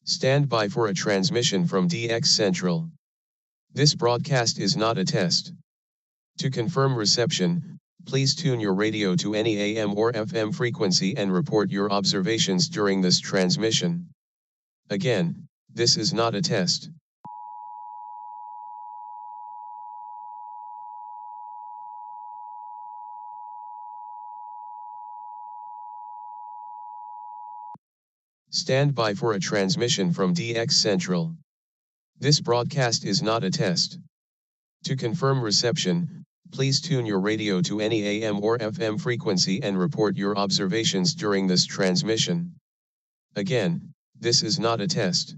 Stand by for a transmission from DX Central. This broadcast is not a test. To confirm reception, please tune your radio to any AM or FM frequency and report your observations during this transmission. Again, this is not a test. Stand by for a transmission from DX Central. This broadcast is not a test. To confirm reception, please tune your radio to any AM or FM frequency and report your observations during this transmission. Again, this is not a test.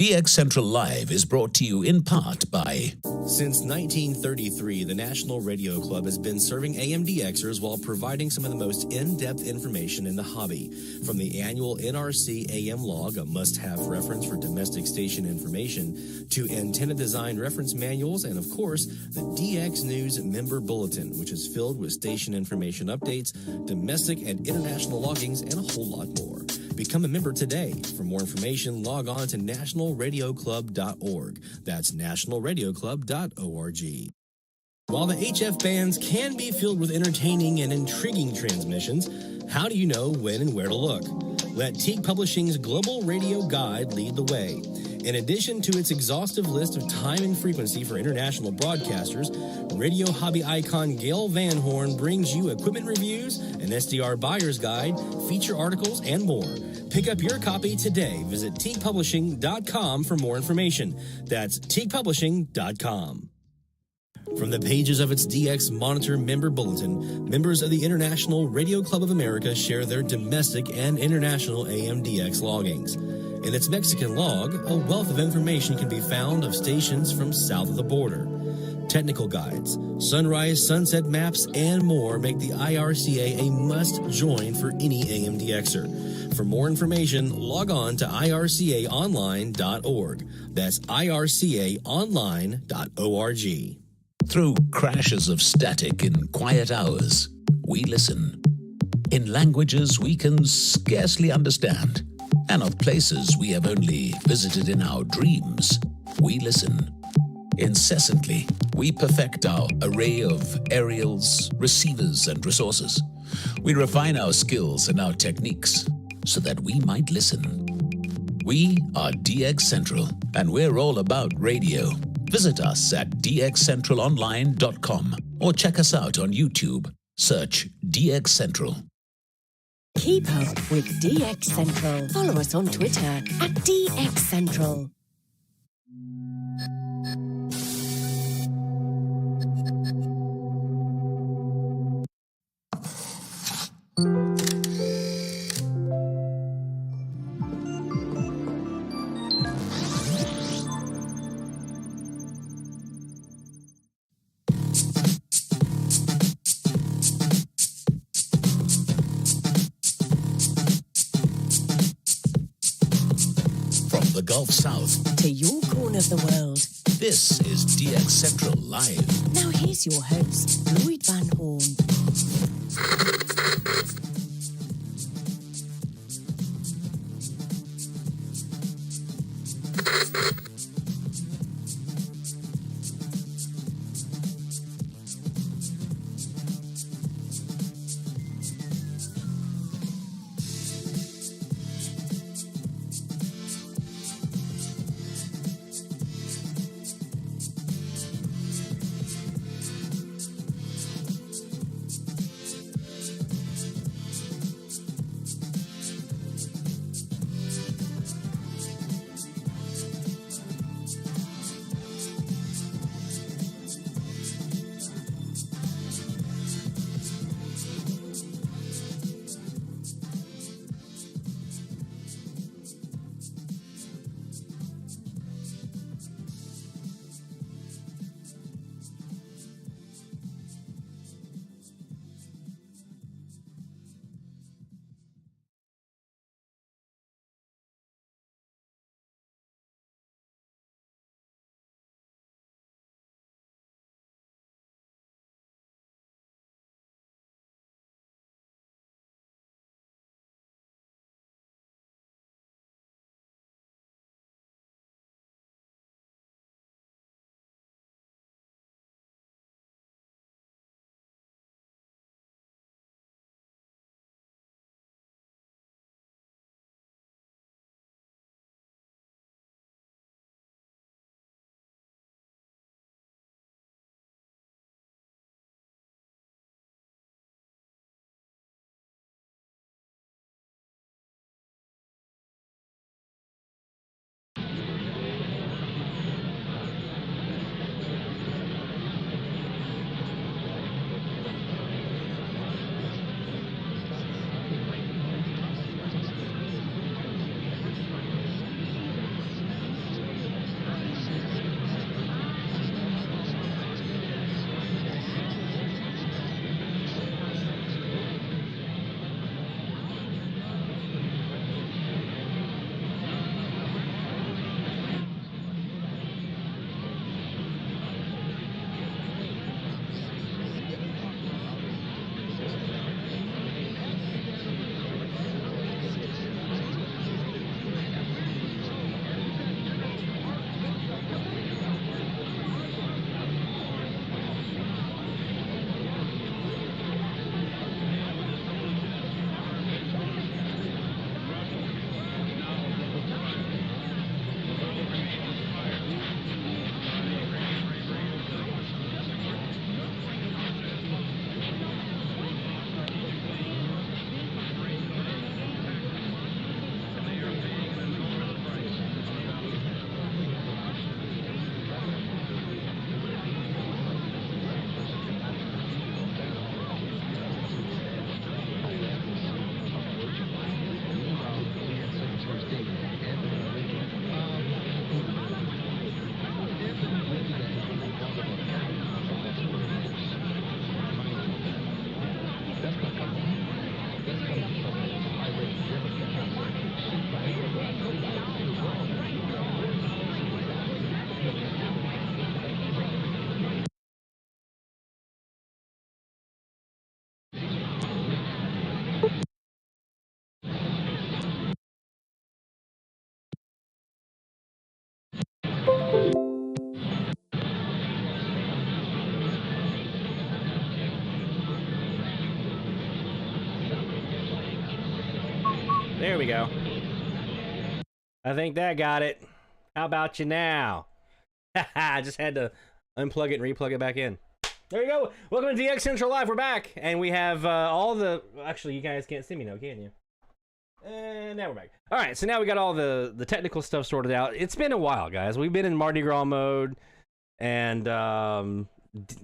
DX Central Live is brought to you in part by... Since 1933, the National Radio Club has been serving AMDXers while providing some of the most in-depth information in the hobby. From the annual NRC AM log, a must-have reference for domestic station information, to antenna design reference manuals, and of course, the DX News Member Bulletin, which is filled with station information updates, domestic and international loggings, and a whole lot more. Become a member today. For more information, log on to nationalradioclub.org. That's nationalradioclub.org. While the HF bands can be filled with entertaining and intriguing transmissions, how do you know when and where to look? Let Teague Publishing's Global Radio Guide lead the way. In addition to its exhaustive list of time and frequency for international broadcasters, radio hobby icon Gail Van Horn brings you equipment reviews, an SDR buyer's guide, feature articles, and more. Pick up your copy today. Visit teaguepublishing.com for more information. That's teaguepublishing.com. From the pages of its DX Monitor member bulletin, members of the International Radio Club of America share their domestic and international AMDX loggings. In its Mexican log, a wealth of information can be found of stations from south of the border. Technical guides, sunrise, sunset maps, and more make the IRCA a must-join for any AMDXer. For more information, log on to ircaonline.org. That's ircaonline.org. Through crashes of static in quiet hours, we listen. In languages we can scarcely understand, and of places we have only visited in our dreams, we listen. Incessantly, we perfect our array of aerials, receivers, and resources. We refine our skills and our techniques so that we might listen. We are DX Central, and we're all about radio. Visit us at dxcentralonline.com or check us out on YouTube. Search DX Central. Keep up with DX Central. Follow us on Twitter at DX Central. The Gulf South to your corner of the world. This is DX Central Live. Now here's your host, Lloyd Van Horn. There we go. I think that got it. How about you now? I just had to unplug it and replug it back in. There you go. Welcome to DX Central Live. We're back, and we have all the... Actually, you guys can't see me now, can you? And now we're back. All right, so now we got all the technical stuff sorted out. It's been a while, guys. We've been in Mardi Gras mode and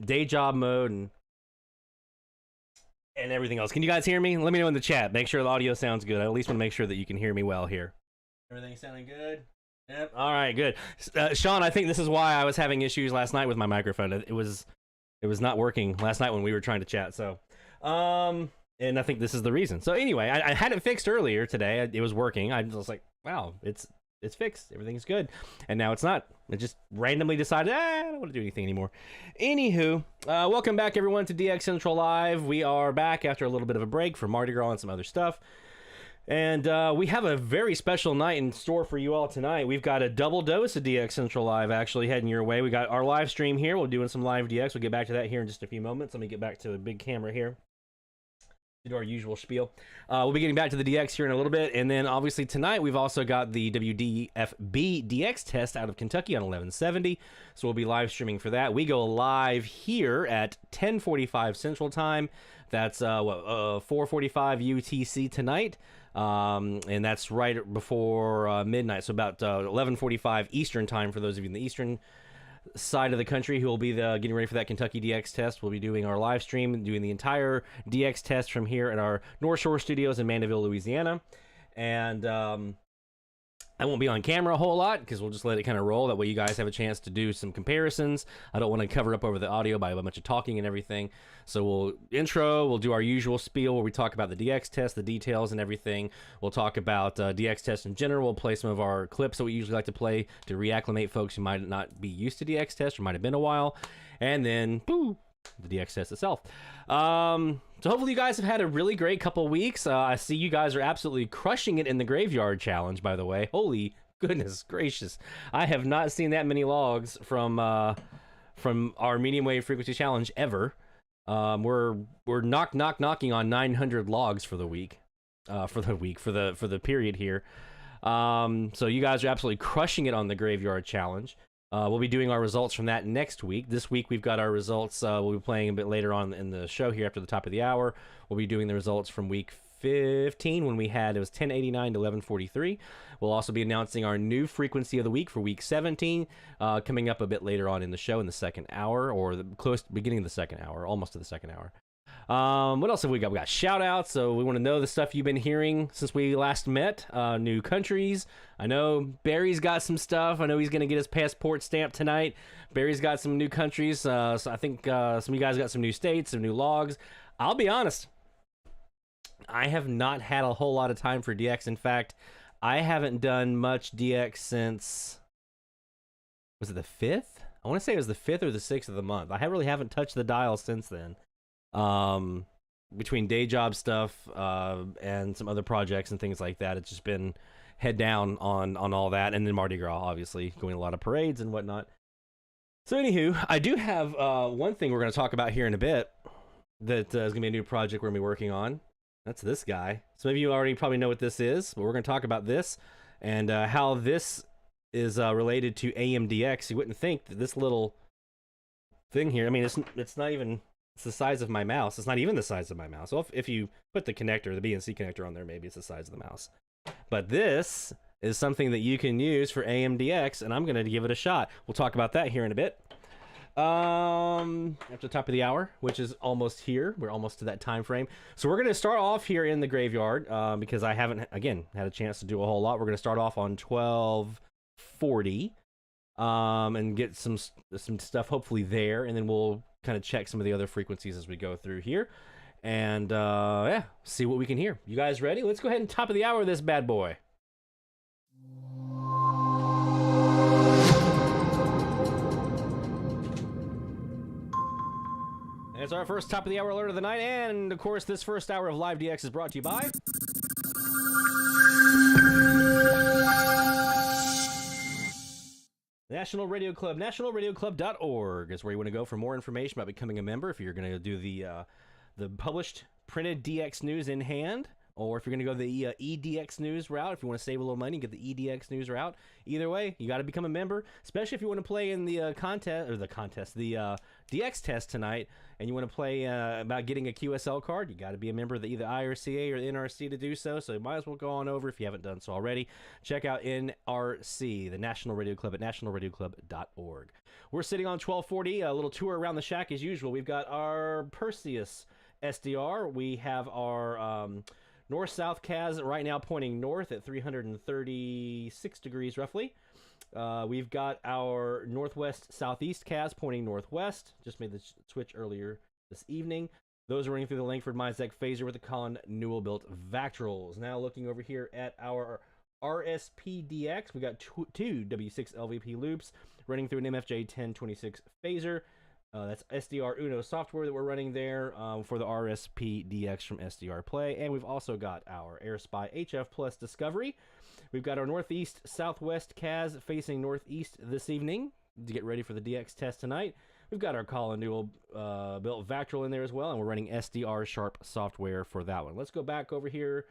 day job mode and everything else. Can you guys hear me? Let me know in the chat. Make sure the audio sounds good. I at least want to make sure that you can hear me well here. Everything sounding good? Yep. All right, good. Sean, I think this is why I was having issues last night with my microphone. It was not working last night when we were trying to chat. So, and I think this is the reason. So anyway, I had it fixed earlier today. It was working. I was like, wow, it's fixed. Everything's good. And now it's not. It just randomly decided, I don't want to do anything anymore. Anywho, welcome back everyone to DX Central Live. We are back after a little bit of a break for Mardi Gras and some other stuff. And we have a very special night in store for you all tonight. We've got a double dose of DX Central Live actually heading your way. We got our live stream here. We're doing some live DX. We'll get back to that here in just a few moments. Let me get back to the big camera here. Do our usual spiel. We'll be getting back to the DX here in a little bit. And then obviously tonight we've also got the WDFB DX test out of Kentucky on 1170. So we'll be live streaming for that. We go live here at 10:45 Central Time. That's 4:45 UTC tonight. And that's right before midnight, so about 11:45 Eastern time for those of you in the eastern side of the country who will be getting ready for that Kentucky DX test. We'll be doing our live stream, doing the entire DX test from here at our North Shore studios in Mandeville, Louisiana. And I won't be on camera a whole lot because we'll just let it kind of roll. That way you guys have a chance to do some comparisons. I don't want to cover up over the audio by a bunch of talking and everything. So we'll do our usual spiel where we talk about the DX test, the details and everything. We'll talk about DX test in general. We'll play some of our clips that we usually like to play to reacclimate folks who might not be used to DX test or might have been a while. And then, boo, the DX test itself. So hopefully you guys have had a really great couple weeks. I see you guys are absolutely crushing it in the graveyard challenge, by the way. Holy goodness gracious. I have not seen that many logs from our medium wave frequency challenge ever. We're knocking on 900 logs for the week. For the period here. So you guys are absolutely crushing it on the graveyard challenge. We'll be doing our results from that next week. This week we've got our results. We'll be playing a bit later on in the show here after the top of the hour. We'll be doing the results from week 15 when it was 1089 to 1143. We'll also be announcing our new frequency of the week for week 17 coming up a bit later on in the show in the second hour, or the beginning of the second hour, almost to the second hour. What else have we got? We got shout outs. So we want to know the stuff you've been hearing since we last met. New countries. I know Barry's got some stuff. I know he's going to get his passport stamped tonight. Barry's got some new countries. So I think some of you guys got some new states, some new logs. I'll be honest. I have not had a whole lot of time for DX. In fact, I haven't done much DX since, was it the 5th? I want to say it was the 5th or the 6th of the month. I really haven't touched the dial since then. Between day job stuff and some other projects and things like that, it's just been head down on all that, and then Mardi Gras, obviously, going to a lot of parades and whatnot. So anywho, I do have one thing we're going to talk about here in a bit that is going to be a new project we're going to be working on. That's this guy. Some of you already probably know what this is, but we're going to talk about this and how this is related to AMDX. You wouldn't think that this little thing here, I mean, it's not even... It's the size of my mouse. It's not even the size of my mouse. Well, if you put the connector, the BNC connector on there, maybe it's the size of the mouse. But this is something that you can use for AMDX, and I'm going to give it a shot. We'll talk about that here in a bit. At the top of the hour, which is almost here. We're almost to that time frame. So we're going to start off here in the graveyard because I haven't, again, had a chance to do a whole lot. We're going to start off on 1240 and get some stuff hopefully there, and then we'll kind of check some of the other frequencies as we go through here and yeah, see what we can hear. You guys ready? Let's go ahead and top of the hour this bad boy. It's our first top of the hour alert of the night, and of course this first hour of Live DX is brought to you by National Radio Club. NationalRadioClub.org is where you want to go for more information about becoming a member if you're going to do the published printed DX news in hand. or if you're going to go the EDX News route, if you want to save a little money, get the EDX News route. Either way, you got to become a member, especially if you want to play in the the DX test tonight, and you want to play about getting a QSL card. You got to be a member of either IRCA or the NRC to do so. So you might as well go on over if you haven't done so already. Check out NRC, the National Radio Club, at nationalradioclub.org. We're sitting on 1240, a little tour around the shack as usual. We've got our Perseus SDR. We have our north-south CAS right now pointing north at 336 degrees roughly. We've got our northwest-southeast CAS pointing northwest. Just made the switch earlier this evening. Those are running through the Lankford-Misek Phaser with the Colin Newell-built vactrols. Now looking over here at our RSPDX, we got two W6 LVP loops running through an MFJ-1026 Phaser. That's SDR Uno software that we're running there for the RSPDX from SDR Play. And we've also got our AirSpy HF Plus Discovery. We've got our northeast-southwest CAS facing northeast this evening to get ready for the DX test tonight. We've got our Colin Newell built vactrol in there as well, and we're running SDR Sharp software for that one. Let's go back over here.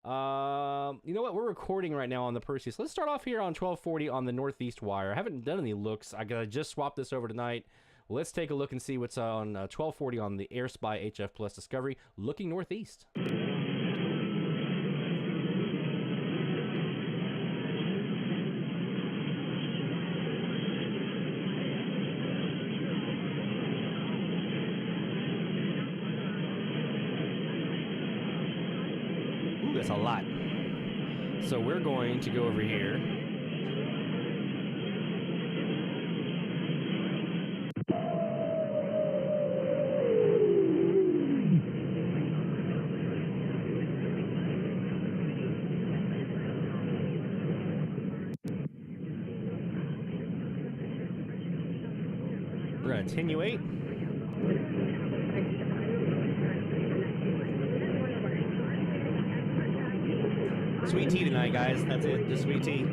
You know what? We're recording right now on the Perseus. Let's start off here on 1240 on the northeast wire. I haven't done any looks. I just swapped this over tonight. Let's take a look and see what's on 1240 on the AirSpy HF Plus Discovery, looking northeast. Ooh, that's a lot. So we're going to go over here. We're going to attenuate. Sweet tea tonight, guys. That's it. Just sweet tea.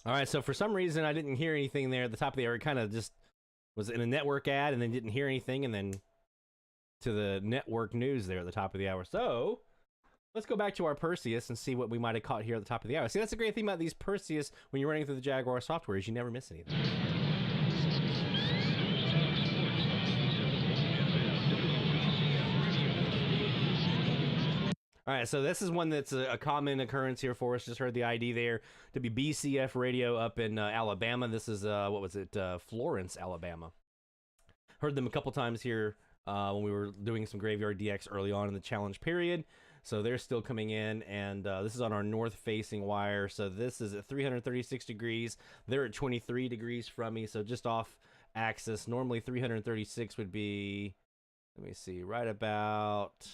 All right, so for some reason I didn't hear anything there at the top of the hour. It kind of just was in a network ad and then didn't hear anything, and then to the network news there at the top of the hour. So let's go back to our Perseus and see what we might have caught here at the top of the hour. See, that's the great thing about these Perseus when you're running through the Jaguar software is you never miss anything. All right, so this is one that's a common occurrence here for us. Just heard the ID there to be BCF radio up in Alabama. This is, what was it, Florence, Alabama. Heard them a couple times here when we were doing some Graveyard DX early on in the challenge period. So they're still coming in, and this is on our north-facing wire. So this is at 336 degrees. They're at 23 degrees from me, so just off axis. Normally 336 would be, let me see, right about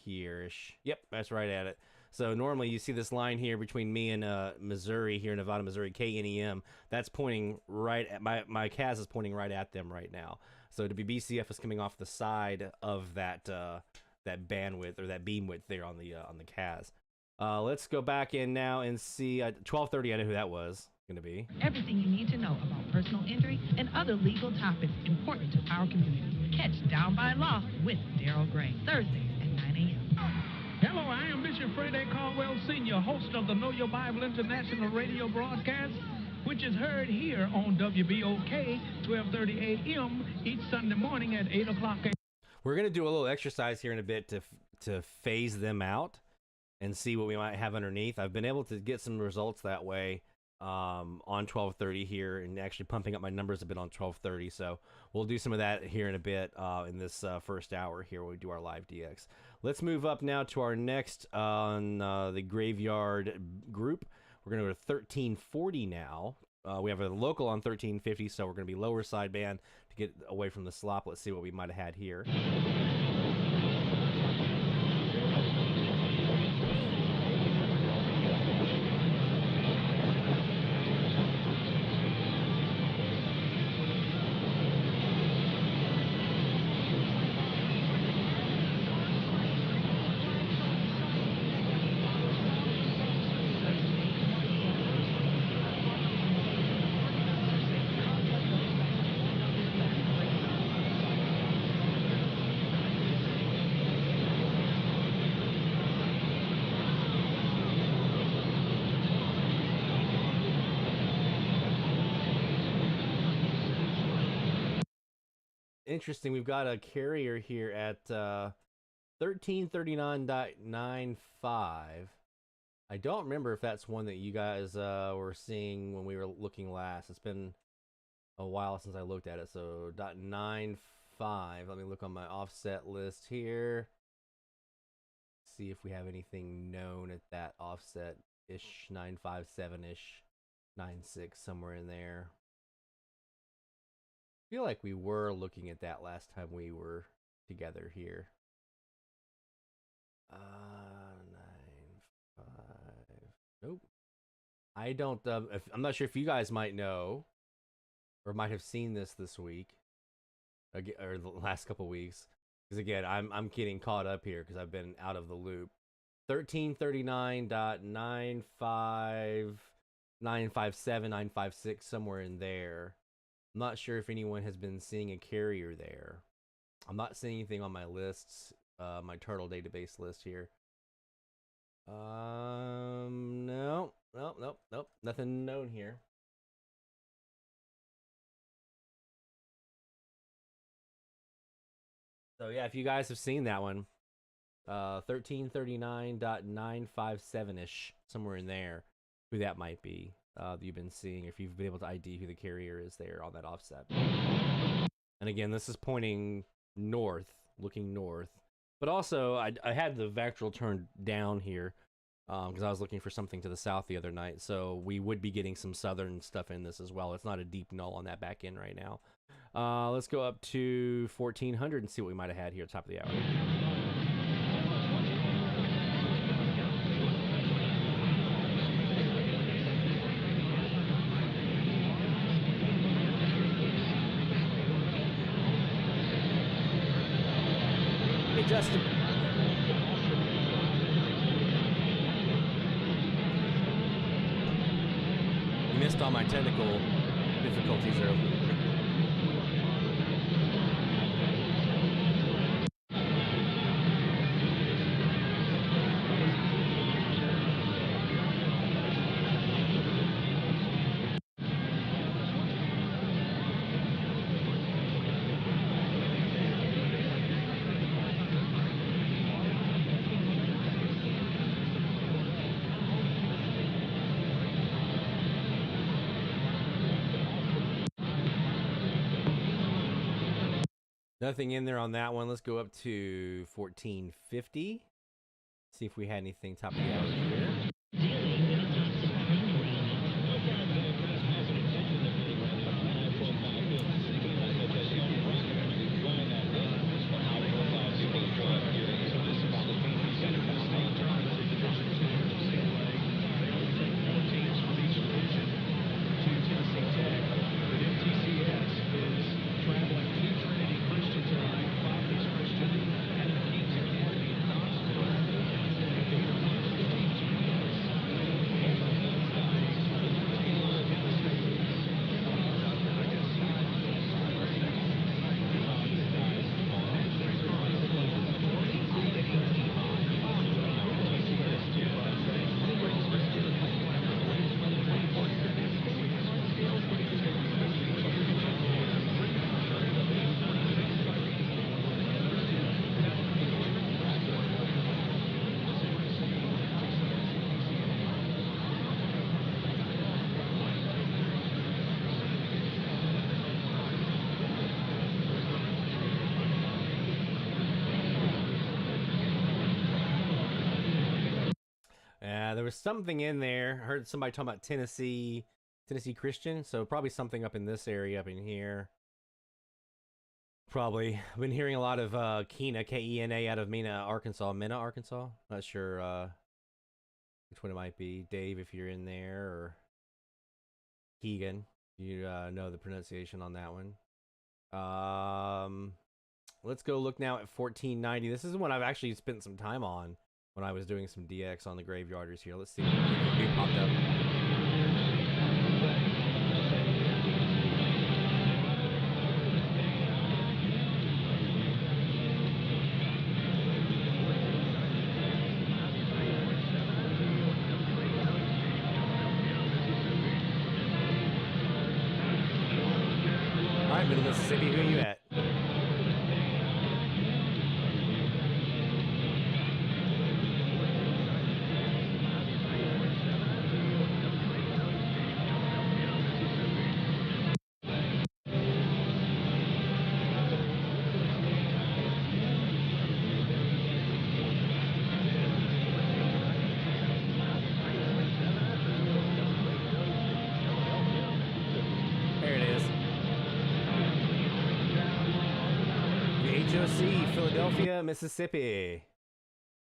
here-ish. Yep, that's right at it. So normally you see this line here between me and Missouri, here in Nevada, Missouri, KNEM. That's pointing right at, my CAS is pointing right at them right now. So to be BCF is coming off the side of that that bandwidth or that beam width there on the CAS. Let's go back in now and see 1230. I know who that was going to be. Everything you need to know about personal injury and other legal topics important to our community. Catch Down by Law with Daryl Gray, Thursdays at 9 a.m. Hello, I am Bishop Freddie Caldwell Sr., host of the Know Your Bible International radio broadcast, which is heard here on WBOK 1230 AM each Sunday morning at 8 o'clock a.m. We're going to do a little exercise here in a bit to phase them out and see what we might have underneath. I've been able to get some results that way. on 1230 here, and actually pumping up my numbers a bit on 1230. So we'll do some of that here in a bit in this first hour here when we do our live DX. Let's move up now to our next on the graveyard group. We're going to go to 1340 now. We have a local on 1350, so we're going to be lower sideband to get away from the slop. Let's see what we might have had here. Interesting. We've got a carrier here at 1339.95. I don't remember if that's one that you guys were seeing when we were looking last. It's been a while since I looked at it. So .95. Let me look on my offset list here. See if we have anything known at that offset-ish, 957-ish, 96, somewhere in there. I feel like we were looking at that last time we were together here. 95. Nope. I don't. I'm not sure if you guys might know, or might have seen this week, or the last couple weeks. Because again, I'm getting caught up here because I've been out of the loop. 1339.95, 957, 956, somewhere in there. I'm not sure if anyone has been seeing a carrier there. I'm not seeing anything on my lists, my turtle database list here. No, nothing known here. So yeah, if you guys have seen that one, 1339.957-ish, somewhere in there, who that might be. That you've been seeing, if you've been able to ID who the carrier is there on that offset. And again, this is pointing north, looking north. But also, I had the vactrol turned down here because I was looking for something to the south the other night. So we would be getting some southern stuff in this as well. It's not a deep null on that back end right now. Let's go up to 1400 and see what we might have had here at the top of the hour. Justin. You missed all my technical difficulties earlier. Nothing in there on that one. Let's go up to 1450. See if we had anything top of the hour here. There was something in there. I heard somebody talking about Tennessee Christian, so probably something up in this area, up in here. Probably. I've been hearing a lot of Kena, K-E-N-A, out of Mena, Arkansas. Not sure which one it might be. Dave, if you're in there, or Keegan, you know the pronunciation on that one. Let's go look now at 1490. This is one I've actually spent some time on when I was doing some DX on the Graveyarders here. Let's see what popped up. All right, Middle Mississippi, who are you at? Philadelphia, Mississippi.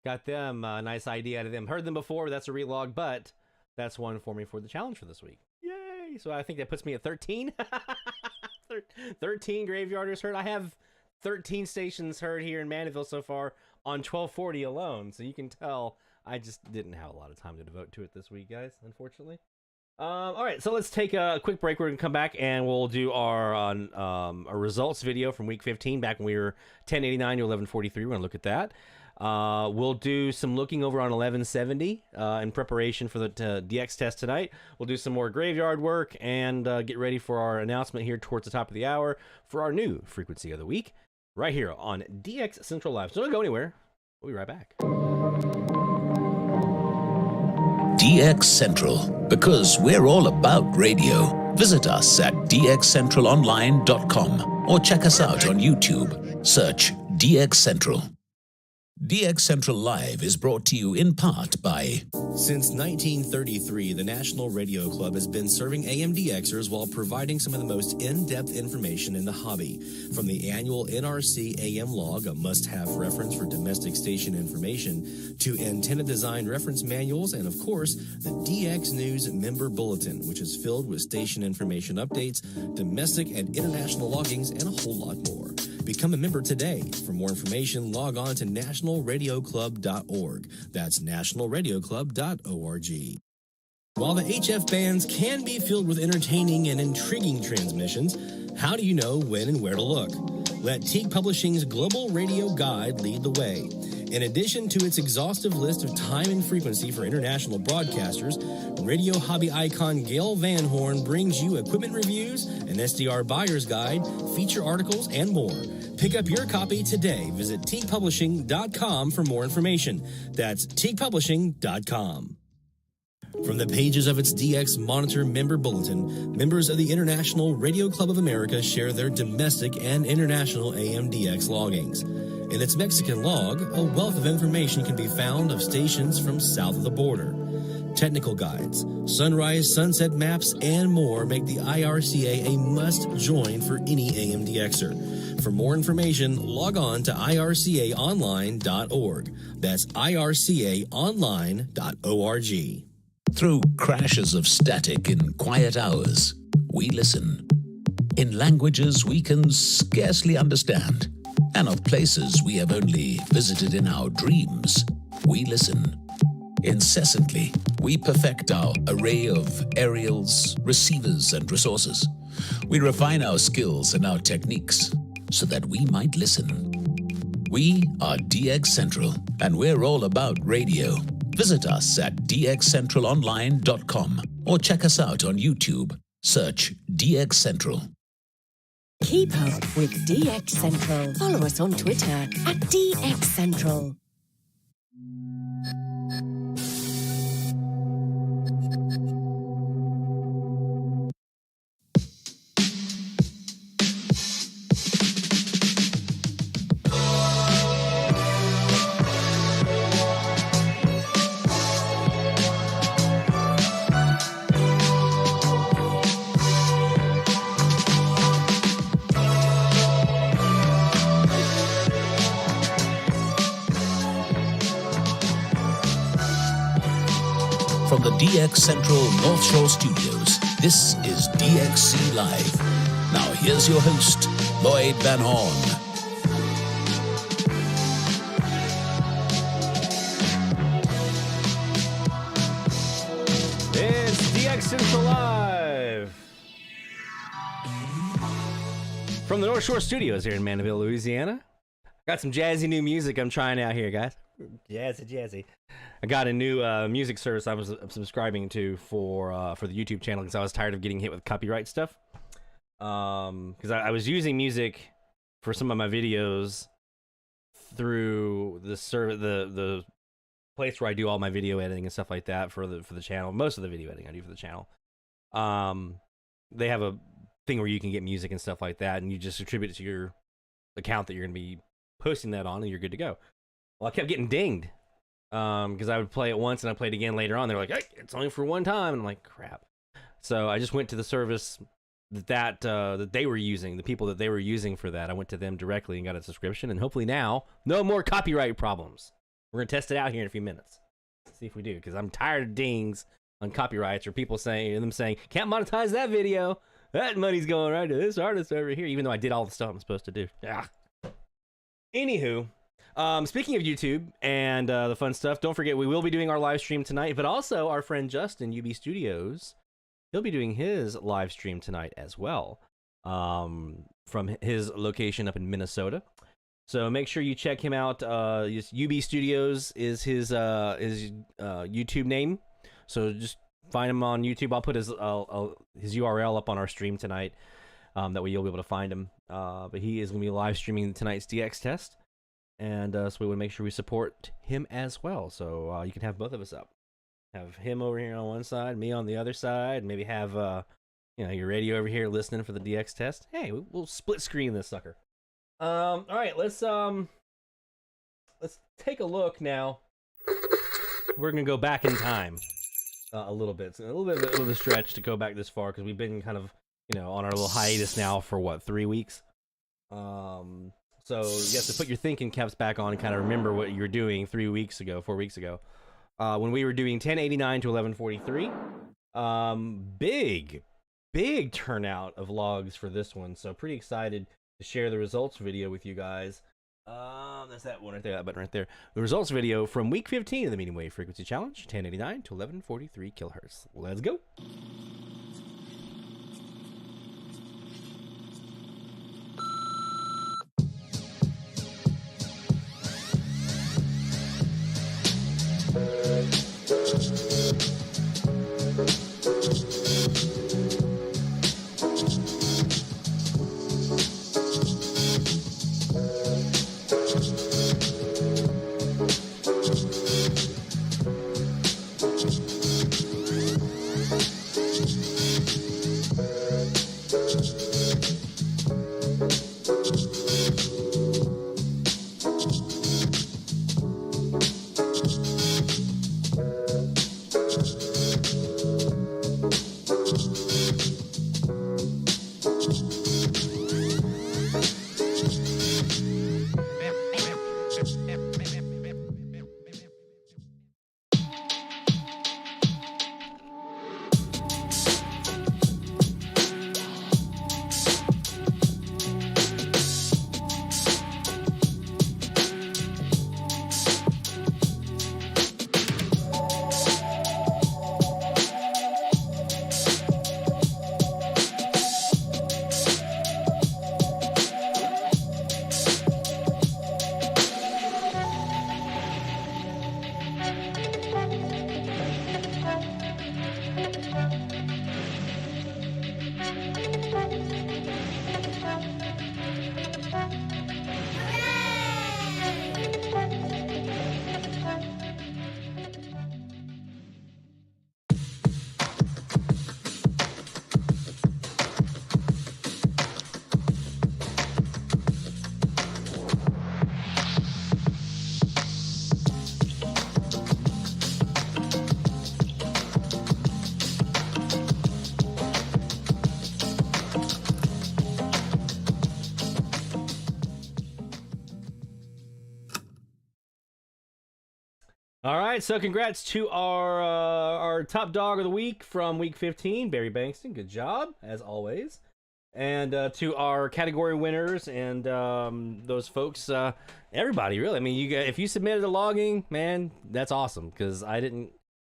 Got them. Nice idea out of them. Heard them before. That's a relog, but that's one for me for the challenge for this week. Yay! So I think that puts me at 13. 13 Graveyarders heard. I have 13 stations heard here in Mandeville so far on 1240 alone. So you can tell I just didn't have a lot of time to devote to it this week, guys, unfortunately. All right, so let's take a quick break. We're going to come back and we'll do our results video from week 15, back when we were 1089 to 1143. We're going to look at that. We'll do some looking over on 1170 in preparation for the DX test tonight. We'll do some more graveyard work and get ready for our announcement here towards the top of the hour for our new frequency of the week, right here on DX Central Live. So don't go anywhere. We'll be right back. DX Central, because we're all about radio. Visit us at dxcentralonline.com or check us out on YouTube. Search DX Central. DX Central Live is brought to you in part by... Since 1933, the National Radio Club has been serving AMDXers while providing some of the most in-depth information in the hobby. From the annual NRC AM log, a must-have reference for domestic station information, to antenna design reference manuals, and of course, the DX News Member Bulletin, which is filled with station information updates, domestic and international loggings, and a whole lot more. Become a member today. For more information, log on to nationalradioclub.org. That's nationalradioclub.org. While the HF bands can be filled with entertaining and intriguing transmissions, how do you know when and where to look? Let Teague Publishing's Global Radio Guide lead the way. In addition to its exhaustive list of time and frequency for international broadcasters, radio hobby icon Gail Van Horn brings you equipment reviews, an SDR buyer's guide, feature articles, and more. Pick up your copy today. Visit teaguepublishing.com for more information. That's teaguepublishing.com. From the pages of its DX Monitor Member Bulletin, members of the International Radio Club of America share their domestic and international AMDX loggings. In its Mexican log, a wealth of information can be found of stations from south of the border. Technical guides, sunrise, sunset maps, and more make the IRCA a must-join for any AMDXer. For more information, log on to ircaonline.org. That's ircaonline.org. Through crashes of static in quiet hours, we listen. In languages we can scarcely understand, and of places we have only visited in our dreams, we listen. Incessantly, we perfect our array of aerials, receivers, and resources. We refine our skills and our techniques so that we might listen. We are DX Central, and we're all about radio. Visit us at dxcentralonline.com or check us out on YouTube. Search DX Central. Keep up with DX Central. Follow us on Twitter at DX Central. from the DX Central North Shore Studios, this is DXC Live. Now here's your host, Lloyd Van Horn. It's DX Central Live from the North Shore Studios here in Mandeville, Louisiana. Got some jazzy new music I'm trying out here, guys. Jazzy. I got a new music service I was subscribing to for the YouTube channel because I was tired of getting hit with copyright stuff. Because I was using music for some of my videos through the place where I do all my video editing and stuff like that for the channel. Most of the video editing I do for the channel. They have a thing where you can get music and stuff like that, and you just attribute it to your account that you're going to be posting that on, and you're good to go. Well, I kept getting dinged because I would play it once and I played again later on. They're like, hey, it's only for one time, and I'm like, crap. So I just went to the service that they were using, the people that they were using for that. I went to them directly and got a subscription, and hopefully now, no more copyright problems. We're going to test it out here in a few minutes. See if we do, because I'm tired of dings on copyrights or people saying, can't monetize that video. That money's going right to this artist over here, even though I did all the stuff I'm supposed to do. Yeah. Anywho, speaking of YouTube and the fun stuff, don't forget we will be doing our live stream tonight, but also our friend Justin, UB Studios, he'll be doing his live stream tonight as well, from his location up in Minnesota. So make sure you check him out. UB Studios is his YouTube name. So just find him on YouTube. I'll put his URL up on our stream tonight. That way you'll be able to find him. But he is going to be live streaming tonight's DX test. And so we want to make sure we support him as well. So you can have both of us up. Have him over here on one side, me on the other side. Maybe have your radio over here listening for the DX test. Hey, we'll split screen this sucker. All right, let's take a look now. We're gonna go back in time a little bit. It's a little bit of a stretch to go back this far because we've been kind of on our little hiatus now for what, 3 weeks. So you have to put your thinking caps back on and kind of remember what you were doing 4 weeks ago, when we were doing 1089 to 1143. Big turnout of logs for this one. So pretty excited to share the results video with you guys. That's that one right there, that button right there. The results video from week 15 of the medium wave frequency challenge, 1089 to 1143 kilohertz. Let's go. All right, so congrats to our top dog of the week from week 15, Barry Bankston. Good job, as always. And to our category winners and those folks, everybody really. I mean, if you submitted a logging, man, that's awesome because I didn't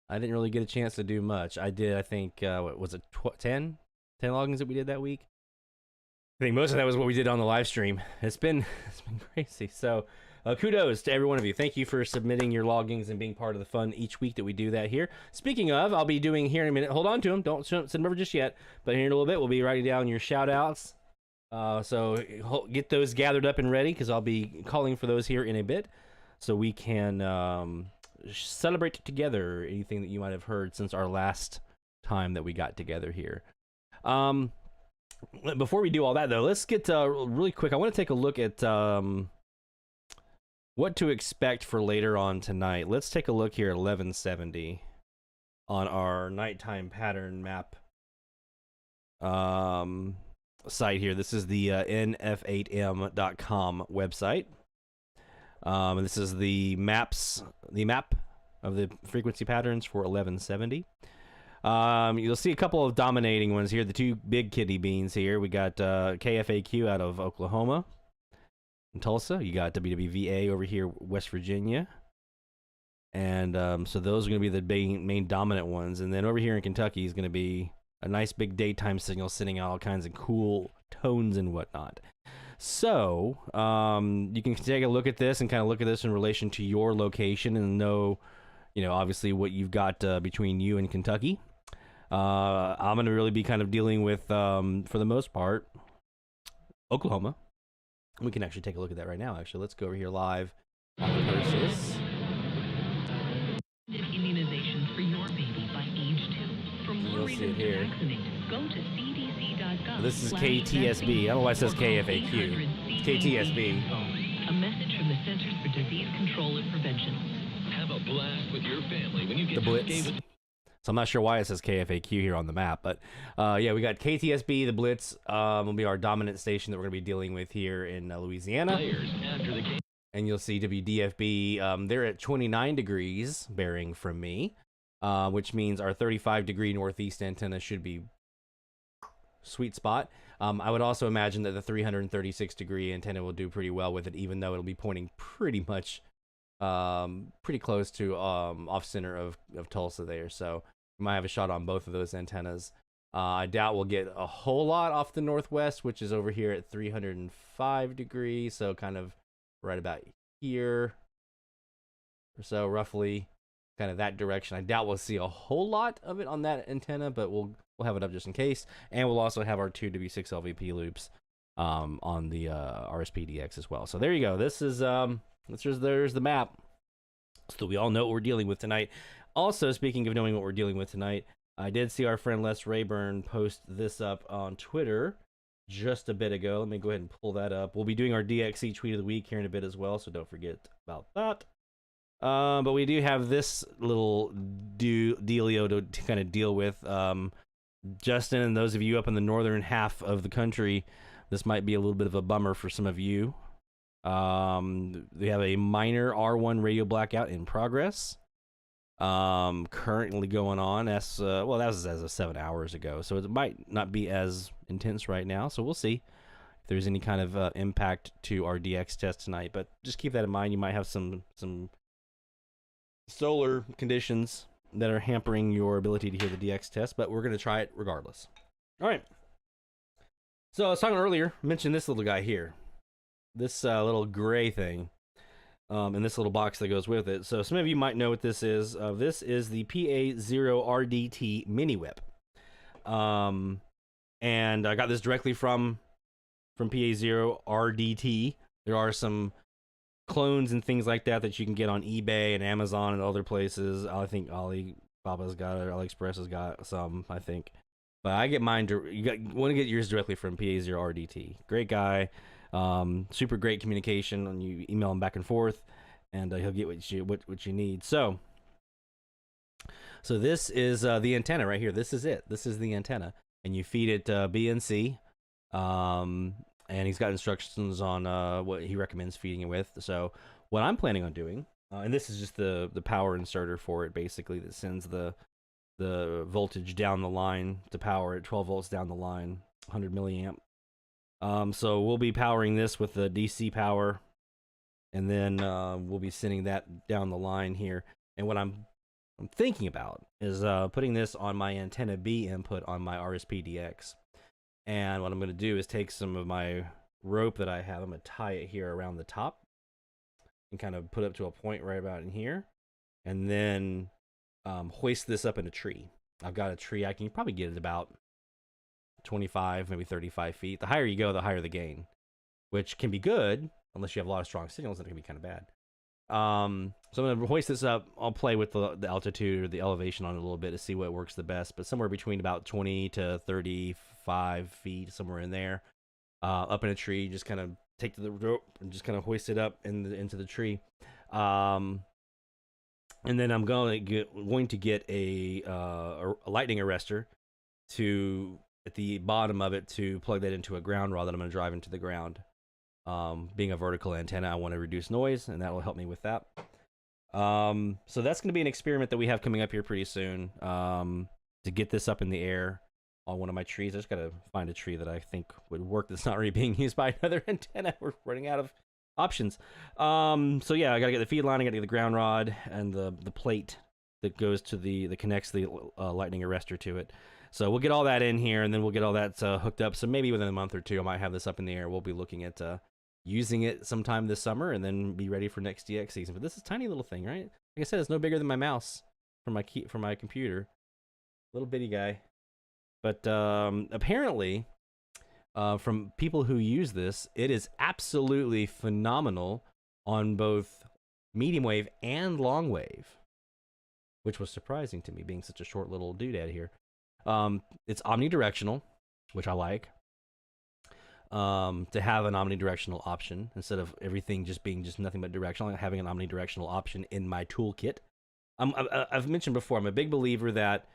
really get a chance to do much. I did, I think, what was it, 10 logins that we did that week? I think most of that was what we did on the live stream. It's been crazy. So kudos to every one of you. Thank you for submitting your loggings and being part of the fun each week that we do that here. Speaking of, I'll be doing here in a minute. Hold on to them. Don't send them over just yet. But here in a little bit, we'll be writing down your shout outs. So get those gathered up and ready because I'll be calling for those here in a bit so we can celebrate together anything that you might have heard since our last time that we got together here. Before we do all that, though, let's get really quick. I want to take a look at what to expect for later on tonight. Let's take a look here at 1170 on our nighttime pattern map site here. This is the nf8m.com website. This is the map of the frequency patterns for 1170. You'll see a couple of dominating ones here. The two big kidney beans here. We got KFAQ out of Oklahoma and Tulsa. You got WWVA over here, West Virginia. And so those are going to be the main dominant ones. And then over here in Kentucky is going to be a nice big daytime signal sending out all kinds of cool tones and whatnot. So you can take a look at this and kind of look at this in relation to your location and know, obviously what you've got between you and Kentucky. I'm going to really be kind of dealing with, for the most part, Oklahoma. We can actually take a look at that right now, actually. Let's go over here live on the Perseus. Immunizations for your baby by age 2. For more reasons to vaccinate, go to cdc.gov. This is KTSB. I don't know why it says KFAQ. It's KTSB. A message from the Centers for Disease Control and Prevention. Have a blast with your family when you get the Blitz. So I'm not sure why it says KFAQ here on the map, but yeah, we got KTSB, the Blitz will be our dominant station that we're going to be dealing with here in Louisiana. And you'll see WDFB, they're at 29 degrees bearing from me, which means our 35-degree northeast antenna should be sweet spot. I would also imagine that the 336-degree antenna will do pretty well with it, even though it'll be pointing pretty much pretty close to off center of Tulsa there. So we might have a shot on both of those antennas. I doubt we'll get a whole lot off the northwest, which is over here at 305 degrees. So kind of right about here or so, roughly kind of that direction. I doubt we'll see a whole lot of it on that antenna, but we'll have it up just in case. And we'll also have our 2 W6 LVP loops on the RSPDX as well. So there you go. This is there's the map, so we all know what we're dealing with tonight. Also, speaking of knowing what we're dealing with tonight, I did see our friend Les Rayburn post this up on Twitter just a bit ago. Let me go ahead and pull that up. We'll be doing our DXC tweet of the week here in a bit as well, so don't forget about that. But we do have this little dealio to kind of deal with. Justin, and those of you up in the northern half of the country, this might be a little bit of a bummer for some of you. We have a minor R1 radio blackout in progress. Currently going on as well, that was as of 7 hours ago, so it might not be as intense right now, so we'll see if there's any kind of impact to our DX test tonight. But just keep that in mind. You might have some solar conditions that are hampering your ability to hear the DX test, but we're going to try it regardless. All right, so I was talking earlier, mentioned this little guy here, this little gray thing, and this little box that goes with it. So some of you might know what this is. This is the PA0RDT mini whip. And I got this directly from PA0RDT. There are some clones and things like that you can get on eBay and Amazon and other places. I think Alibaba's got it, AliExpress has got some, I think. But I get mine, you want to get yours directly from PA0RDT. Great guy. Super great communication, and you email him back and forth, and he'll get what you need. So this is the antenna right here. This is it. This is the antenna, and you feed it BNC, and he's got instructions on what he recommends feeding it with. So what I'm planning on doing And this is just the power inserter for it, basically, that sends the voltage down the line to power it, 12 volts down the line, 100 milliamp. So we'll be powering this with the DC power, and then we'll be sending that down the line here. And what I'm thinking about is putting this on my antenna B input on my RSP-DX. And what I'm going to do is take some of my rope that I have, I'm going to tie it here around the top and kind of put it up to a point right about in here, and then hoist this up in a tree. I've got a tree, I can probably get it about 25, maybe 35 feet. The higher you go, the higher the gain, which can be good unless you have a lot of strong signals, and it can be kind of bad. So I'm going to hoist this up. I'll play with the altitude or the elevation on it a little bit to see what works the best, but somewhere between about 20 to 35 feet, somewhere in there, up in a tree. Just kind of take to the rope and just kind of hoist it up into the tree. And then I'm going to get a lightning arrestor to, at the bottom of it, to plug that into a ground rod that I'm going to drive into the ground. Being a vertical antenna, I want to reduce noise, and that will help me with that. So that's going to be an experiment that we have coming up here pretty soon, to get this up in the air on one of my trees. I just got to find a tree that I think would work that's not already being used by another antenna. We're running out of options. So yeah, I got to get the feed line, I got to get the ground rod and the plate that goes to that connects the lightning arrestor to it. So we'll get all that in here, and then we'll get all that hooked up. So maybe within a month or two, I might have this up in the air. We'll be looking at using it sometime this summer, and then be ready for next DX season. But this is a tiny little thing, right? Like I said, it's no bigger than my mouse for my computer. Little bitty guy. But apparently, from people who use this, it is absolutely phenomenal on both medium wave and long wave, which was surprising to me, being such a short little doodad here. It's omnidirectional, which I like. To have an omnidirectional option instead of everything just being nothing but directional, like having an omnidirectional option in my toolkit. I've mentioned before, I'm a big believer that,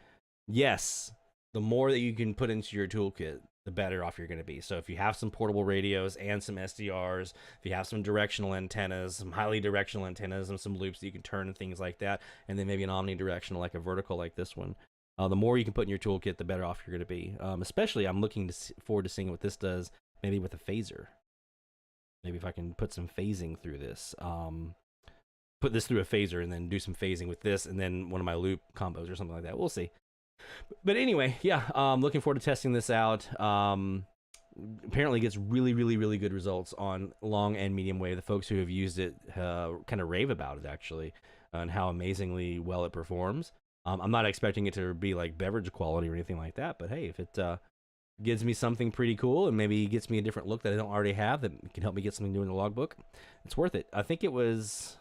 yes, the more that you can put into your toolkit, the better off you're going to be. So if you have some portable radios and some SDRs, if you have some directional antennas, some highly directional antennas, and some loops that you can turn and things like that, and then maybe an omnidirectional like a vertical like this one, the more you can put in your toolkit, the better off you're going to be. Especially, I'm looking forward to seeing what this does, maybe with a phaser. Maybe if I can put some phasing through this. Put this through a phaser and then do some phasing with this, and then one of my loop combos or something like that. We'll see. But anyway, yeah, looking forward to testing this out. Apparently gets really, really, really good results on long and medium wave. The folks who have used it kind of rave about it, actually, and how amazingly well it performs. I'm not expecting it to be like beverage quality or anything like that, but hey, if it gives me something pretty cool and maybe gets me a different look that I don't already have that can help me get something new in the logbook, it's worth it. I think it was,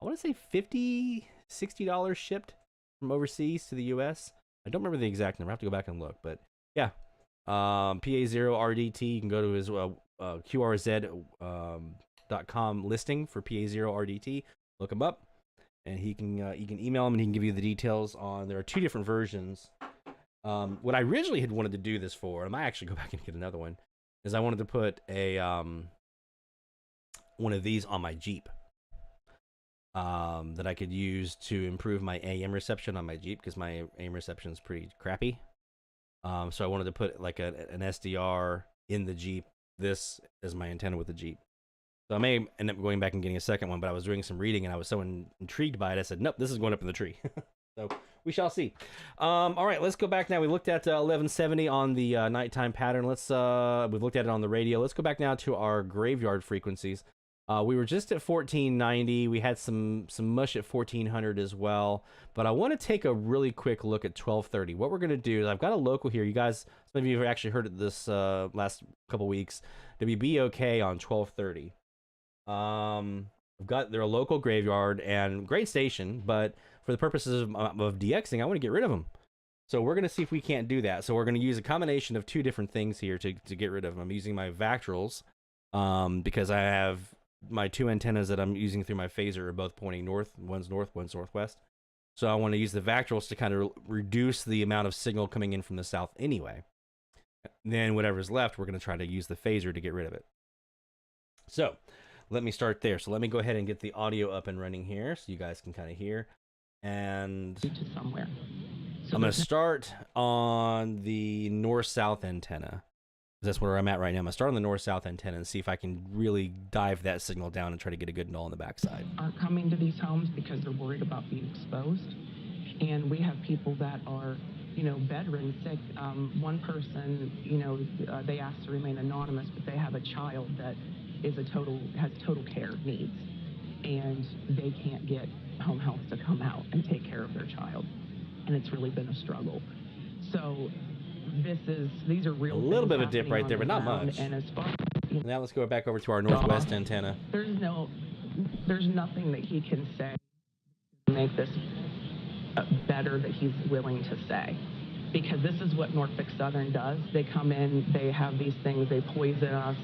I want to say $50, $60 shipped from overseas to the US. I don't remember the exact number. I have to go back and look, but yeah. PA0RDT, you can go to his QRZ.com listing for PA0RDT. Look him up, and you can email him, and he can give you the details on. There are two different versions. What I originally had wanted to do this for, and I might actually go back and get another one, is I wanted to put a one of these on my Jeep. That I could use to improve my AM reception on my Jeep, because my AM reception is pretty crappy. So I wanted to put like an SDR in the Jeep. This is my antenna with the Jeep. So I may end up going back and getting a second one, but I was doing some reading and I was so intrigued by it, I said, nope, this is going up in the tree. So we shall see. All right, let's go back now. We looked at 1170 on the nighttime pattern. We've looked at it on the radio. Let's go back now to our graveyard frequencies. We were just at 1490. We had some mush at 1400 as well. But I want to take a really quick look at 1230. What we're going to do is, I've got a local here. You guys, some of you have actually heard it this last couple weeks. WBOK on 1230. They're a local graveyard and great station, but for the purposes of DXing, I want to get rid of them. So we're going to see if we can't do that. So we're going to use a combination of two different things here to get rid of them. I'm using my vactrols because I have my two antennas that I'm using through my phaser are both pointing north. One's north, one's northwest. So I want to use the vactrols to kind of reduce the amount of signal coming in from the south anyway. Then whatever's left, we're going to try to use the phaser to get rid of it. So let me start there. So let me go ahead and get the audio up and running here so you guys can kind of hear. And To somewhere. So I'm going to start on the north-south antenna. That's where I'm at right now. I'm going to start on the north-south antenna and see if I can really dive that signal down and try to get a good null on the backside. Aren't coming to these homes because they're worried about being exposed. And we have people that are, you know, bedridden, sick. One person, you know, they asked to remain anonymous, but they have a child that is has total care needs. And they can't get home health to come out and take care of their child. And it's really been a struggle. So these are real. A little bit of a dip right there, but not much. And as far as, now let's go back over to our northwest antenna. There's nothing that he can say to make this better that he's willing to say, because this is what Norfolk Southern does. They come in, they have these things, they poison us.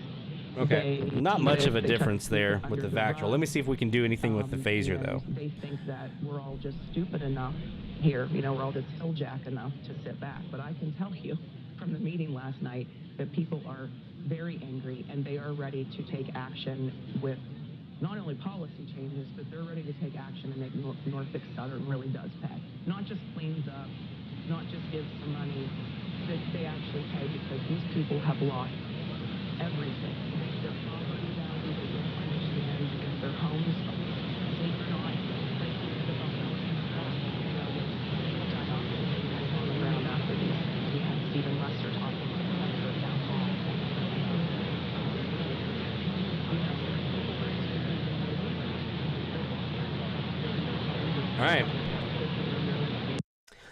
Okay, not much of a difference there with the vactrol. Let me see if we can do anything with the phaser, though. They think that we're all just stupid enough here, you know, we're all just hilljack enough to sit back. But I can tell you from the meeting last night that people are very angry and they are ready to take action with not only policy changes, but they're ready to take action and make Norfolk Southern really does pay. Not just cleans up, not just gives some money, but they actually pay, because these people have lost everything. Their property value, they don't understand if their homes, believe it or not, they think about building back, you know, there's diocese on the ground after these. We had Stephen Lester talking about the down hall. All right.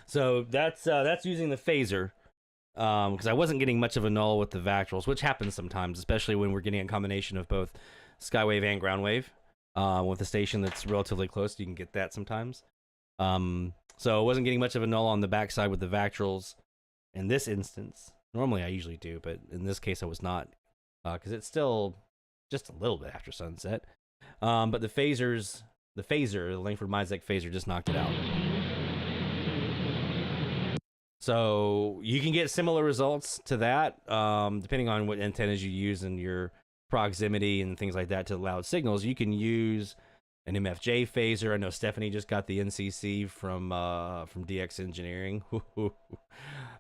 So that's using the phaser, because I wasn't getting much of a null with the vactrols, which happens sometimes, especially when we're getting a combination of both skywave and ground wave. With a station that's relatively close, you can get that sometimes. So I wasn't getting much of a null on the backside with the vactrols in this instance. Normally I usually do, but in this case I was not, because it's still just a little bit after sunset. But the phaser, the Lankford-Misek phaser, just knocked it out. So you can get similar results to that, depending on what antennas you use and your proximity and things like that to loud signals. You can use an MFJ phaser. I know Stephanie just got the NCC from DX Engineering.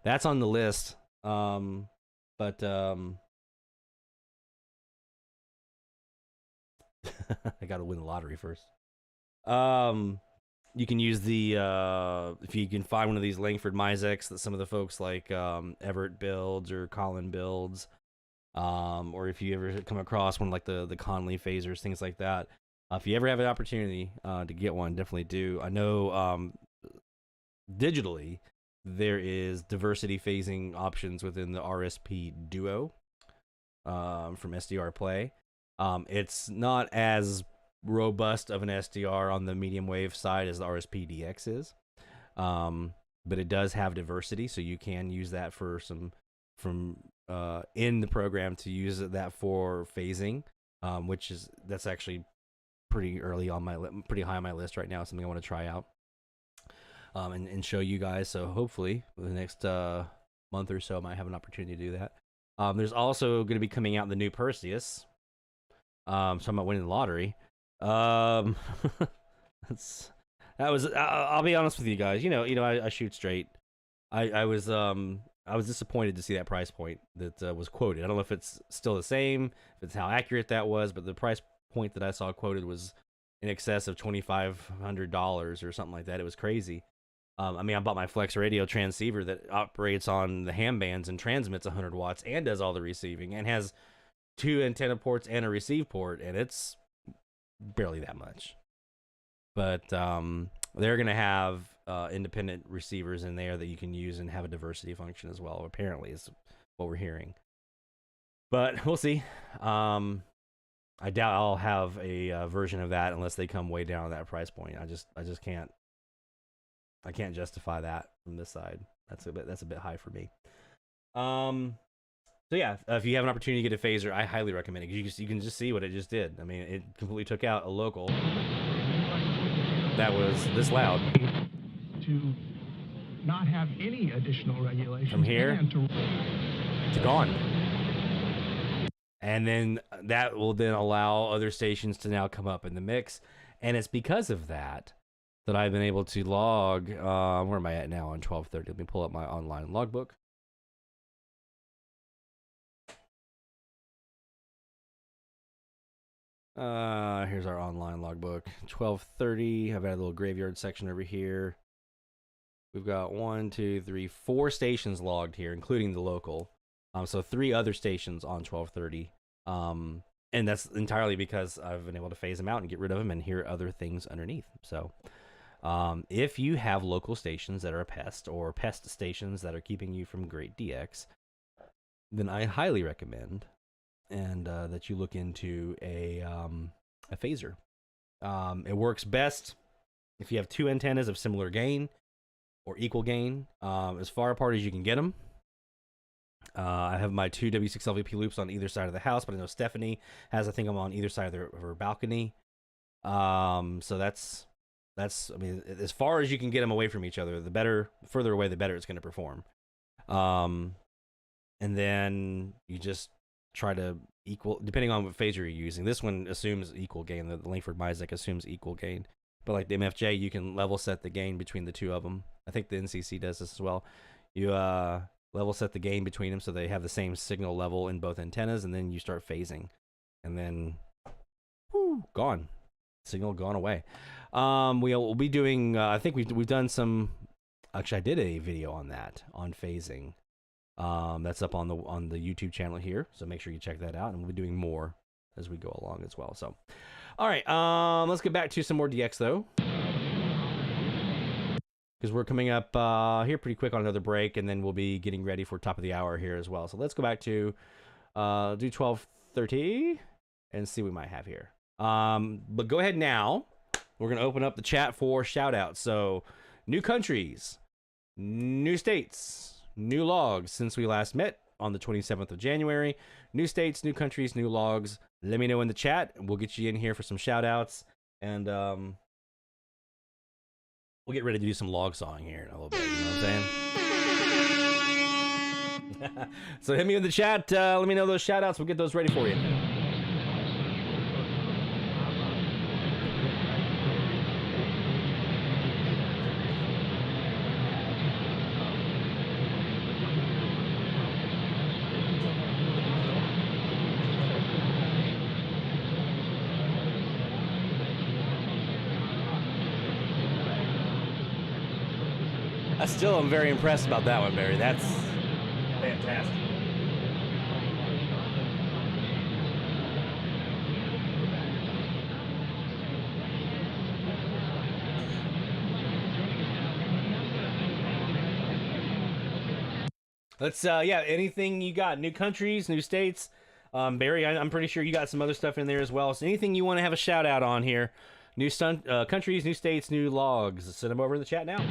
That's on the list. But I got to win the lottery first. You can use the, if you can find one of these Lankford-Miseks that some of the folks like Everett builds or Colin builds, or if you ever come across one like the Conley phasers, things like that. If you ever have an opportunity to get one, definitely do. I know digitally there is diversity phasing options within the RSP Duo from SDR Play. It's not as robust of an SDR on the medium wave side as the RSP DX is, but it does have diversity, so you can use that for some in the program to use that for phasing, that's actually pretty early on pretty high on my list right now. Something I want to try out and show you guys. So hopefully the next month or so I might have an opportunity to do that. There's also going to be coming out the new Perseus, so I'm not winning the lottery. I'll be honest with you guys. You know, I shoot straight. I was disappointed to see that price point that was quoted. I don't know if it's still the same, if it's how accurate that was, but the price point that I saw quoted was in excess of $2,500 or something like that. It was crazy. I mean, I bought my FlexRadio transceiver that operates on the ham bands and transmits 100 watts and does all the receiving and has 2 antenna ports and a receive port, and it's barely that much. But they're going to have independent receivers in there that you can use and have a diversity function as well, apparently, is what we're hearing. But we'll see. I doubt I'll have a version of that unless they come way down that price point. I just can't. I can't justify that from this side. That's a bit high for me. So yeah, if you have an opportunity to get a phaser, I highly recommend it, because you can just see what it just did. I mean, it completely took out a local that was this loud. To not have any additional regulations. From here to gone. And then that will then allow other stations to now come up in the mix. And it's because of that that I've been able to log, where am I at now on 1230? Let me pull up my online logbook. Here's our online logbook. 1230. I've got a little graveyard section over here. We've got 4 stations logged here, including the local. So 3 other stations on 1230. And that's entirely because I've been able to phase them out and get rid of them and hear other things underneath. So if you have local stations that are a pest, or pest stations that are keeping you from great DX, then I highly recommend that you look into a phaser. It works best if you have 2 antennas of similar gain or equal gain, as far apart as you can get them. I have my 2 W6LVP loops on either side of the house, but I know Stephanie has, I think, I'm on either side of her balcony. So that's, I mean, as far as you can get them away from each other, the better, further away, the better it's going to perform. And then you just try to equal, depending on what phaser you're using. This one assumes equal gain. The Lankford-Misek assumes equal gain. But like the MFJ, you can level set the gain between the 2 of them. I think the NCC does this as well. You level set the gain between them so they have the same signal level in both antennas, and then you start phasing. And then, whoo, gone. Signal gone away. We'll be doing, I think we've done some, actually I did a video on that, on phasing. That's up on the YouTube channel here, so make sure you check that out, and we'll be doing more as we go along as well. So, all right, let's get back to some more DX though, because we're coming up here pretty quick on another break, and then we'll be getting ready for top of the hour here as well. So let's go back to do 1230 and see what we might have here. But go ahead now. We're gonna open up the chat for shout outs. So, new countries, new states, new logs since we last met on the 27th of January. New states, new countries, new logs. Let me know in the chat, and we'll get you in here for some shout outs. And we'll get ready to do some log sawing here in a little bit. You know what I'm saying? So hit me in the chat. Let me know those shout outs. We'll get those ready for you. I still am very impressed about that one, Barry. That's fantastic. Let's, yeah, anything you got? New countries, new states. Barry, I'm pretty sure you got some other stuff in there as well. So anything you want to have a shout out on here. New countries, new states, new logs. Send them over in the chat now.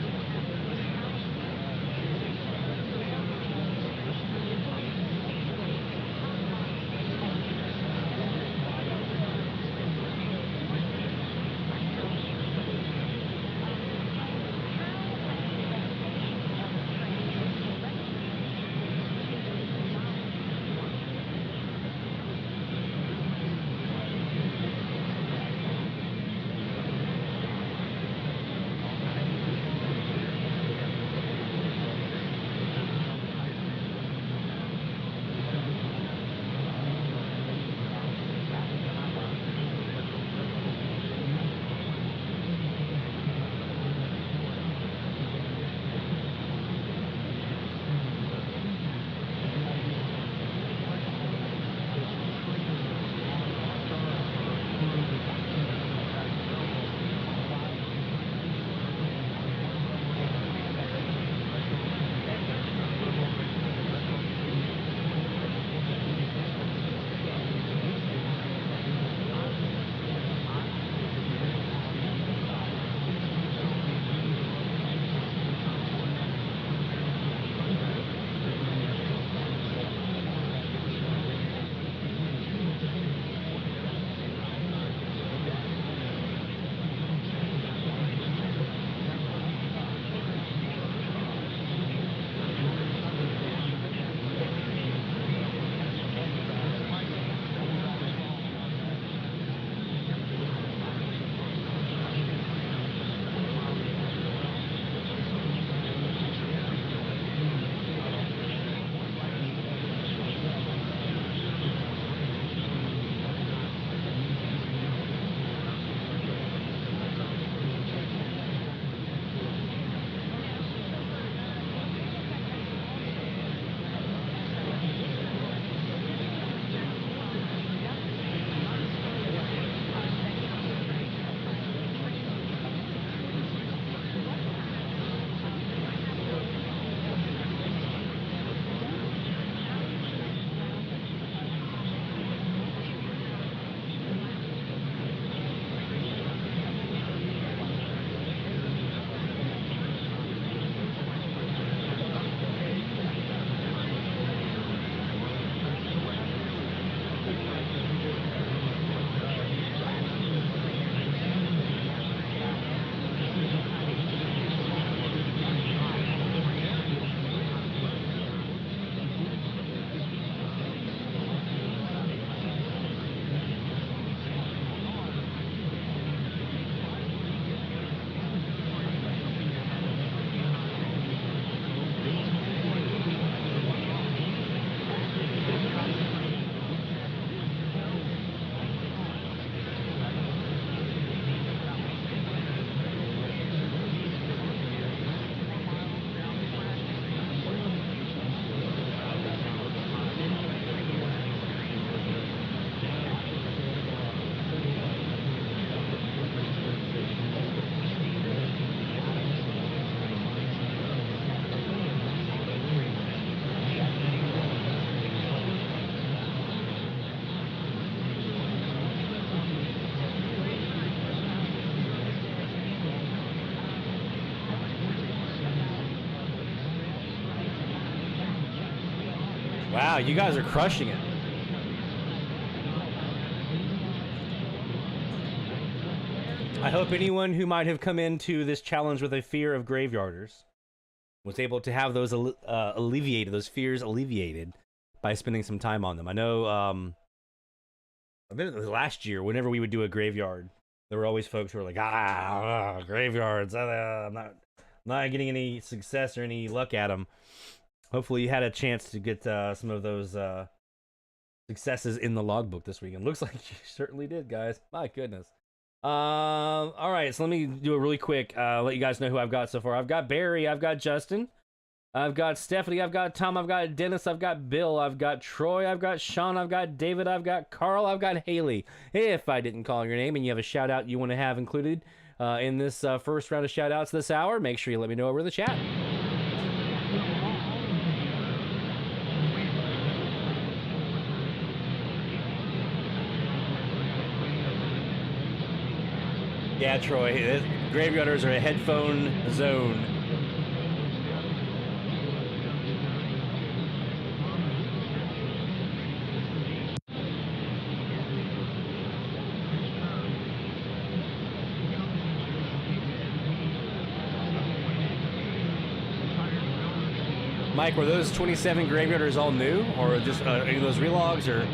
Wow, you guys are crushing it. I hope anyone who might have come into this challenge with a fear of graveyarders was able to have those alleviated, those fears alleviated by spending some time on them. I know I think it was last year, whenever we would do a graveyard, there were always folks who were like, graveyards, I'm not getting any success or any luck at them. Hopefully you had a chance to get some of those successes in the logbook this weekend. Looks like you certainly did, guys. My goodness. All right, so let me do it really quick. Let you guys know who I've got so far. I've got Barry, I've got Justin, I've got Stephanie, I've got Tom, I've got Dennis, I've got Bill, I've got Troy, I've got Sean, I've got David, I've got Carl, I've got Haley. If I didn't call your name and you have a shout out you want to have included in this first round of shout outs this hour, make sure you let me know over in the chat. Yeah, Troy, graveyarders are a headphone zone. Mike, were those 27 graveyarders all new, or just any of those relogs, or?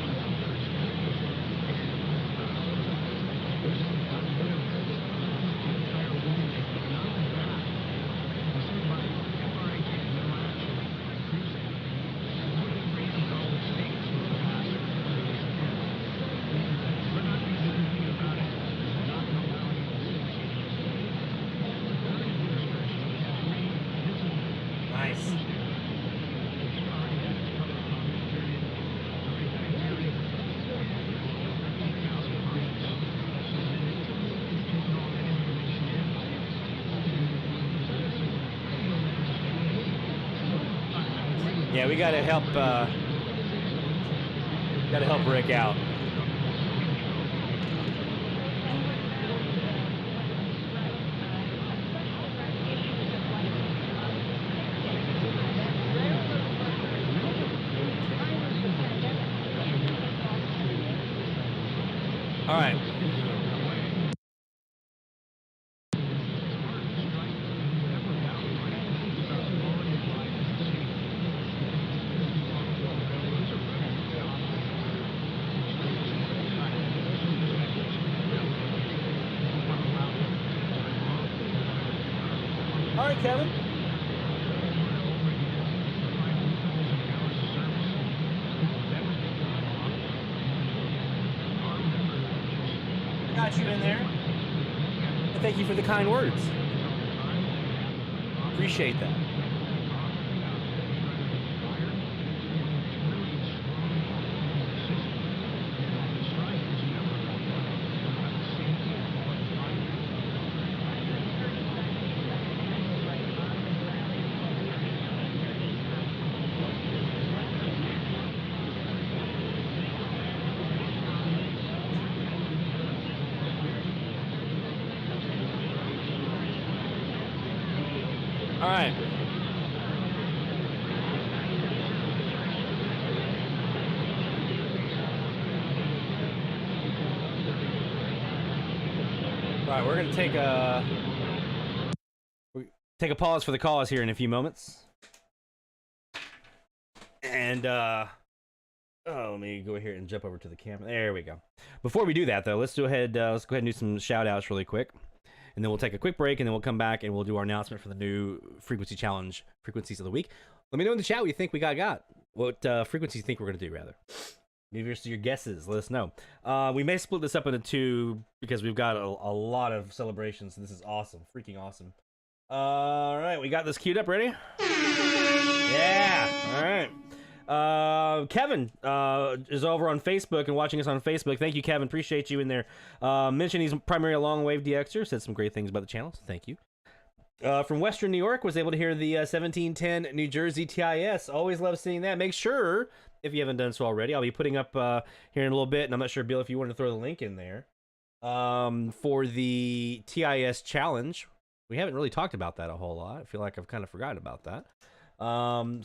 Yeah, we gotta help Rick out. All right. All right, Kevin. I got you in there. And thank you for the kind words. Appreciate that. All right. All right, we're going to take a pause for the calls here in a few moments. And let me go here and jump over to the camera. There we go. Before we do that though, let's go ahead and do some shout outs really quick. And then we'll take a quick break, and then we'll come back and we'll do our announcement for the new frequency challenge, frequencies of the week. Let me know in the chat what you think we got. What frequencies you think we're going to do, rather. Give us your guesses. Let us know. We may split this up into two because we've got a lot of celebrations. This is awesome. Freaking awesome. All right. We got this queued up. Ready? Yeah. All right. Kevin is over on Facebook and watching us on Facebook. Thank you, Kevin. Appreciate you in there. Mentioned he's primarily a long wave DXer. Said some great things about the channel, so thank you. From Western New York, was able to hear the 1710 New Jersey TIS. Always love seeing that. Make sure, if you haven't done so already, I'll be putting up here in a little bit, and I'm not sure, Bill, if you want to throw the link in there for the TIS challenge. We haven't really talked about that a whole lot. I feel like I've kind of forgotten about that. So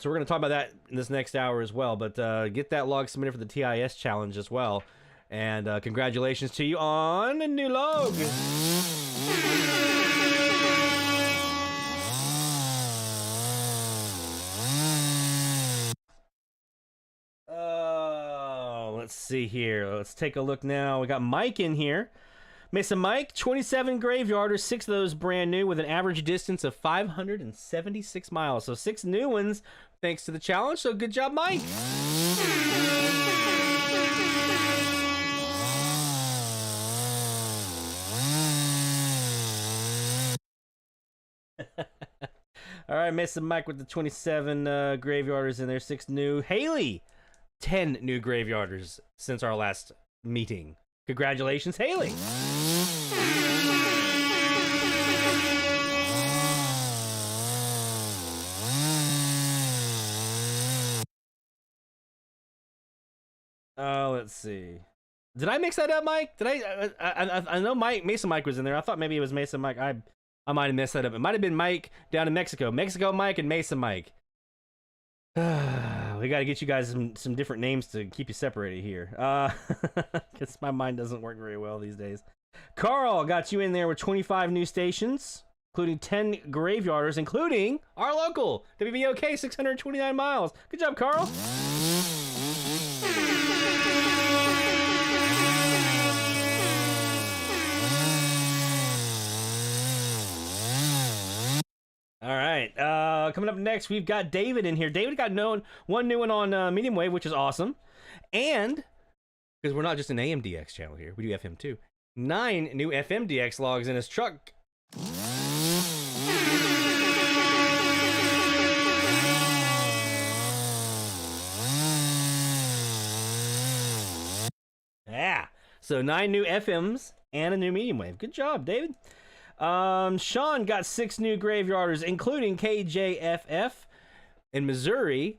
we're going to talk about that in this next hour as well. But get that log submitted for the TIS challenge as well. And congratulations to you on a new log. Let's see here. Let's take a look now. We got Mike in here. Mesa Mike, 27 graveyarders, 6 of those brand new with an average distance of 576 miles. So 6 new ones thanks to the challenge. So good job, Mike. All right, Mesa Mike with the 27 graveyarders in there, 6 new. Haley, 10 new graveyarders since our last meeting. Congratulations, Haley. Let's see. Did I mix that up, Mike? Did I know Mesa Mike was in there. I thought maybe it was Mesa Mike. I might have messed that up. It might have been Mike down in Mexico. Mexico Mike and Mesa Mike. We got to get you guys some different names to keep you separated here. Because my mind doesn't work very well these days. Carl got you in there with 25 new stations, including 10 graveyarders, including our local WBOK 629 miles. Good job, Carl. All right, coming up next, we've got David in here. David got one new one on medium wave, which is awesome. And, because we're not just an AMDX channel here, we do FM too. 9 new FMDX logs in his truck. Yeah, so 9 new FMs and a new medium wave. Good job, David. Sean got 6 new graveyarders, including KJFF in Missouri,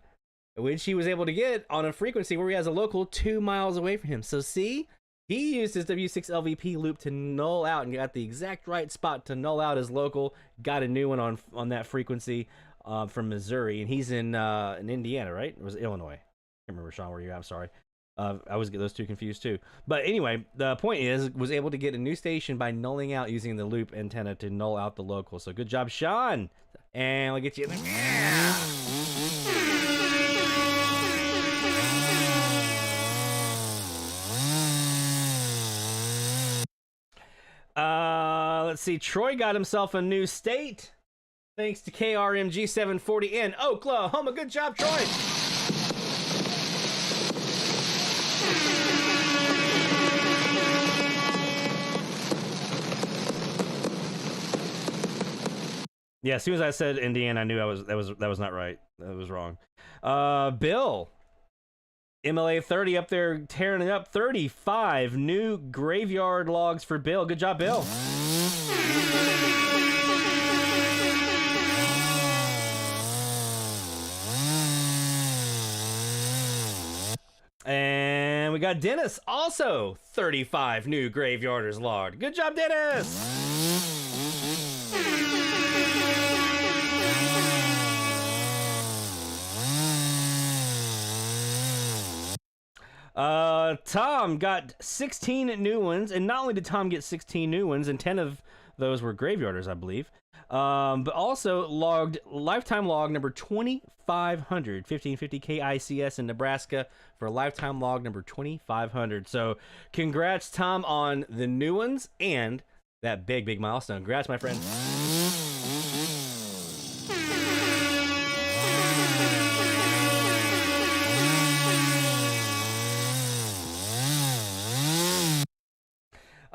which he was able to get on a frequency where he has a local 2 miles away from him. So see, he used his W6LVP loop to null out and got the exact right spot to null out his local. Got a new one on that frequency from Missouri, and he's in Indiana, right? Or was it Illinois? I can't remember, Sean, where you're at. I'm sorry. I always get those two confused too. But anyway, the point is, was able to get a new station by nulling out using the loop antenna to null out the local. So good job, Sean. And we'll get you in there. Yeah. Let's see. Troy got himself a new state thanks to KRMG 740 in Oklahoma. Good job, Troy. Yeah, as soon as I said Indiana, I knew that was not right. That was wrong. Bill, MLA 30 up there tearing it up. 35 new graveyard logs for Bill. Good job, Bill. And we got Dennis, also 35 new graveyarders logged. Good job, Dennis. Tom got 16 new ones, and not only did Tom get 16 new ones, and 10 of those were graveyarders, I believe, but also logged lifetime log number 2500, 1550 KICS in Nebraska for lifetime log number 2500. So congrats, Tom, on the new ones and that big milestone. Congrats, my friend.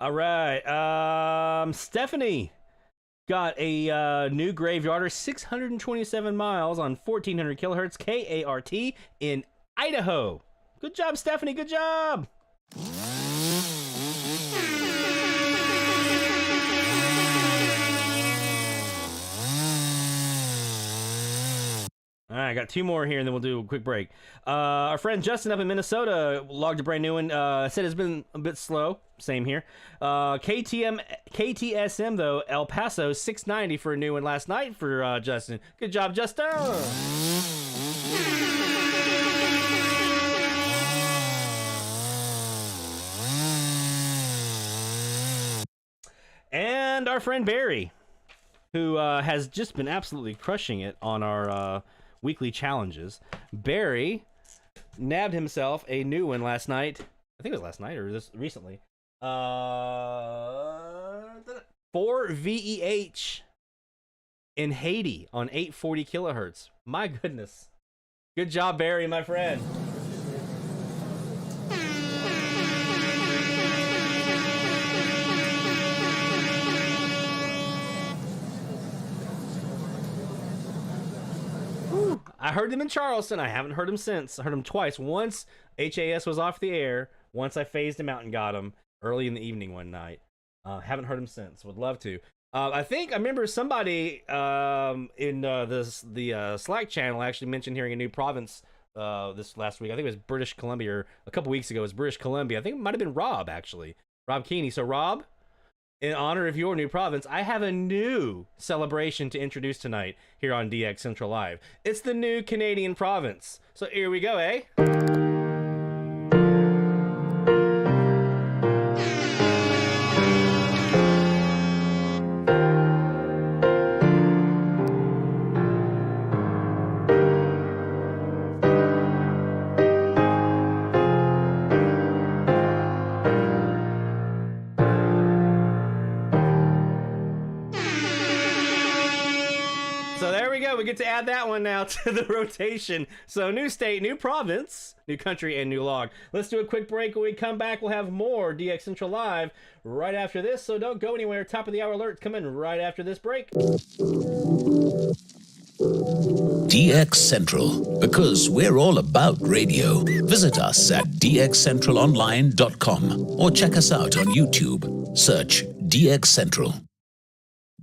All right, Stephanie got a new graveyarder, 627 miles on 1400 kilohertz KART in Idaho. Good job, Stephanie. Good job. All right, got 2 more here, and then we'll do a quick break. Our friend Justin up in Minnesota logged a brand new one. Said it's been a bit slow. Same here. KTSM, though, El Paso, 690 for a new one last night for Justin. Good job, Justin! And our friend Barry, who has just been absolutely crushing it on our weekly challenges. Barry nabbed himself a new one last night. I think it was last night or this recently. 4 VEH in Haiti on 840 kilohertz. My goodness. Good job, Barry, my friend. I heard him in Charleston. I haven't heard him since. I heard him twice. Once HAS was off the air. Once I phased him out and got him early in the evening one night. Haven't heard him since. Would love to. I think I remember somebody in the Slack channel actually mentioned hearing a new province this last week. I think it was British Columbia, or a couple weeks ago it was British Columbia. I think it might have been Rob, actually. Rob Keeney. So Rob, in honor of your new province, I have a new celebration to introduce tonight here on DX Central Live. It's the new Canadian province. So here we go, eh? We get to add that one now to the rotation. So new state, new province, new country, and new log. Let's do a quick break. When we come back, we'll have more DX Central Live right after this. So don't go anywhere. Top of the hour alerts coming right after this break. DX Central, because we're all about radio. Visit us at dxcentralonline.com or check us out on YouTube. Search DX Central.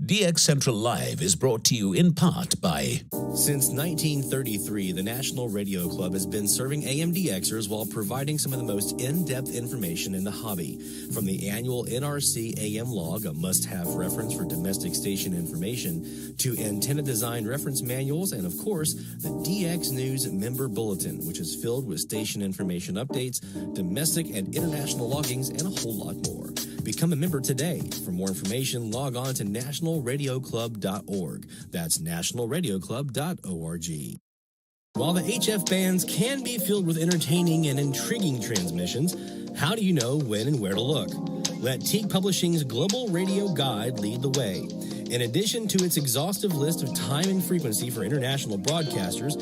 DX Central Live is brought to you in part by... Since 1933, the National Radio Club has been serving AMDXers while providing some of the most in-depth information in the hobby. From the annual NRC AM log, a must-have reference for domestic station information, to antenna design reference manuals, and of course, the DX News Member Bulletin, which is filled with station information updates, domestic and international loggings, and a whole lot more. Become a member today. For more information, log on to nationalradioclub.org. That's nationalradioclub.org. While the HF bands can be filled with entertaining and intriguing transmissions, how do you know when and where to look? Let Teague Publishing's Global Radio Guide lead the way. In addition to its exhaustive list of time and frequency for international broadcasters,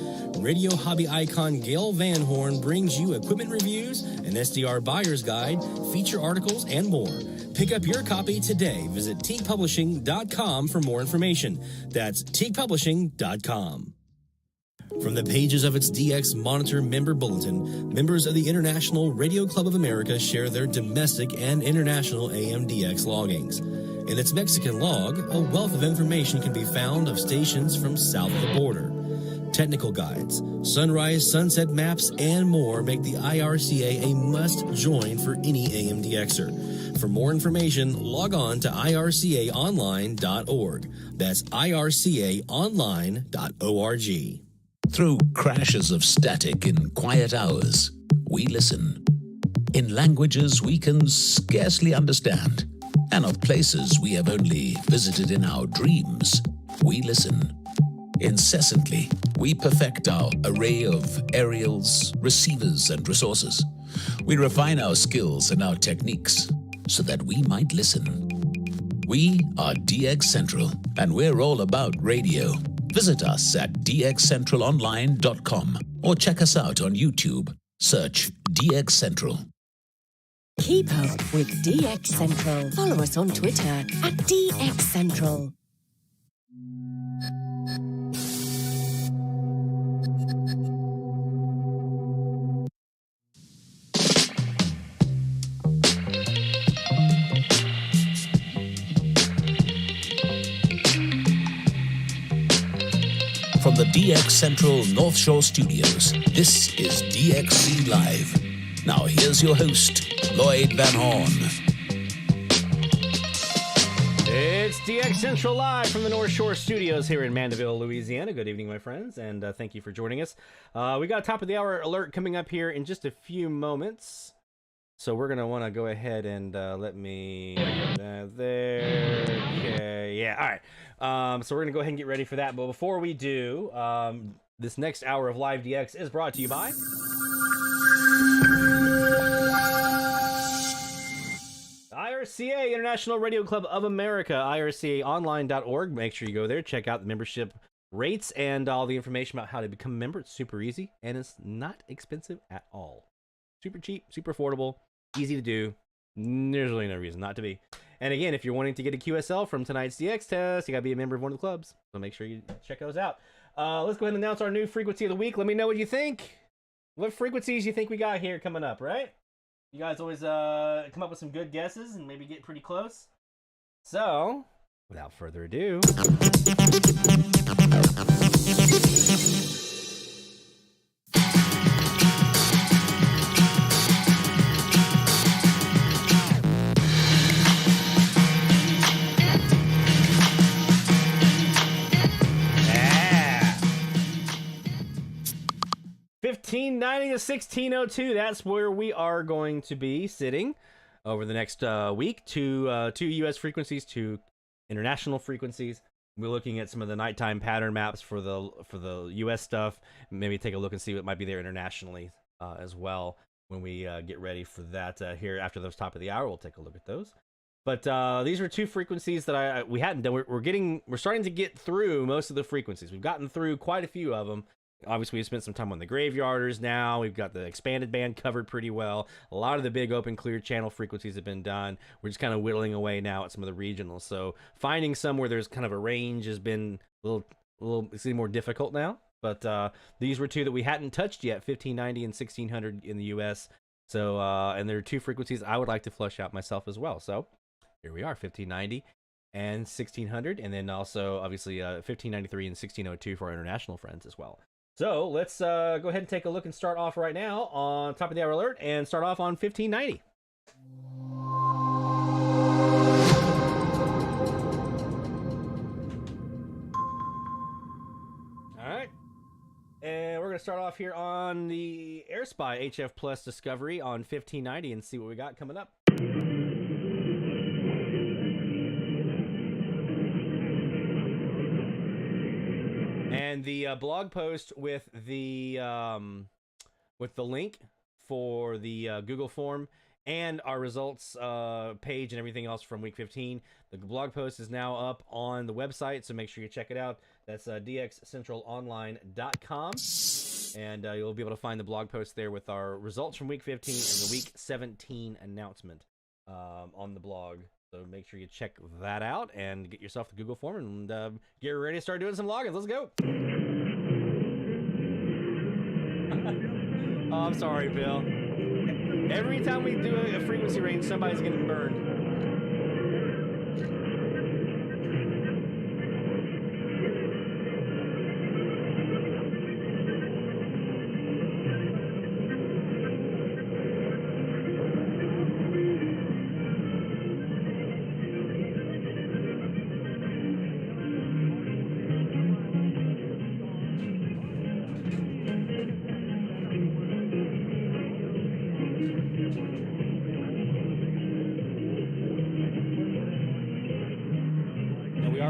radio hobby icon Gail Van Horn brings you equipment reviews, an SDR buyer's guide, feature articles, and more. Pick up your copy today. Visit teaguepublishing.com for more information. That's teaguepublishing.com. From the pages of its DX Monitor Member Bulletin, members of the International Radio Club of America share their domestic and international AMDX loggings. In its Mexican log, a wealth of information can be found of stations from south of the border. Technical guides, sunrise, sunset maps, and more make the IRCA a must-join for any AMDXer. For more information, log on to ircaonline.org. That's ircaonline.org. Through crashes of static in quiet hours, we listen. In languages we can scarcely understand, and of places we have only visited in our dreams, we listen. Incessantly, we perfect our array of aerials, receivers, and resources. We refine our skills and our techniques so that we might listen. We are DX Central, and we're all about radio. Visit us at dxcentralonline.com or check us out on YouTube. Search DX Central. Keep up with DX Central. Follow us on Twitter at DX Central. from the DX Central North Shore Studios, this is DXC Live. Now here's your host, Lloyd Van Horn. It's DX Central Live from the North Shore Studios here in Mandeville, Louisiana. Good evening, my friends, and thank you for joining us. We got a top of the hour alert coming up here in just a few moments. So we're going to want to go ahead and let me there. Okay, yeah, all right. So we're going to go ahead and get ready for that. But before we do, this next hour of Live DX is brought to you by IRCA, International Radio Club of America, ircaonline.org. Make sure you go there, check out the membership rates and all the information about how to become a member. It's super easy, and it's not expensive at all. Super cheap, super affordable, easy to do. There's really no reason not to be. And again, if you're wanting to get a QSL from tonight's DX test, you got to be a member of one of the clubs. So make sure you check those out. Let's go ahead and announce our new frequency of the week. Let me know what you think. What frequencies you think we got here coming up, right? You guys always come up with some good guesses and maybe get pretty close. So, without further ado... Yeah. 1590 to 1602, that's where we are going to be sitting over the next week. Two U.S. frequencies, two international frequencies. We're looking at some of the nighttime pattern maps for the U.S. stuff. Maybe take a look and see what might be there internationally as well when we get ready for that here after those top of the hour. We'll take a look at those. But these are two frequencies that we hadn't done. We're starting to get through most of the frequencies. We've gotten through quite a few of them. Obviously, we've spent some time on the graveyarders now. We've got the expanded band covered pretty well. A lot of the big open clear channel frequencies have been done. We're just kind of whittling away now at some of the regionals. So finding some where there's kind of a range has been a little it's more difficult now. But these were two that we hadn't touched yet, 1590 and 1600 in the U.S. So and there are two frequencies I would like to flush out myself as well. So here we are, 1590 and 1600, and then also obviously 1593 and 1602 for our international friends as well. So let's go ahead and take a look and start off right now on top of the hour alert and start off on 1590. All right. And we're going to start off here on the AirSpy HF Plus Discovery on 1590 and see what we got coming up. And the blog post with the link for the Google form and our results page and everything else from week 15. The blog post is now up on the website, so make sure you check it out. That's dxcentralonline.com. And you'll be able to find the blog post there with our results from week 15 and the week 17 announcement on the blog. So make sure you check that out and get yourself the Google form and get ready to start doing some logins. Let's go. Oh, I'm sorry, Bill. Every time we do a frequency range, somebody's getting burned.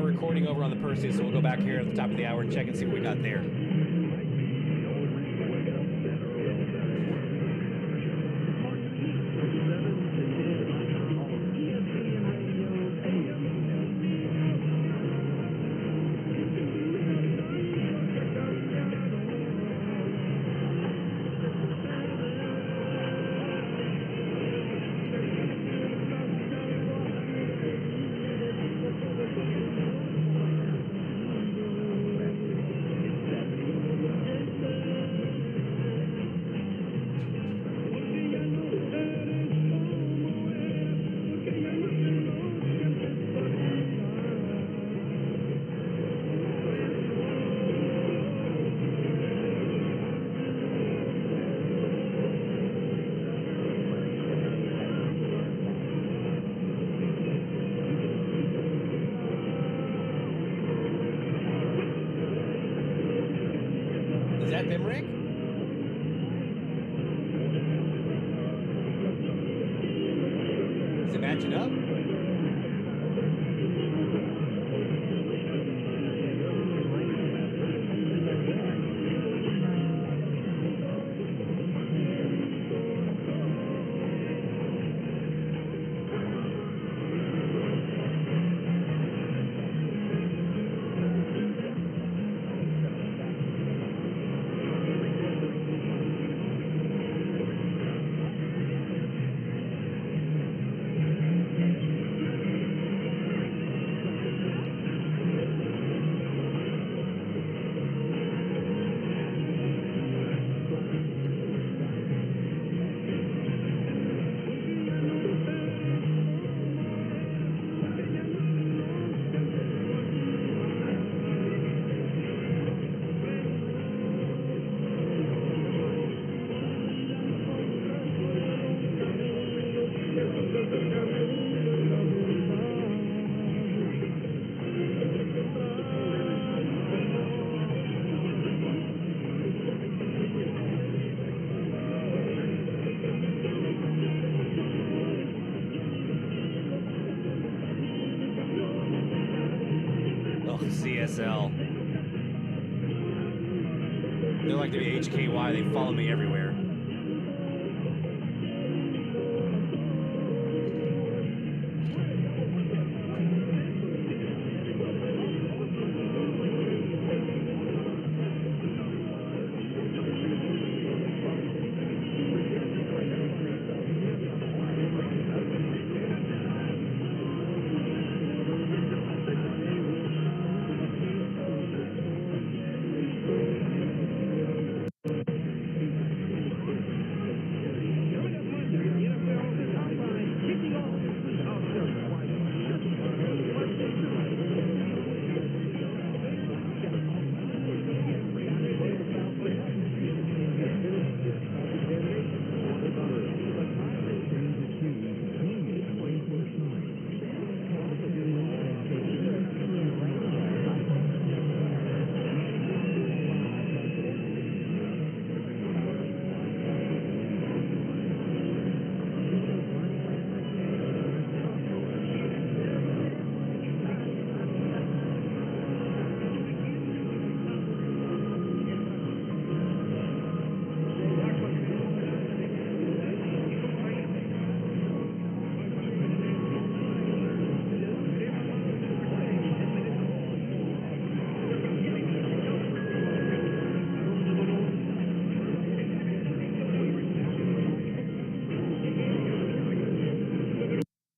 Recording over on the Perseus, so we'll go back here at the top of the hour and check and see what we got there. Is that them, Rick? Is it matching up? CSL. They're like the HKY. They follow me everywhere.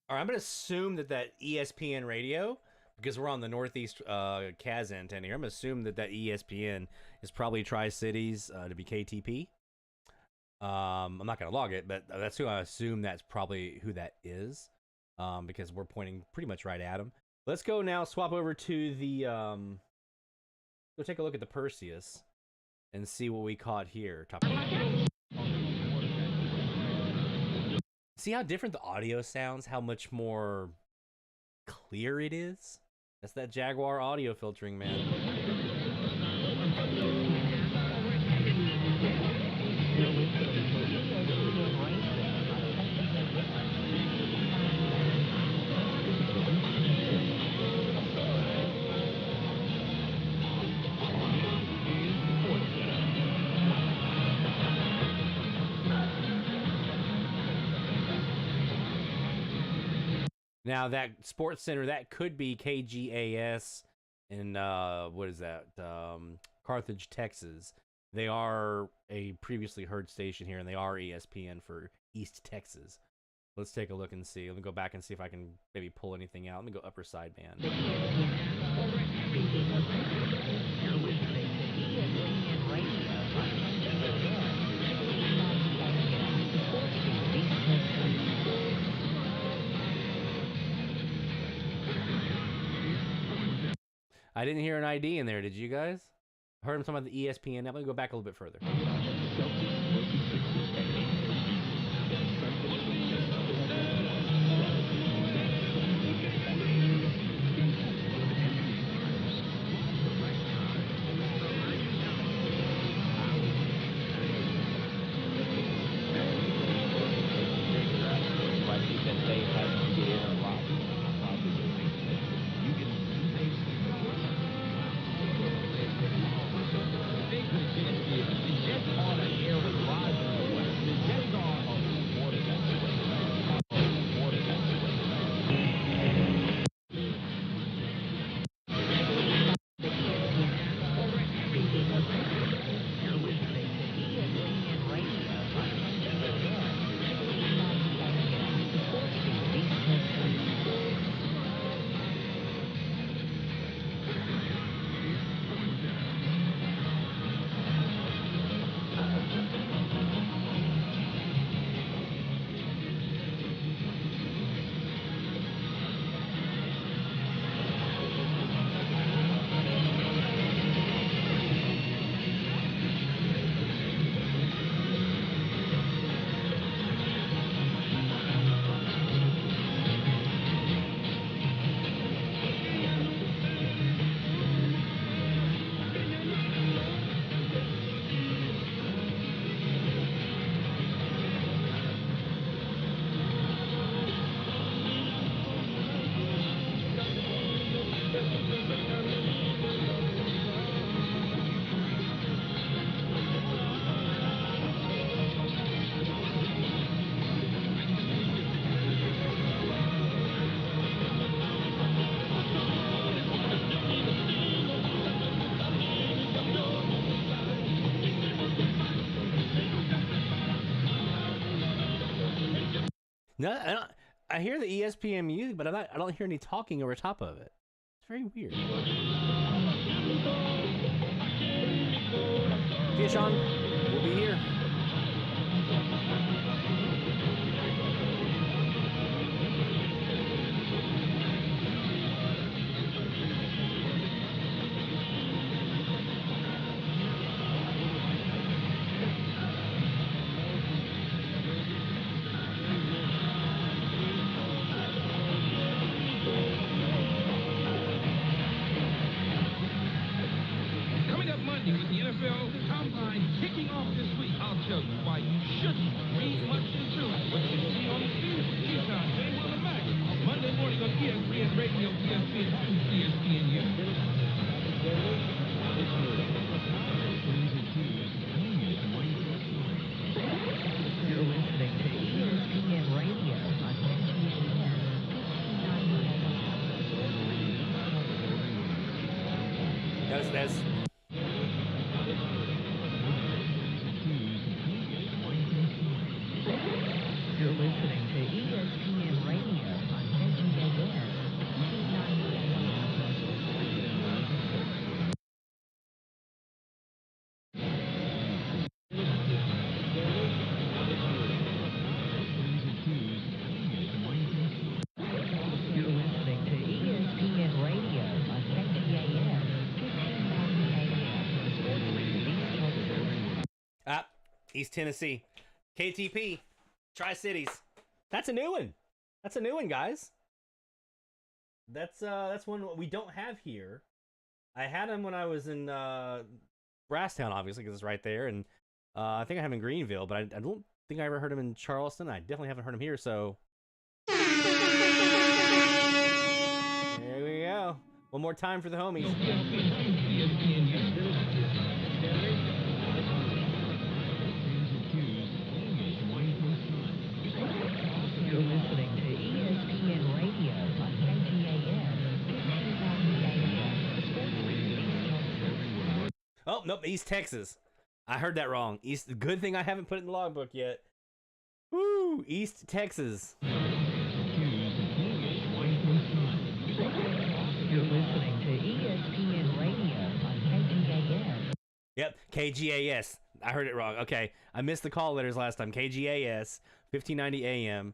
I'm going to assume that ESPN radio, because we're on the Northeast CAS antenna here, I'm going to assume that ESPN is probably Tri-Cities to be KTP. I'm not going to log it, but that's who I assume that's probably who that is, because we're pointing pretty much right at them. Let's go now, swap over to the, go take a look at the Perseus and see what we caught here. See how different the audio sounds? How much more clear it is? That's that Jaguar audio filtering, man. Now that Sports Center, that could be KGAS in what is that? Carthage, Texas. They are a previously heard station here, and they are ESPN for East Texas. Let's take a look and see. Let me go back and see if I can maybe pull anything out. Let me go upper sideband. I didn't hear an ID in there, did you guys? I heard him talking about the ESPN. Now let me go back a little bit further. No, I hear the ESPN music, but I don't hear any talking over top of it. It's very weird. See you, Sean. We'll be here. Coming up Monday with the NFL Combine kicking off this week, I'll tell you why you shouldn't read much into what you see on the field. Keyshawn, J. Will Max, Monday morning on ESPN Radio, ESPN 2, ESPN U. You're listening to ESPN Radio on That's You're listening to ESPN Radio on KGAS. You're listening to ESPN Radio on KGAS. 1590 AM. East Tennessee. KTP. Tri-Cities. That's a new one. That's a new one, guys. That's one we don't have here. I had him when I was in Brasstown, obviously, because it's right there, and I think I have him in Greenville, but I don't think I ever heard him in Charleston. I definitely haven't heard him here, so there we go. One more time for the homies. You're listening to ESPN Radio on KGAS. 1590 AM. Oh, nope, East Texas. I heard that wrong. Good thing I haven't put it in the logbook yet. Woo! East Texas. You're listening to ESPN Radio on KGAS. Yep, KGAS. I heard it wrong. Okay, I missed the call letters last time. KGAS, 1590 AM,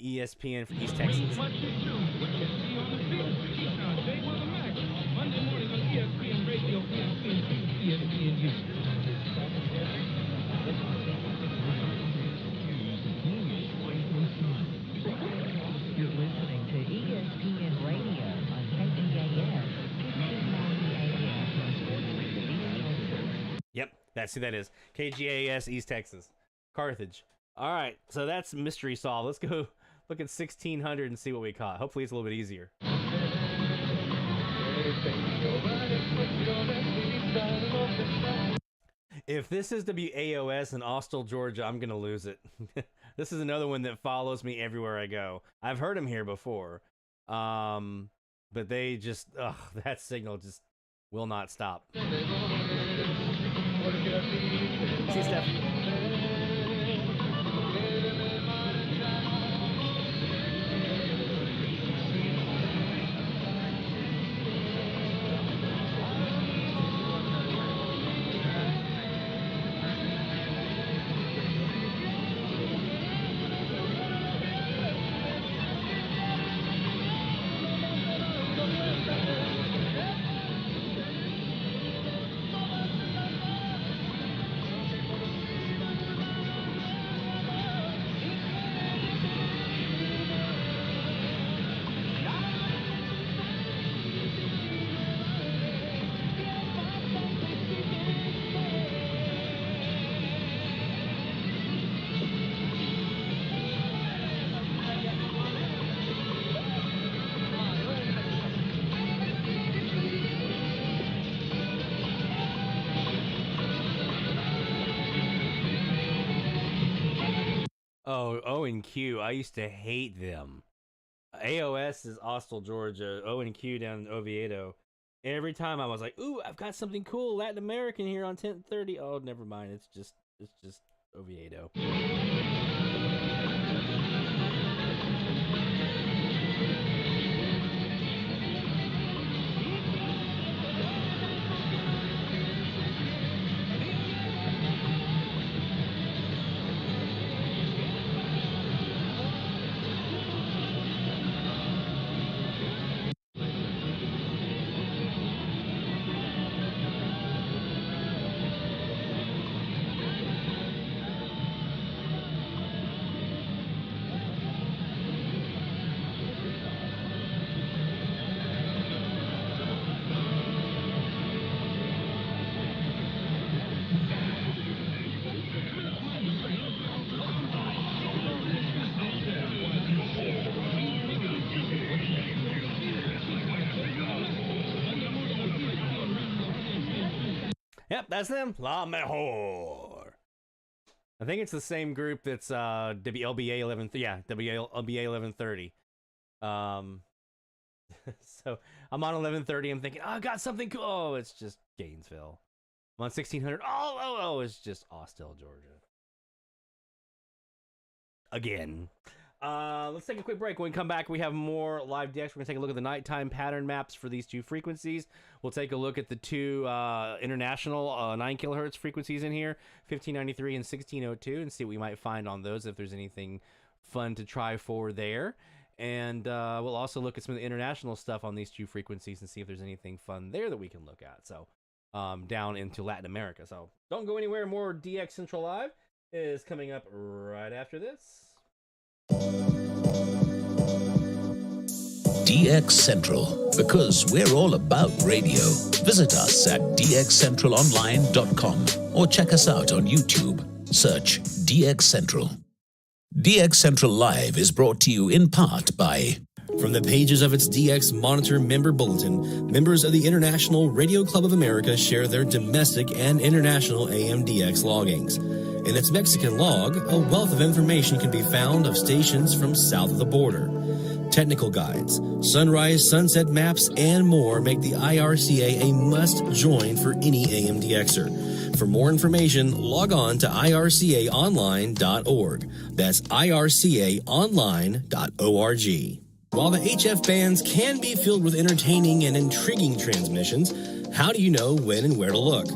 ESPN for East Texas. What you do, what you see on the field. Keyshawn, J. Will Max, Monday morning on ESPN Radio, ESPN 2, ESPN U. You're listening to ESPN Radio on KGAS. 1590 AM. Yep, that's who that is. KGAS, East Texas. Carthage. All right, so that's mystery solved. Let's go look at 1600 and see what we caught. Hopefully it's a little bit easier. If this is WAOS in Austell, Georgia, I'm going to lose it. This is another one that follows me everywhere I go. I've heard them here before. But they just, that signal just will not stop. See you, Steph. Oh, O and Q. I used to hate them. AOS is Austell, Georgia. O and Q down in Oviedo. Every time I was like, ooh, I've got something cool Latin American here on 1030. Oh, never mind. It's just Oviedo. Yep, that's them. La Mejor. I think it's the same group that's WLBA 11. Yeah, WLBA 1130. So I'm on 1130. I'm thinking, oh, I got something cool. Oh, it's just Gainesville. I'm on 1600. Oh, it's just Austell, Georgia. Again. Let's take a quick break. When we come back, we have more live DX. We're going to take a look at the nighttime pattern maps for these two frequencies. We'll take a look at the two international 9 kilohertz frequencies in here, 1593 and 1602, and see what we might find on those, if there's anything fun to try for there. And we'll also look at some of the international stuff on these two frequencies and see if there's anything fun there that we can look at. So down into Latin America. So don't go anywhere. More DX Central Live is coming up right after this. DX Central, because we're all about radio. Visit us at dxcentralonline.com or check us out on YouTube. Search DX Central. DX Central Live is brought to you in part by... From the pages of its DX Monitor member bulletin, members of the International Radio Club of America share their domestic and international AM/DX loggings. In its Mexican log, a wealth of information can be found of stations from south of the border. Technical guides, sunrise, sunset maps, and more make the IRCA a must-join for any AM/DXer. For more information, log on to ircaonline.org. That's ircaonline.org. While the HF bands can be filled with entertaining and intriguing transmissions, how do you know when and where to look?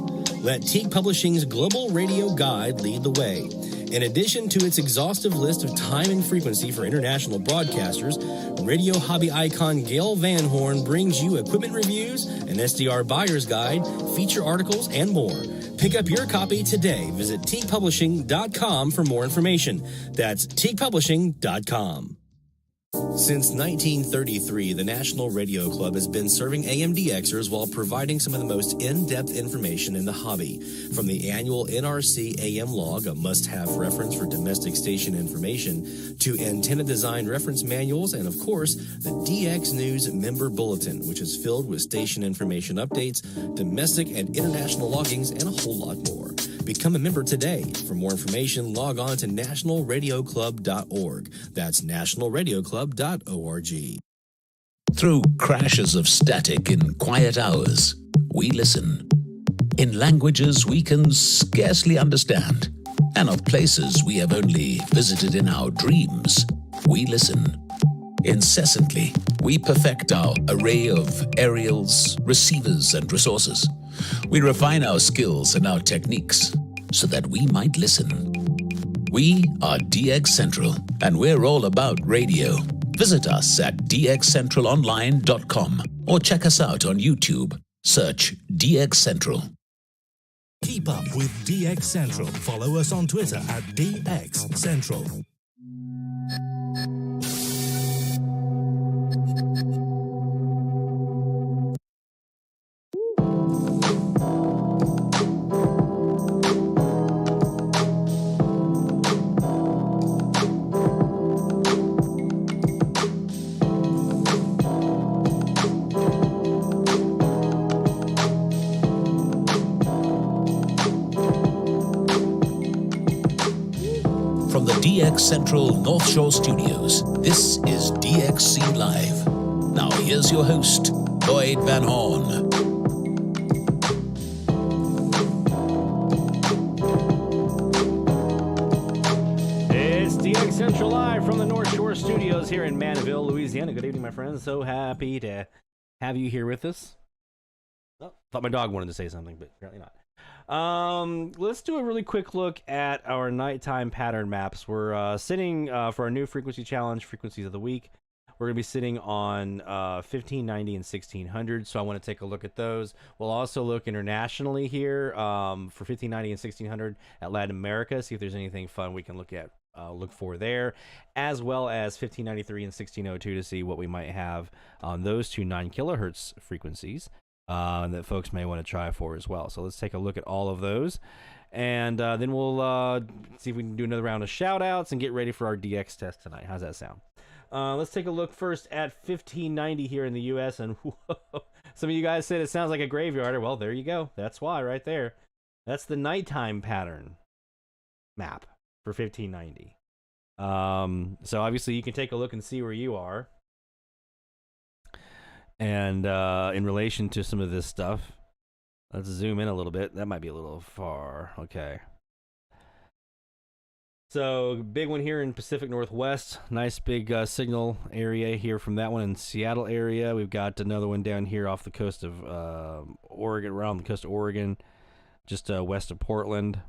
Let Teague Publishing's Global Radio Guide lead the way. In addition to its exhaustive list of time and frequency for international broadcasters, radio hobby icon Gail Van Horn brings you equipment reviews, an SDR buyer's guide, feature articles, and more. Pick up your copy today. Visit teaguepublishing.com for more information. That's teaguepublishing.com. Since 1933, the National Radio Club has been serving AMDXers while providing some of the most in-depth information in the hobby. From the annual NRC AM log, a must-have reference for domestic station information, to antenna design reference manuals, and of course, the DX News member bulletin, which is filled with station information updates, domestic and international loggings, and a whole lot more. Become a member today. For more information, log on to nationalradioclub.org. That's nationalradioclub.org. Through crashes of static in quiet hours, we listen. In languages we can scarcely understand, and of places we have only visited in our dreams, we listen. Incessantly, we perfect our array of aerials, receivers, and resources. We refine our skills and our techniques so that we might listen. We are DX Central, and we're all about radio. Visit us at dxcentralonline.com or check us out on YouTube. Search DX Central. Keep up with DX Central. Follow us on Twitter at DX Central. DX Central North Shore Studios. This is DXC Live. Now here's your host, Boyd Van Horn. It's DX Central Live from the North Shore Studios here in Manville, Louisiana. Good evening, my friends. So happy to have you here with us. Oh, thought my dog wanted to say something, but apparently not. Let's do a really quick look at our nighttime pattern maps. We're sitting for our new frequency challenge, frequencies of the week. We're going to be sitting on 1590 and 1600, so I want to take a look at those. We'll also look internationally here for 1590 and 1600 at Latin America, see if there's anything fun we can look for there, as well as 1593 and 1602 to see what we might have on those two 9 kilohertz frequencies. That folks may want to try for as well. So let's take a look at all of those, and then we'll see if we can do another round of shout outs and get ready for our DX test tonight. How's that sound? Let's take a look first at 1590 here in the U.S. And whoa, some of you guys said it sounds like a graveyard. Well, there you go. That's why right there. That's the nighttime pattern map for 1590. So obviously you can take a look and see where you are. And in relation to some of this stuff, let's zoom in a little bit. That might be a little far. Okay. So big one here in Pacific Northwest. Nice big signal area here from that one in Seattle area. We've got another one down here off the coast of Oregon, around the coast of Oregon, just west of Portland.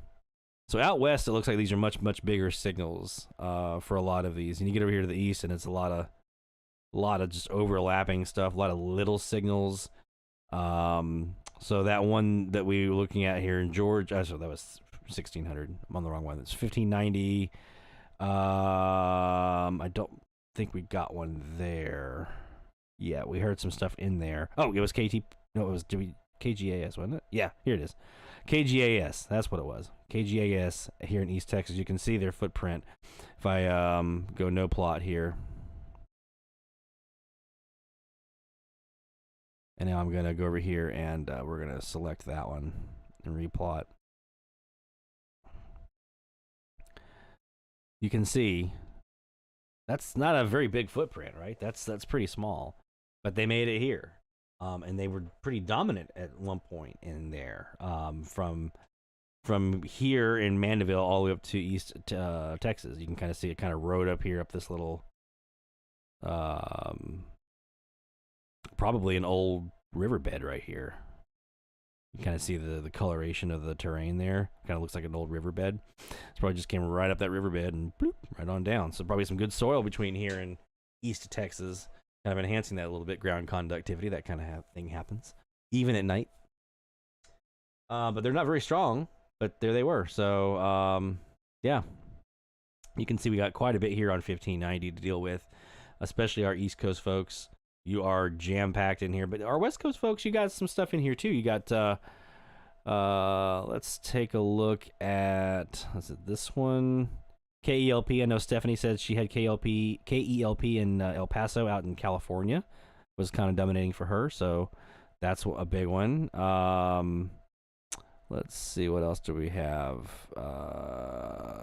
So out west, it looks like these are much, much bigger signals for a lot of these. And you get over here to the east, and it's a lot of just overlapping stuff, a lot of little signals. So that one that we were looking at here in Georgia, so that was 1600. I'm on the wrong one. It's 1590. I don't think we got one there. Yeah, we heard some stuff in there. Oh, it was KGAS, wasn't it? Yeah, here it is. KGAS, that's what it was. KGAS here in East Texas. You can see their footprint. If I go no plot here. And now I'm going to go over here and we're going to select that one and replot. You can see that's not a very big footprint, right? That's pretty small. But they made it here. And they were pretty dominant at one point in there. From here in Mandeville all the way up to East Texas. You can kind of see it kind of rode up here up this little probably an old riverbed right here. You kind of see the coloration of the terrain there. Kind of looks like an old riverbed. It's probably just came right up that riverbed and bloop, right on down. So probably some good soil between here and East Texas, kind of enhancing that a little bit. Ground conductivity, that kind of thing happens, even at night. But they're not very strong, but there they were. So, yeah. You can see we got quite a bit here on 1590 to deal with, especially our East Coast folks. You are jam-packed in here, but our West Coast folks, you got some stuff in here too. You got, let's take a look at, is it this one? KELP. I know Stephanie said she had KELP in El Paso out in California. Was kind of dominating for her, so that's a big one. Let's see, what else do we have?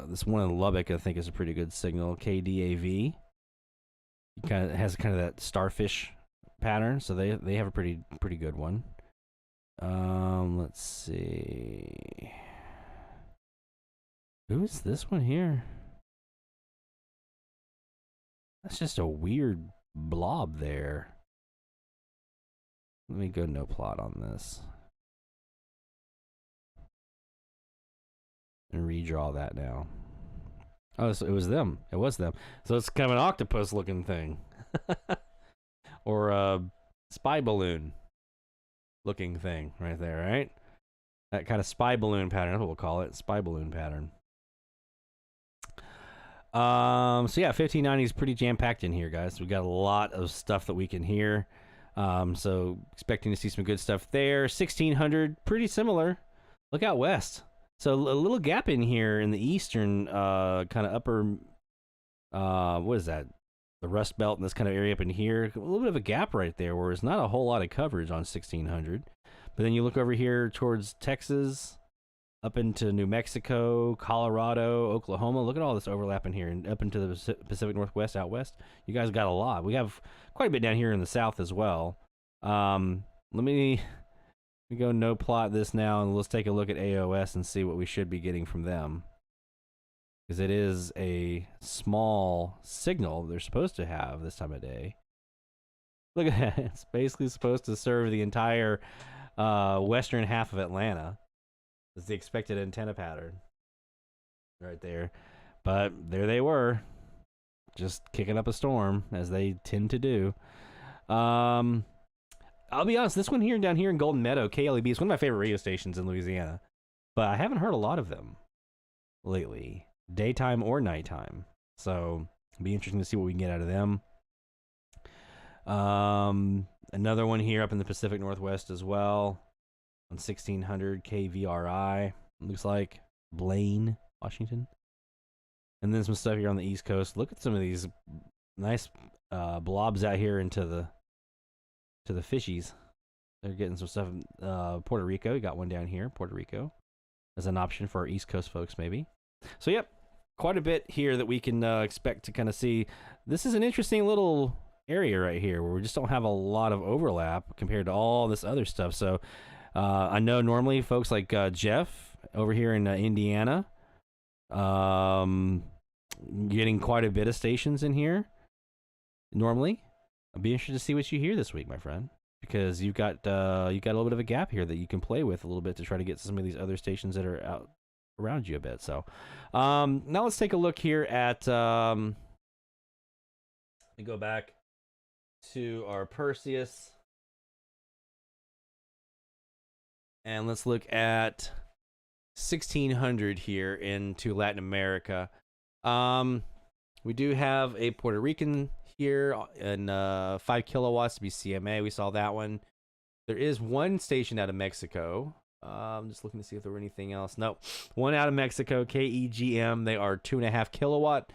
This one in Lubbock, I think, is a pretty good signal. KDAV. Kind of has kind of that starfish pattern, so they have a pretty good one. Let's see. Who's this one here? That's just a weird blob there. Let me go no plot on this and redraw that now. Oh, so it was them. It was them. So it's kind of an octopus-looking thing. Or a spy balloon-looking thing right there, right? That kind of spy balloon pattern. That's what we'll call it. Spy balloon pattern. So yeah, 1590 is pretty jam-packed in here, guys. We got a lot of stuff that we can hear. So expecting to see some good stuff there. 1600, pretty similar. Look out west. So a little gap in here in the eastern kind of upper, what is that? The Rust Belt and this kind of area up in here. A little bit of a gap right there where it's not a whole lot of coverage on 1600. But then you look over here towards Texas, up into New Mexico, Colorado, Oklahoma. Look at all this overlap in here and up into the Pacific Northwest, out west. You guys got a lot. We have quite a bit down here in the south as well. Let me go no plot this now, and let's take a look at AOS and see what we should be getting from them. Because it is a small signal they're supposed to have this time of day. Look at that. It's basically supposed to serve the entire western half of Atlanta. That's the expected antenna pattern right there. But there they were, just kicking up a storm, as they tend to do. I'll be honest, this one here down here in Golden Meadow, KLEB, is one of my favorite radio stations in Louisiana. But I haven't heard a lot of them lately, daytime or nighttime. So it'll be interesting to see what we can get out of them. Another one here up in the Pacific Northwest as well, on 1600 KVRI, looks like Blaine, Washington. And then some stuff here on the East Coast. Look at some of these nice blobs out here into the fishies. They're getting some stuff. Puerto Rico, you got one down here. Puerto Rico as an option for our East Coast folks, maybe. So, yep, quite a bit here that we can expect to kind of see. This is an interesting little area right here where we just don't have a lot of overlap compared to all this other stuff. So, I know normally folks like Jeff over here in Indiana, getting quite a bit of stations in here. Normally, I'd be interested to see what you hear this week, my friend, because you've got a little bit of a gap here that you can play with a little bit to try to get some of these other stations that are out around you a bit. So, now let's take a look here at. Let me go back to our Perseus, and let's look at 1600 here into Latin America. We do have a Puerto Rican here and 5 kilowatts to be CMA. We saw that one. There is one station out of Mexico. I'm just looking to see if there were anything else. No, one out of Mexico, KEGM. They are 2.5 kilowatt.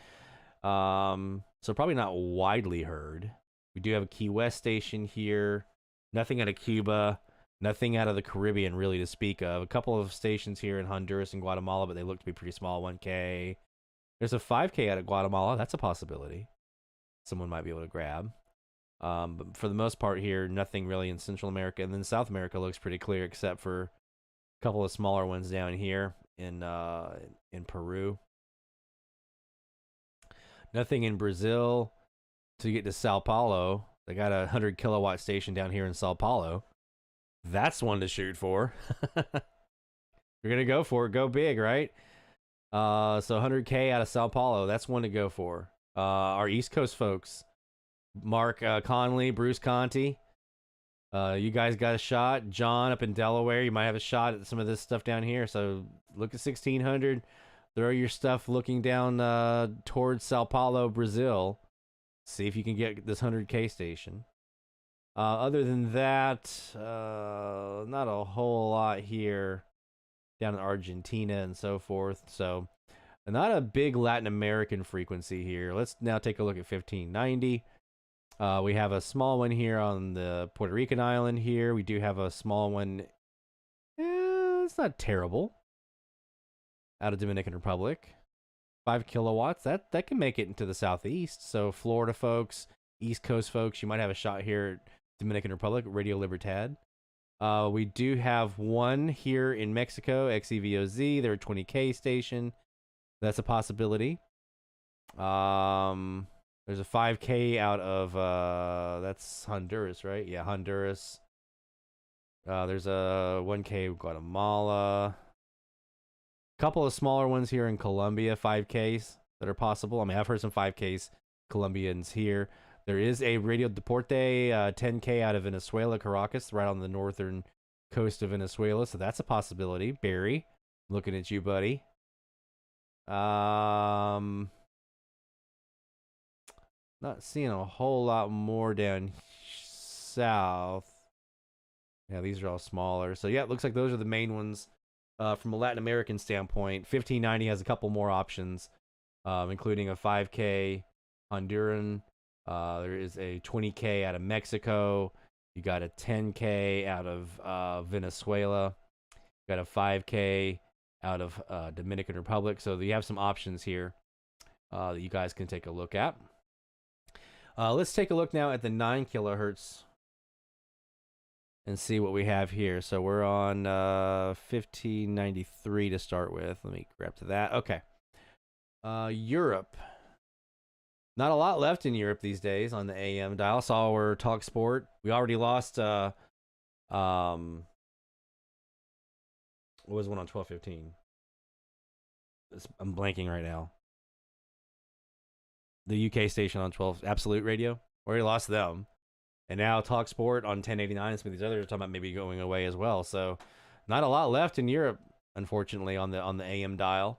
So probably not widely heard. We do have a Key West station here. Nothing out of Cuba. Nothing out of the Caribbean really to speak of. A couple of stations here in Honduras and Guatemala, but they look to be pretty small. 1K. There's a 5K out of Guatemala. That's a possibility. Someone might be able to grab. But for the most part here, nothing really in Central America. And then South America looks pretty clear except for a couple of smaller ones down here in Peru. Nothing in Brazil. To get to Sao Paulo, they got a 100 kilowatt station down here in Sao Paulo. That's one to shoot for. You're going to go for it. Go big, right? So 100K out of Sao Paulo. That's one to go for. Our East Coast folks, Mark Conley, Bruce Conti. You guys got a shot. John up in Delaware, you might have a shot at some of this stuff down here. So look at 1600. Throw your stuff looking down towards Sao Paulo, Brazil. See if you can get this 100K station. Other than that, not a whole lot here down in Argentina and so forth. So not a big Latin American frequency here. Let's now take a look at 1590. We have a small one here on the Puerto Rican island here. We do have a small one. It's not terrible. Out of Dominican Republic. 5 kilowatts. That can make it into the southeast. So Florida folks, East Coast folks, you might have a shot here at Dominican Republic, Radio Libertad. We do have one here in Mexico, XEVOZ. They're a 20K station. That's a possibility. There's a 5K out of, that's Honduras, right? Yeah, Honduras. There's a 1K Guatemala. Couple of smaller ones here in Colombia, 5Ks that are possible. I mean, I've heard some 5Ks Colombians here. There is a Radio Deporte 10K out of Venezuela, Caracas, right on the northern coast of Venezuela. So that's a possibility. Barry, looking at you, buddy. Not seeing a whole lot more down south. Yeah, these are all smaller. So yeah, it looks like those are the main ones. From a Latin American standpoint, 1590 has a couple more options, including a 5K Honduran. There is a 20K out of Mexico. You got a 10K out of Venezuela. You got a 5K out of Dominican Republic. So you have some options here that you guys can take a look at. Let's take a look now at the 9 kilohertz and see what we have here. So we're on 1593 to start with. Let me grab to that. Okay. Europe. Not a lot left in Europe these days on the AM dial. Saw our Talk Sport. We already lost what was one on 1215? I'm blanking right now. The UK station on 12 Absolute Radio. We already lost them. And now Talk Sport on 1089 and some of these others are talking about maybe going away as well. So not a lot left in Europe, unfortunately, on the AM dial.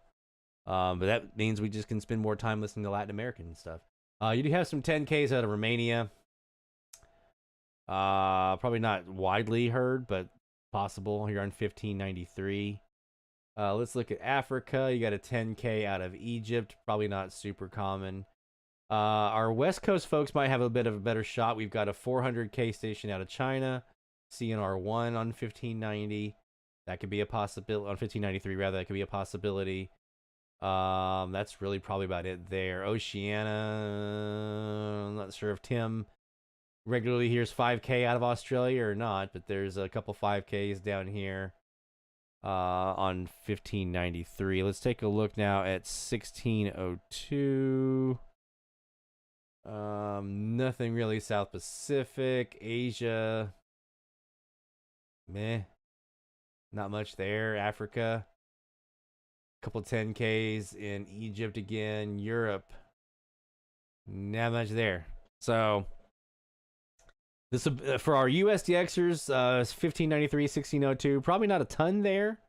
But that means we just can spend more time listening to Latin American stuff. You do have some 10Ks out of Romania. Probably not widely heard, but possible here on 1593. Let's look at Africa. You got a 10K out of Egypt. Probably not super common. Our West Coast folks might have a bit of a better shot. We've got a 400K station out of China, CNR1 on 1590. That could be a possibility. On 1593, rather, that could be a possibility. That's really probably about it there. Oceania, I'm not sure if Tim regularly hears 5K out of Australia or not, but there's a couple 5Ks down here on 1593. Let's take a look now at 1602. Nothing really South Pacific, Asia. Meh. Not much there. Africa. Couple 10Ks in Egypt again. Europe. Not much there. So this for our USDXers, 1593, 1602. Probably not a ton there.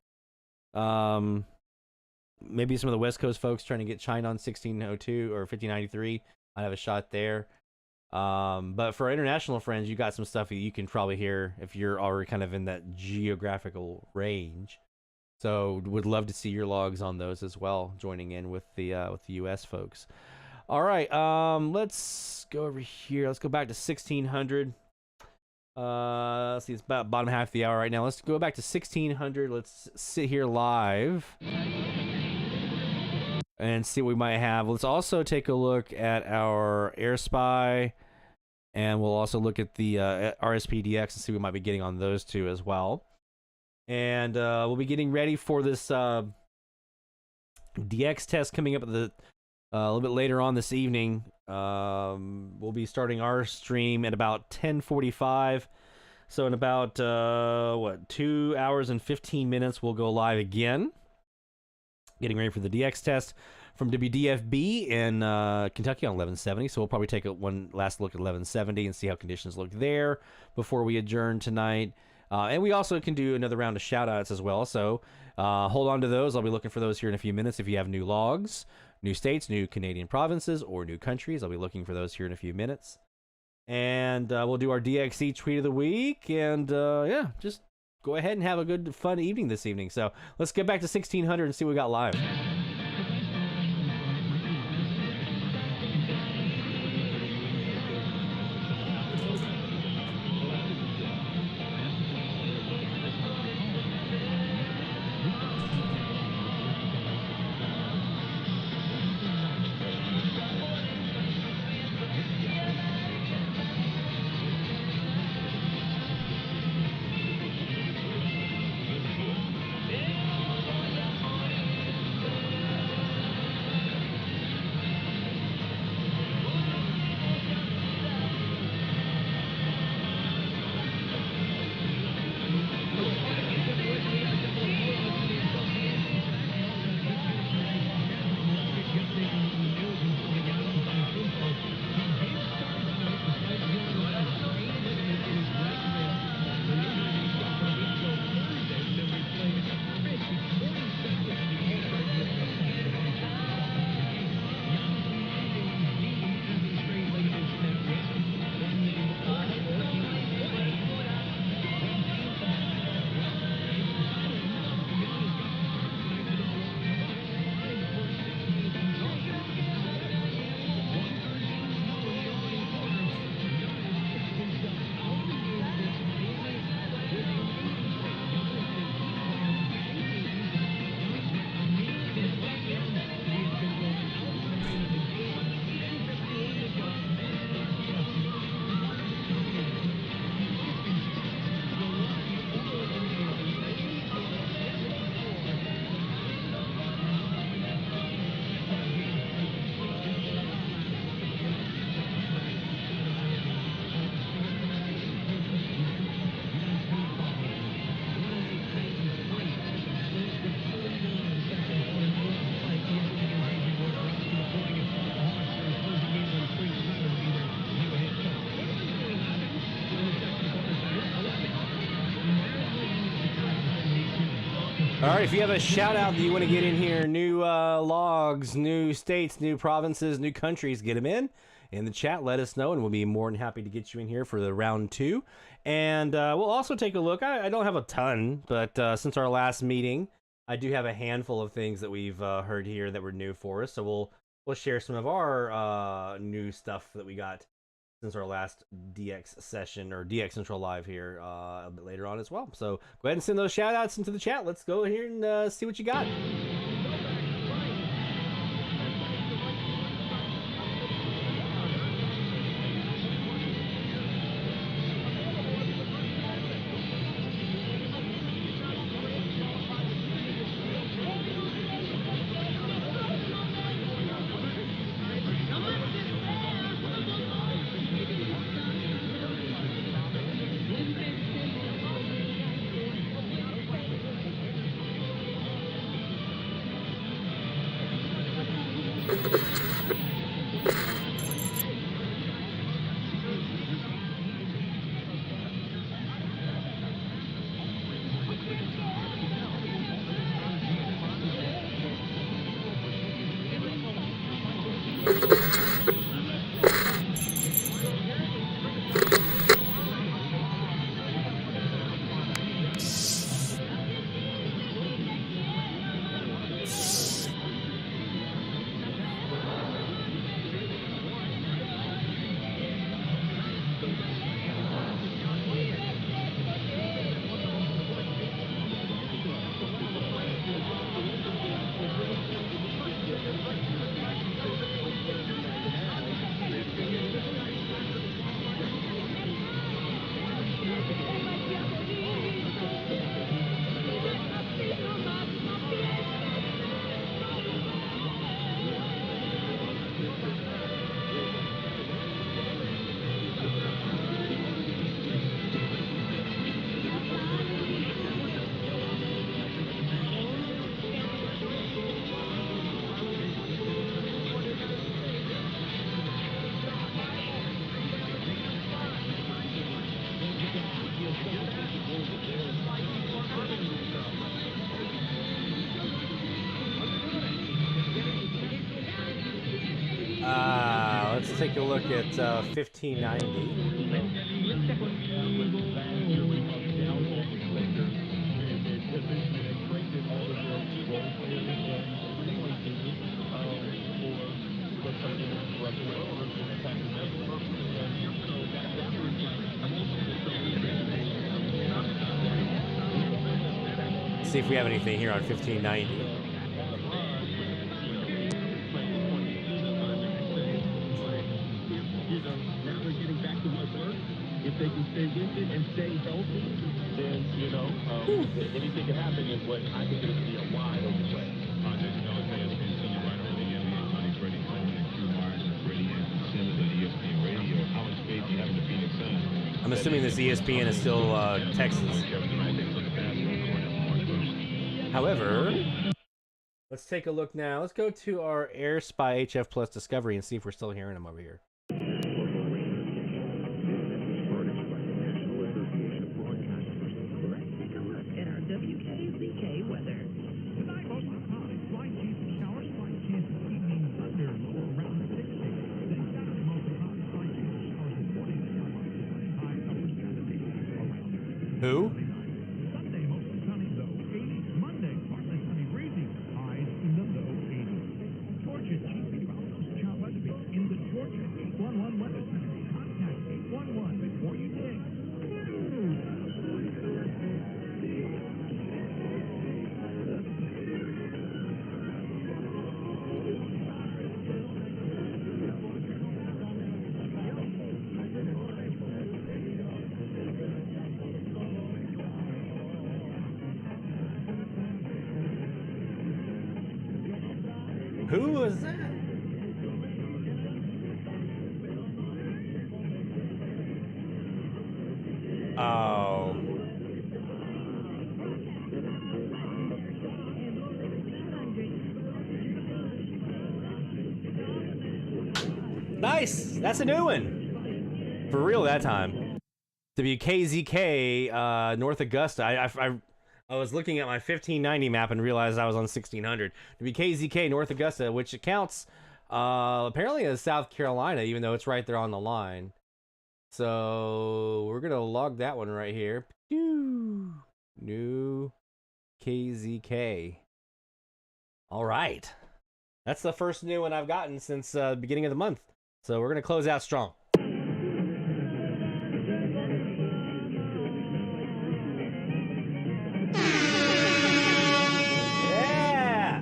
Maybe some of the West Coast folks trying to get China on 1602 or 1593. I'd have a shot there. But for our international friends, you got some stuff that you can probably hear if you're already kind of in that geographical range. So would love to see your logs on those as well, joining in with the US folks. All right, let's go over here. Let's go back to 1600. Let's see, it's about bottom half of the hour right now. Let's go back to 1600. Let's sit here live and see what we might have. Let's also take a look at our AirSpy, and we'll also look at the RSPDX and see what we might be getting on those two as well. And we'll be getting ready for this DX test coming up at a little bit later on this evening. We'll be starting our stream at about 10:45. So in about 2 hours and 15 minutes, we'll go live again. Getting ready for the DX test from WDFB in Kentucky on 1170. So we'll probably take one last look at 1170 and see how conditions look there before we adjourn tonight. And we also can do another round of shout-outs as well. So hold on to those. I'll be looking for those here in a few minutes. If you have new logs, new states, new Canadian provinces, or new countries, I'll be looking for those here in a few minutes. And we'll do our DXE tweet of the week. And yeah, just go ahead and have a good, fun evening this evening. So let's get back to 1600 and see what we got live. All right, if you have a shout out that you want to get in here, new logs, new states, new provinces, new countries, get them in the chat. Let us know, and we'll be more than happy to get you in here for the round 2. And we'll also take a look. I don't have a ton, but since our last meeting, I do have a handful of things that we've heard here that were new for us. So we'll we'll share some of our new stuff that we got since our last DX session or DX Central Live here a bit later on as well. So go ahead and send those shout outs into the chat. Let's go here and see what you got. Let's take a look at 1590. See if we have anything here on 1590. If they can stay with it and stay healthy, then, anything can happen in what I think it'll be a wide open play. I'm assuming this ESPN is still Texas. However, let's take a look now. Let's go to our Air Spy HF Plus Discovery and see if we're still hearing them over here. Who? Sunday, mostly sunny though, 80. Monday, partly sunny, breezy, highs in the low 80s. Georgia, GP, John Weatherby in the Georgia 811 Weather Center. Contact 811 before you dig. Who was that? Oh. Nice. That's a new one. For real that time. WKZK, North Augusta. I was looking at my 1590 map and realized I was on 1600. WKZK, North Augusta, which accounts apparently as South Carolina, even though it's right there on the line. So we're going to log that one right here. New KZK. All right. That's the first new one I've gotten since the beginning of the month. So we're going to close out strong. Yeah!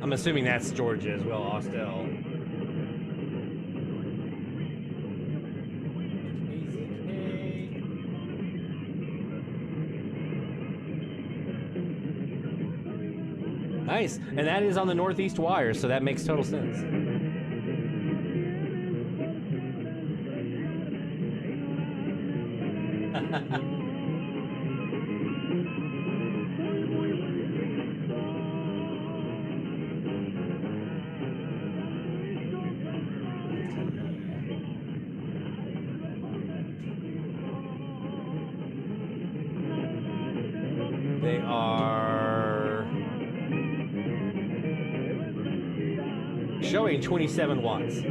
I'm assuming that's Georgia as well, Austell. Nice, and that is on the northeast wire, so that makes total sense. They are showing 27 watts.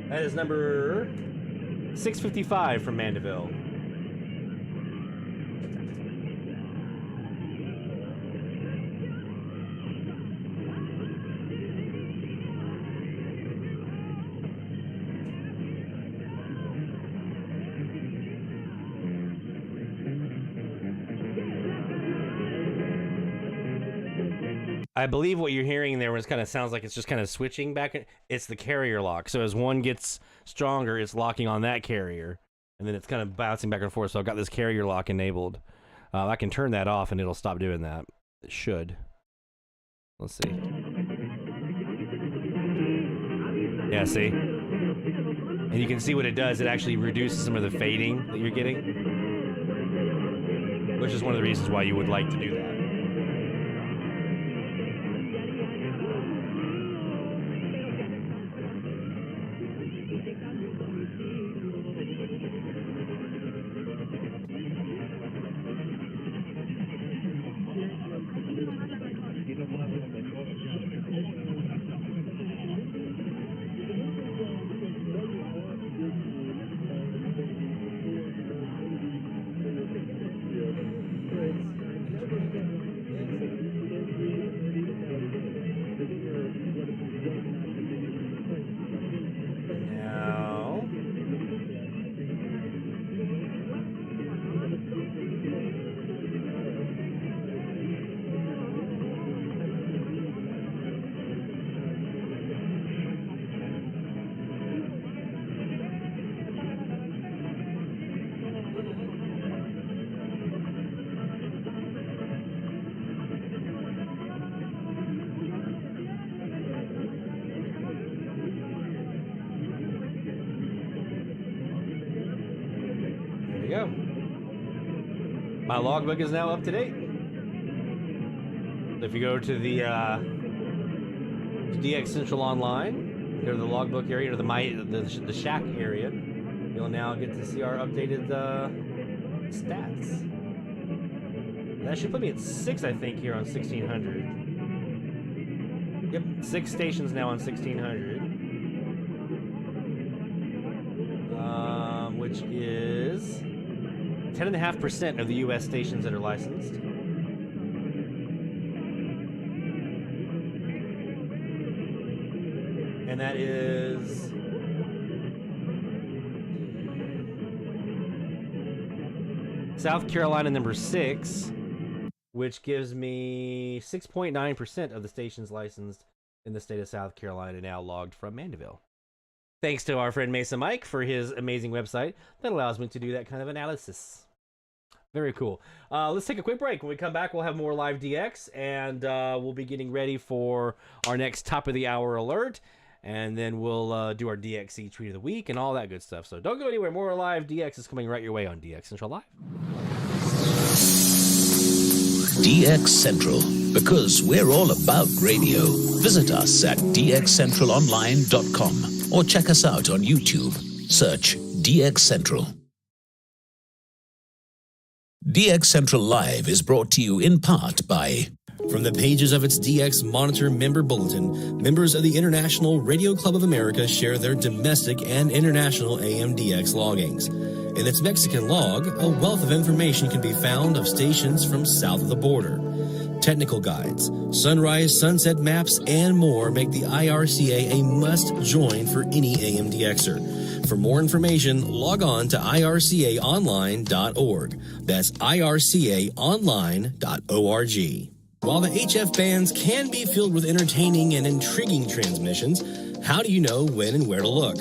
That is number 655 from Mandeville. I believe what you're hearing there was kind of sounds like it's just kind of switching back. It's the carrier lock. So as one gets stronger, it's locking on that carrier, and then it's kind of bouncing back and forth. So I've got this carrier lock enabled. I can turn that off, and it'll stop doing that. It should. Let's see. Yeah, see? And you can see what it does. It actually reduces some of the fading that you're getting, which is one of the reasons why you would like to do that. My logbook is now up to date. If you go to the DX Central Online, go to the logbook area or the shack area, you'll now get to see our updated stats. That should put me at 6, I think, here on 1600. Yep, 6 stations now on 1600. Which is 10.5% of the U.S. stations that are licensed. And that is South Carolina number 6, which gives me 6.9% of the stations licensed in the state of South Carolina now logged from Mandeville. Thanks to our friend Mesa Mike for his amazing website that allows me to do that kind of analysis. Very cool. Let's take a quick break. When we come back, we'll have more live DX, and we'll be getting ready for our next top of the hour alert. And then we'll do our DXC tweet of the week and all that good stuff. So don't go anywhere. More live DX is coming right your way on DX Central Live. DX Central, because we're all about radio. Visit us at dxcentralonline.com or check us out on YouTube. Search DX Central. DX Central Live is brought to you in part by... From the pages of its DX Monitor member bulletin, members of the International Radio Club of America share their domestic and international AMDX loggings. In its Mexican log, a wealth of information can be found of stations from south of the border. Technical guides, sunrise, sunset maps, and more make the IRCA a must-join for any AMDXer. For more information, log on to ircaonline.org. That's ircaonline.org. While the HF bands can be filled with entertaining and intriguing transmissions, how do you know when and where to look?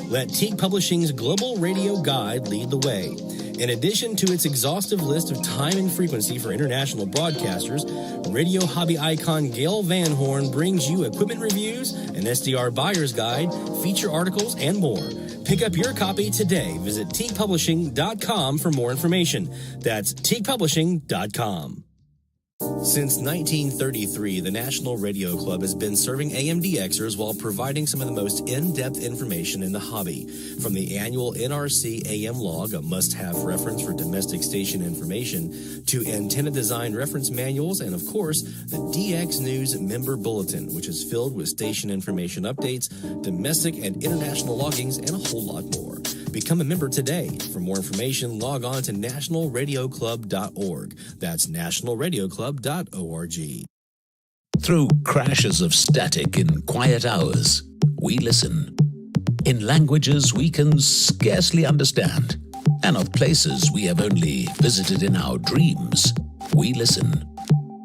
Let Teague Publishing's Global Radio Guide lead the way. In addition to its exhaustive list of time and frequency for international broadcasters, radio hobby icon Gail Van Horn brings you equipment reviews, an SDR buyer's guide, feature articles, and more. Pick up your copy today. Visit teaguepublishing.com for more information. That's teaguepublishing.com. Since 1933, the National Radio Club has been serving AMDXers while providing some of the most in-depth information in the hobby. From the annual NRC AM log, a must-have reference for domestic station information, to antenna design reference manuals, and of course, the DX News member bulletin, which is filled with station information updates, domestic and international loggings, and a whole lot more. Become a member today. For more information, log on to nationalradioclub.org. That's nationalradioclub.org. Through crashes of static in quiet hours, we listen. In languages we can scarcely understand, and of places we have only visited in our dreams, we listen.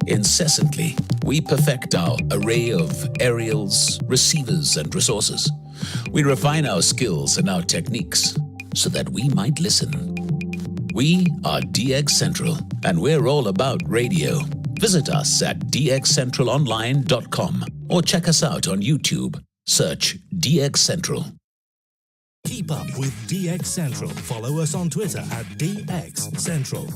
Incessantly, we perfect our array of aerials, receivers, and resources. We refine our skills and our techniques so that we might listen. We are DX Central, and we're all about radio. Visit us at dxcentralonline.com or check us out on YouTube. Search DX Central. Keep up with DX Central. Follow us on Twitter at DX Central.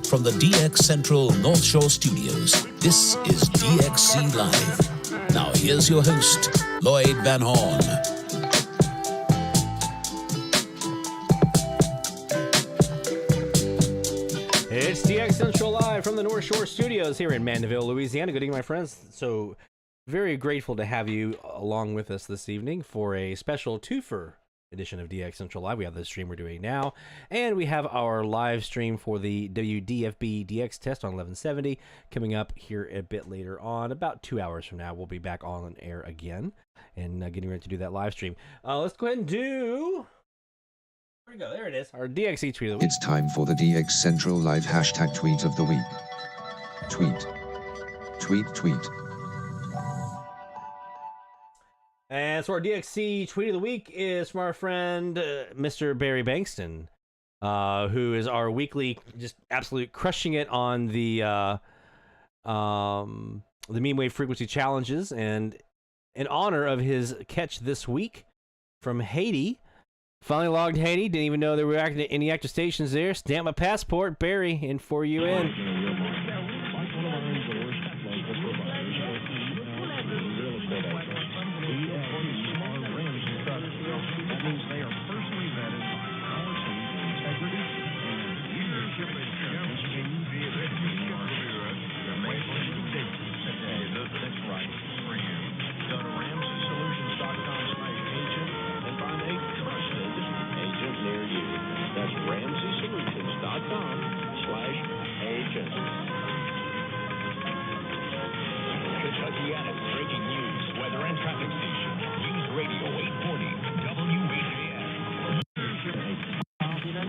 From the DX Central North Shore Studios, this is DXC Live. Now here's your host, Lloyd Van Horn. It's DX Central Live from the North Shore Studios here in Mandeville, Louisiana. Good evening, my friends. So very grateful to have you along with us this evening for a special twofer edition of DX Central Live. We have the stream we're doing now, and we have our live stream for the WDFB DX test on 1170 coming up here a bit later on. About 2 hours from now, we'll be back on air again and getting ready to do that live stream. Let's go ahead and do... Where'd it go? There it is. Our DXE tweet of the week. It's time for the DX Central Live hashtag tweet of the week. Tweet. Tweet, tweet. And so our DXC tweet of the week is from our friend, Mr. Barry Bankston, who is our weekly, just absolute crushing it on the mean wave frequency challenges. And in honor of his catch this week from Haiti. Finally logged Haiti. Didn't even know there were any active stations there. Stamp my passport. Barry, in for you in.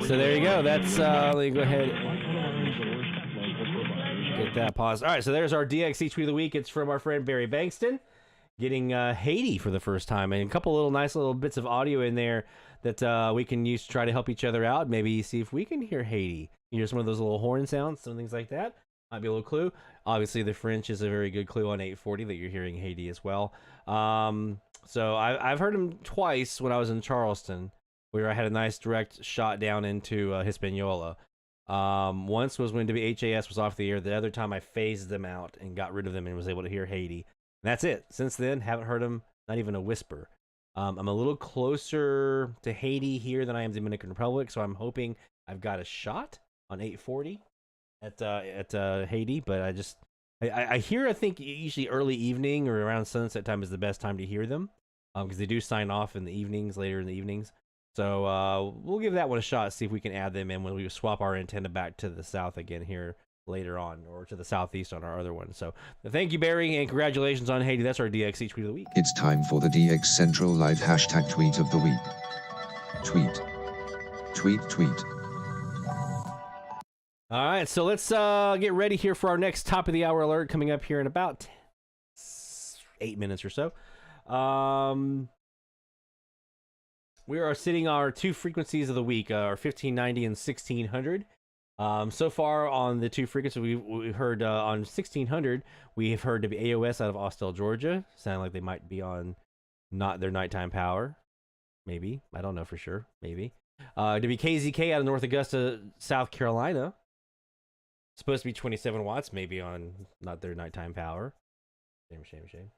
So there you go. That's let me go ahead and get that paused. All right, so there's our DXC tweet of the week. It's from our friend Barry Bankston, getting Haiti for the first time, and a couple little nice little bits of audio in there that we can use to try to help each other out. Maybe see if we can hear Haiti. You hear some of those little horn sounds, some things like that. Might be a little clue. Obviously, the French is a very good clue on 840 that you're hearing Haiti as well. So I've heard him twice when I was in Charleston, where I had a nice direct shot down into Hispaniola. Once was when WHAS was off the air. The other time I phased them out and got rid of them and was able to hear Haiti. And that's it. Since then, haven't heard him, not even a whisper. I'm a little closer to Haiti here than I am Dominican Republic, so I'm hoping I've got a shot on 840 at Haiti. But I hear, I think usually early evening or around sunset time is the best time to hear them, because they do sign off in the evenings, later in the evenings. So we'll give that one a shot, see if we can add them in when we swap our antenna back to the south again here later on, or to the southeast on our other one. So thank you, Barry, and congratulations on Haiti. That's our DXC tweet of the week. It's time for the DX Central Live hashtag tweet of the week. Tweet. Tweet, tweet. All right, so let's get ready here for our next top of the hour alert coming up here in about 8 minutes or so. We are sitting our two frequencies of the week, our 1590 and 1600. So far on the two frequencies, we heard on 1600, we have heard AOS out of Austell, Georgia. Sound like they might be on not their nighttime power. Maybe. I don't know for sure. Maybe. WKZK out of North Augusta, South Carolina. Supposed to be 27 watts, maybe on not their nighttime power. Shame.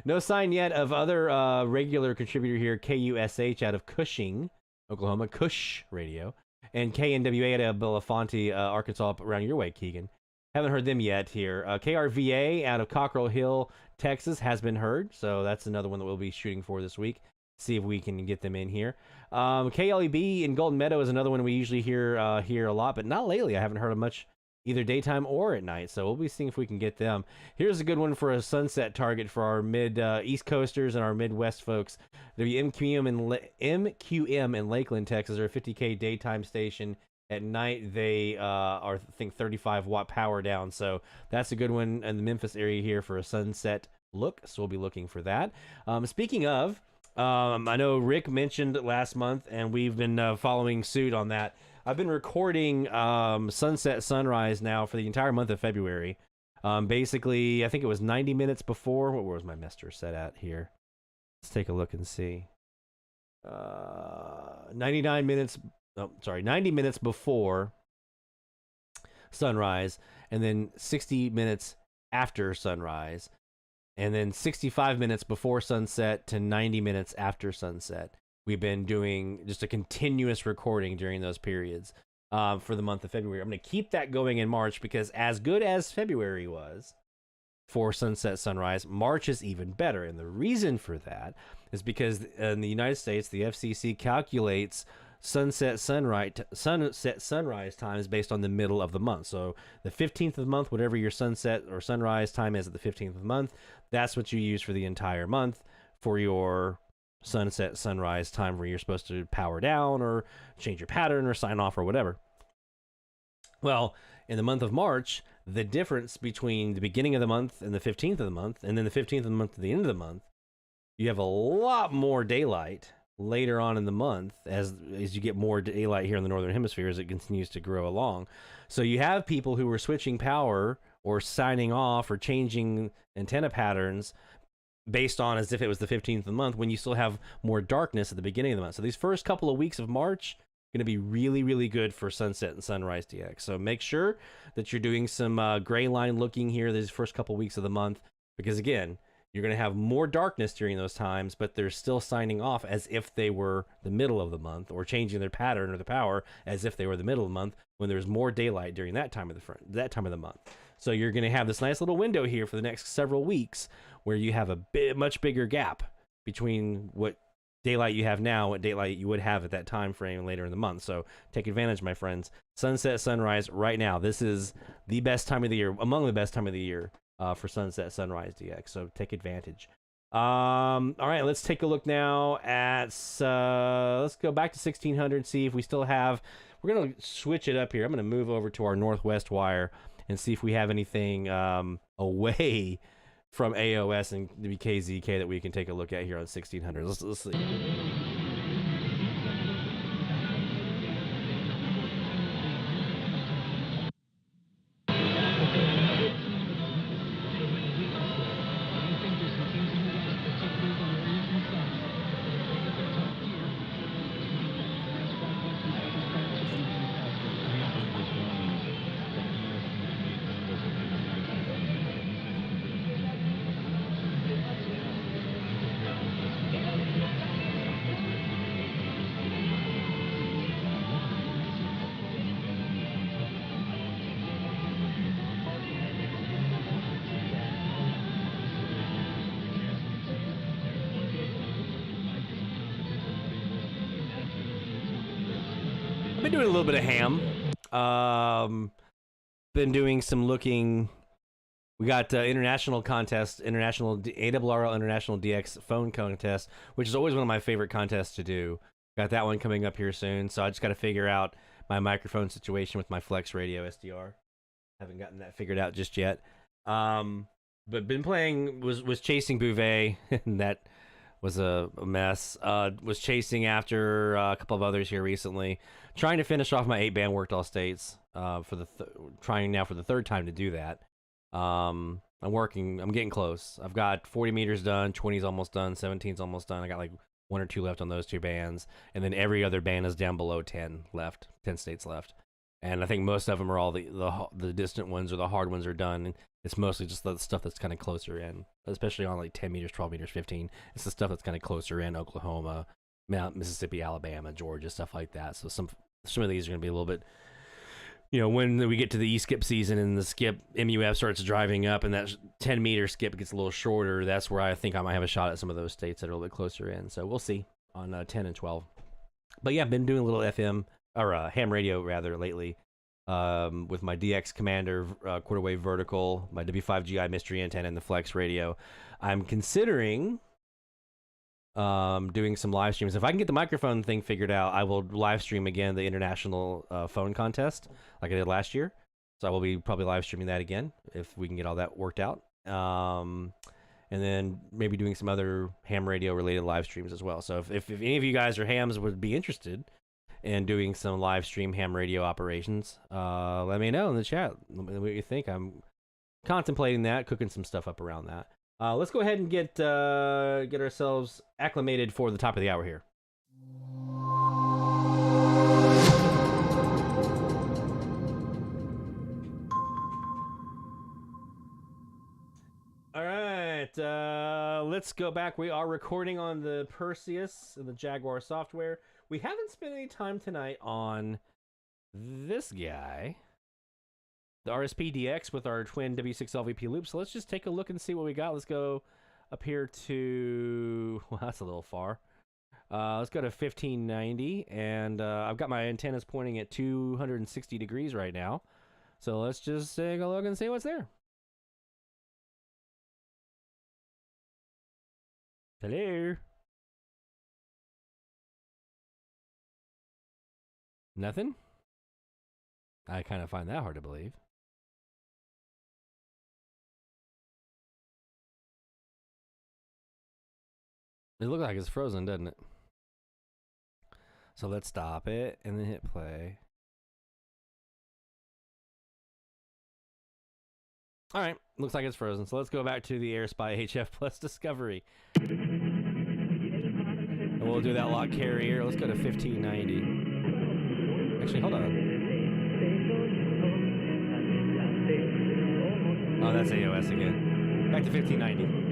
No sign yet of other regular contributor here, KUSH out of Cushing, Oklahoma, Cush Radio, and KNWA out of Belafonte, Arkansas, around your way, Keegan. Haven't heard them yet here. KRVA out of Cockrell Hill, Texas has been heard, so that's another one that we'll be shooting for this week. See if we can get them in here. KLEB in Golden Meadow is another one we usually hear a lot, but not lately. I haven't heard of much either daytime or at night, so we'll be seeing if we can get them. Here's a good one for a sunset target for our East Coasters and our Midwest folks. The MQM in Lakeland, Texas, are a 50K daytime station. At night, they are, I think, 35 watt power down, so that's a good one in the Memphis area here for a sunset look, so we'll be looking for that. Speaking of, I know Rick mentioned last month, and we've been following suit on that. I've been recording sunset sunrise now for the entire month of February. Basically, I think it was 90 minutes before. What was my master set at here? Let's take a look and see. 90 minutes before sunrise, and then 60 minutes after sunrise, and then 65 minutes before sunset to 90 minutes after sunset. We've been doing just a continuous recording during those periods for the month of February. I'm going to keep that going in March, because as good as February was for sunset sunrise, March is even better. And the reason for that is because in the United States, the FCC calculates sunset sunrise times based on the middle of the month. So the 15th of the month, whatever your sunset or sunrise time is at the 15th of the month, that's what you use for the entire month for your sunset sunrise time, where you're supposed to power down or change your pattern or sign off or whatever. Well, in the month of March, the difference between the beginning of the month and the 15th of the month, and then the 15th of the month to the end of the month, you have a lot more daylight later on in the month as you get more daylight here in the northern hemisphere as it continues to grow along. So you have people who are switching power or signing off or changing antenna patterns based on as if it was the 15th of the month when you still have more darkness at the beginning of the month. So these first couple of weeks of March going to be really, really good for sunset and sunrise DX. So make sure that you're doing some gray line looking here these first couple of weeks of the month, because again, you're going to have more darkness during those times, but they're still signing off as if they were the middle of the month, or changing their pattern or the power as if they were the middle of the month when there's more daylight during that time of the month. So you're going to have this nice little window here for the next several weeks where you have a much bigger gap between what daylight you have now, what daylight you would have at that time frame later in the month. So take advantage, my friends. Sunset, sunrise right now. This is the best time of the year, among the best time of the year for sunset, sunrise DX. So take advantage. All right, let's take a look now at, let's go back to 1600, see if we still have, we're going to switch it up here. I'm going to move over to our northwest wire and see if we have anything away from AOS and the KZK that we can take a look at here on 1600. Let's see. I've been doing a little bit of ham. Been doing some looking. We got international contest, ARRL International DX phone contest, which is always one of my favorite contests to do. Got that one coming up here soon, so I just got to figure out my microphone situation with my FlexRadio SDR. Haven't gotten that figured out just yet. But been playing, was chasing Bouvet, and that was a mess. Was chasing after a couple of others here recently. Trying to finish off my 8-band worked all states. Trying now for the third time to do that. I'm getting close. I've got 40 meters done, 20's almost done, 17's almost done. I got like 1 or 2 left on those 2 bands, and then every other band is down below 10 states left. And I think most of them are all the distant ones or the hard ones are done. And it's mostly just the stuff that's kind of closer in, especially on like 10 meters, 12 meters, 15. It's the stuff that's kind of closer in, Oklahoma, Mississippi, Alabama, Georgia, stuff like that. So some of these are going to be a little bit, when we get to the E-skip season and the skip MUF starts driving up and that 10-meter skip gets a little shorter, that's where I think I might have a shot at some of those states that are a little bit closer in. So we'll see on 10 and 12. But yeah, I've been doing a little FM, or ham radio rather, lately. With my DX Commander quarter wave vertical, my W5GI mystery antenna, and the FlexRadio. I'm considering doing some live streams. If I can get the microphone thing figured out, I will live stream again the international phone contest like I did last year. So I will be probably live streaming that again if we can get all that worked out. And then maybe doing some other ham radio related live streams as well. So if any of you guys or hams would be interested and doing some live stream ham radio operations, let me know in the chat what you think. I'm contemplating that, cooking some stuff up around that. Let's go ahead and get ourselves acclimated for the top of the hour here. All right, let's go back. We are recording on the Perseus and the Jaguar software. We haven't spent any time tonight on this guy, the RSP-DX with our twin W6 LVP loop. So let's just take a look and see what we got. Let's go up here to, well, that's a little far. Let's go to 1590, and I've got my antennas pointing at 260 degrees right now. So let's just take a look and see what's there. Hello. Nothing? I kind of find that hard to believe. It looks like it's frozen, doesn't it? So let's stop it and then hit play. All right, looks like it's frozen. So let's go back to the AirSpy HF Plus Discovery. And we'll do that lock carrier. Let's go to 1590. Actually, hold on. Oh, that's AOS again. Back to 1590.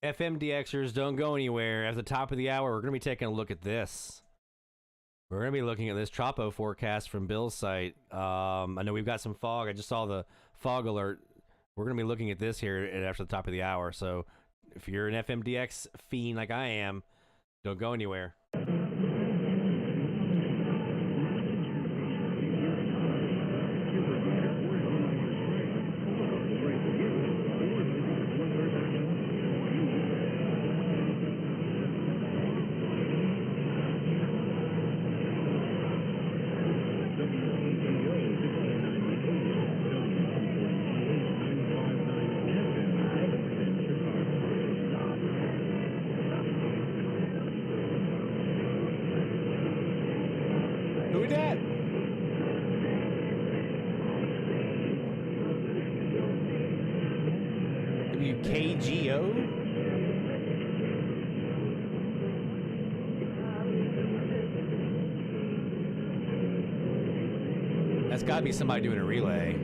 FMDXers, don't go anywhere. At the top of the hour, we're going to be taking a look at this. We're going to be looking at this Tropo forecast from Bill's site. I know we've got some fog. I just saw the fog alert. We're going to be looking at this here after the top of the hour. So if you're an FMDX fiend like I am, don't go anywhere. Who dat? WKGO? That's got to be somebody doing a relay.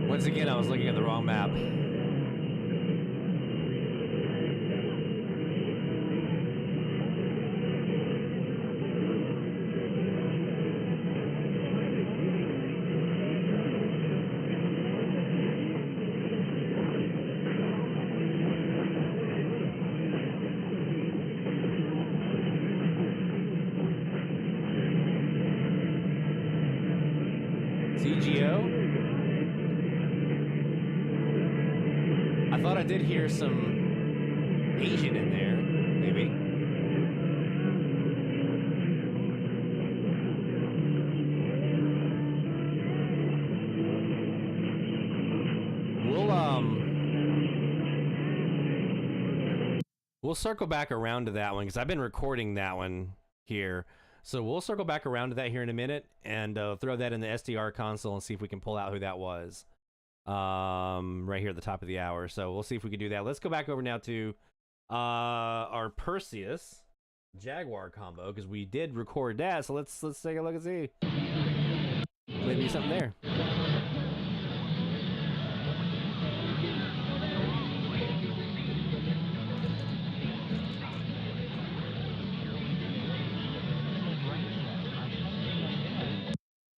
Once again, I was looking at the wrong map. CGO? I thought I did hear some Asian in there, maybe. We'll circle back around to that one because I've been recording that one here. So we'll circle back around to that here in a minute and throw that in the SDR console and see if we can pull out who that was right here at the top of the hour. So we'll see if we can do that. Let's go back over now to our Perseus Jaguar combo, because we did record that. So let's take a look and see. Maybe something there.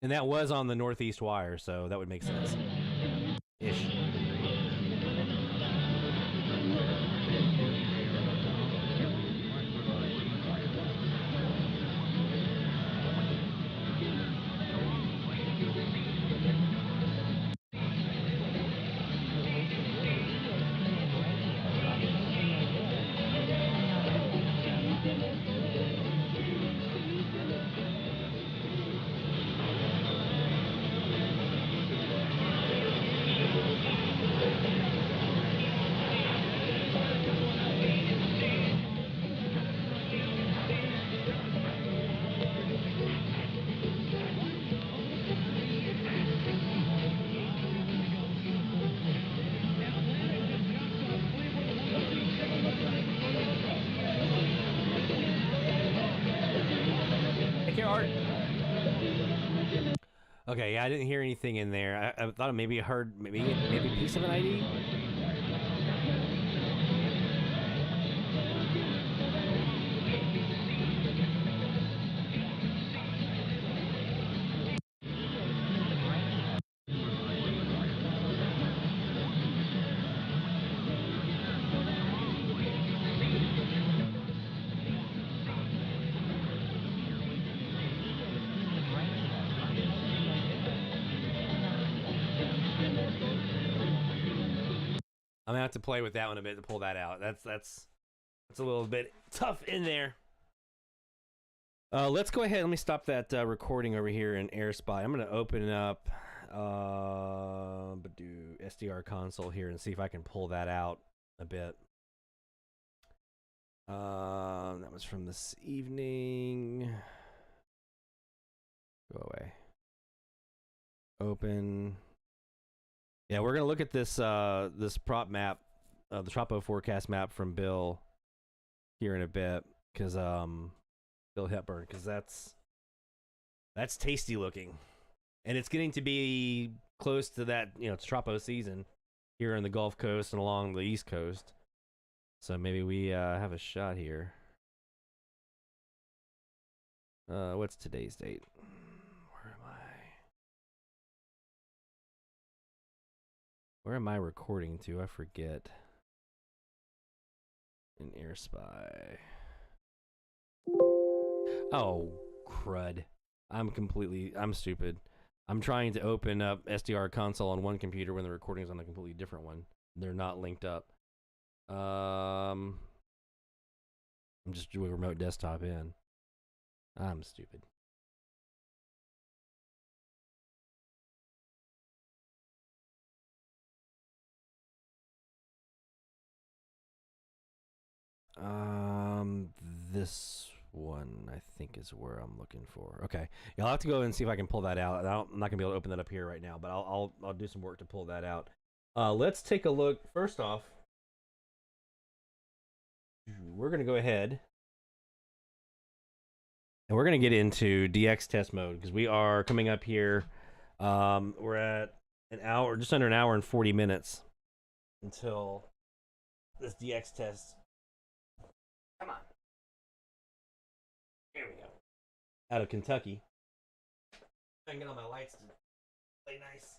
And that was on the northeast wire, so that would make sense. Ish. Okay, yeah, I didn't hear anything in there. I thought maybe I heard maybe a piece of an ID. I'm gonna have to play with that one a bit to pull that out. That's a little bit tough in there. Let's go ahead. Let me stop that recording over here in AirSpy. I'm gonna open up SDR Console here and see if I can pull that out a bit. That was from this evening. Go away. Open. Yeah, we're gonna look at this this prop map, the Tropo forecast map from Bill here in a bit, because Bill Hepburn, because that's tasty looking, and it's getting to be close to that, it's Tropo season here in the Gulf Coast and along the East Coast, so maybe we have a shot here. What's today's date? Where am I recording to? I forget. In AirSpy. Oh, crud. I'm stupid. I'm trying to open up SDR Console on one computer when the recording is on a completely different one. They're not linked up. I'm just doing remote desktop in. I'm stupid. This one I think is where I'm looking for. Okay, yeah, I'll have to go and see if I can pull that out. I'm not gonna be able to open that up here right now, but I'll do some work to pull that out. Let's take a look. First off, we're gonna go ahead and we're gonna get into DX test mode, because we are coming up here. We're at an hour, just under an hour and 40 minutes until this DX test. Come on. Here we go. Out of Kentucky. I can get all my lights to play nice.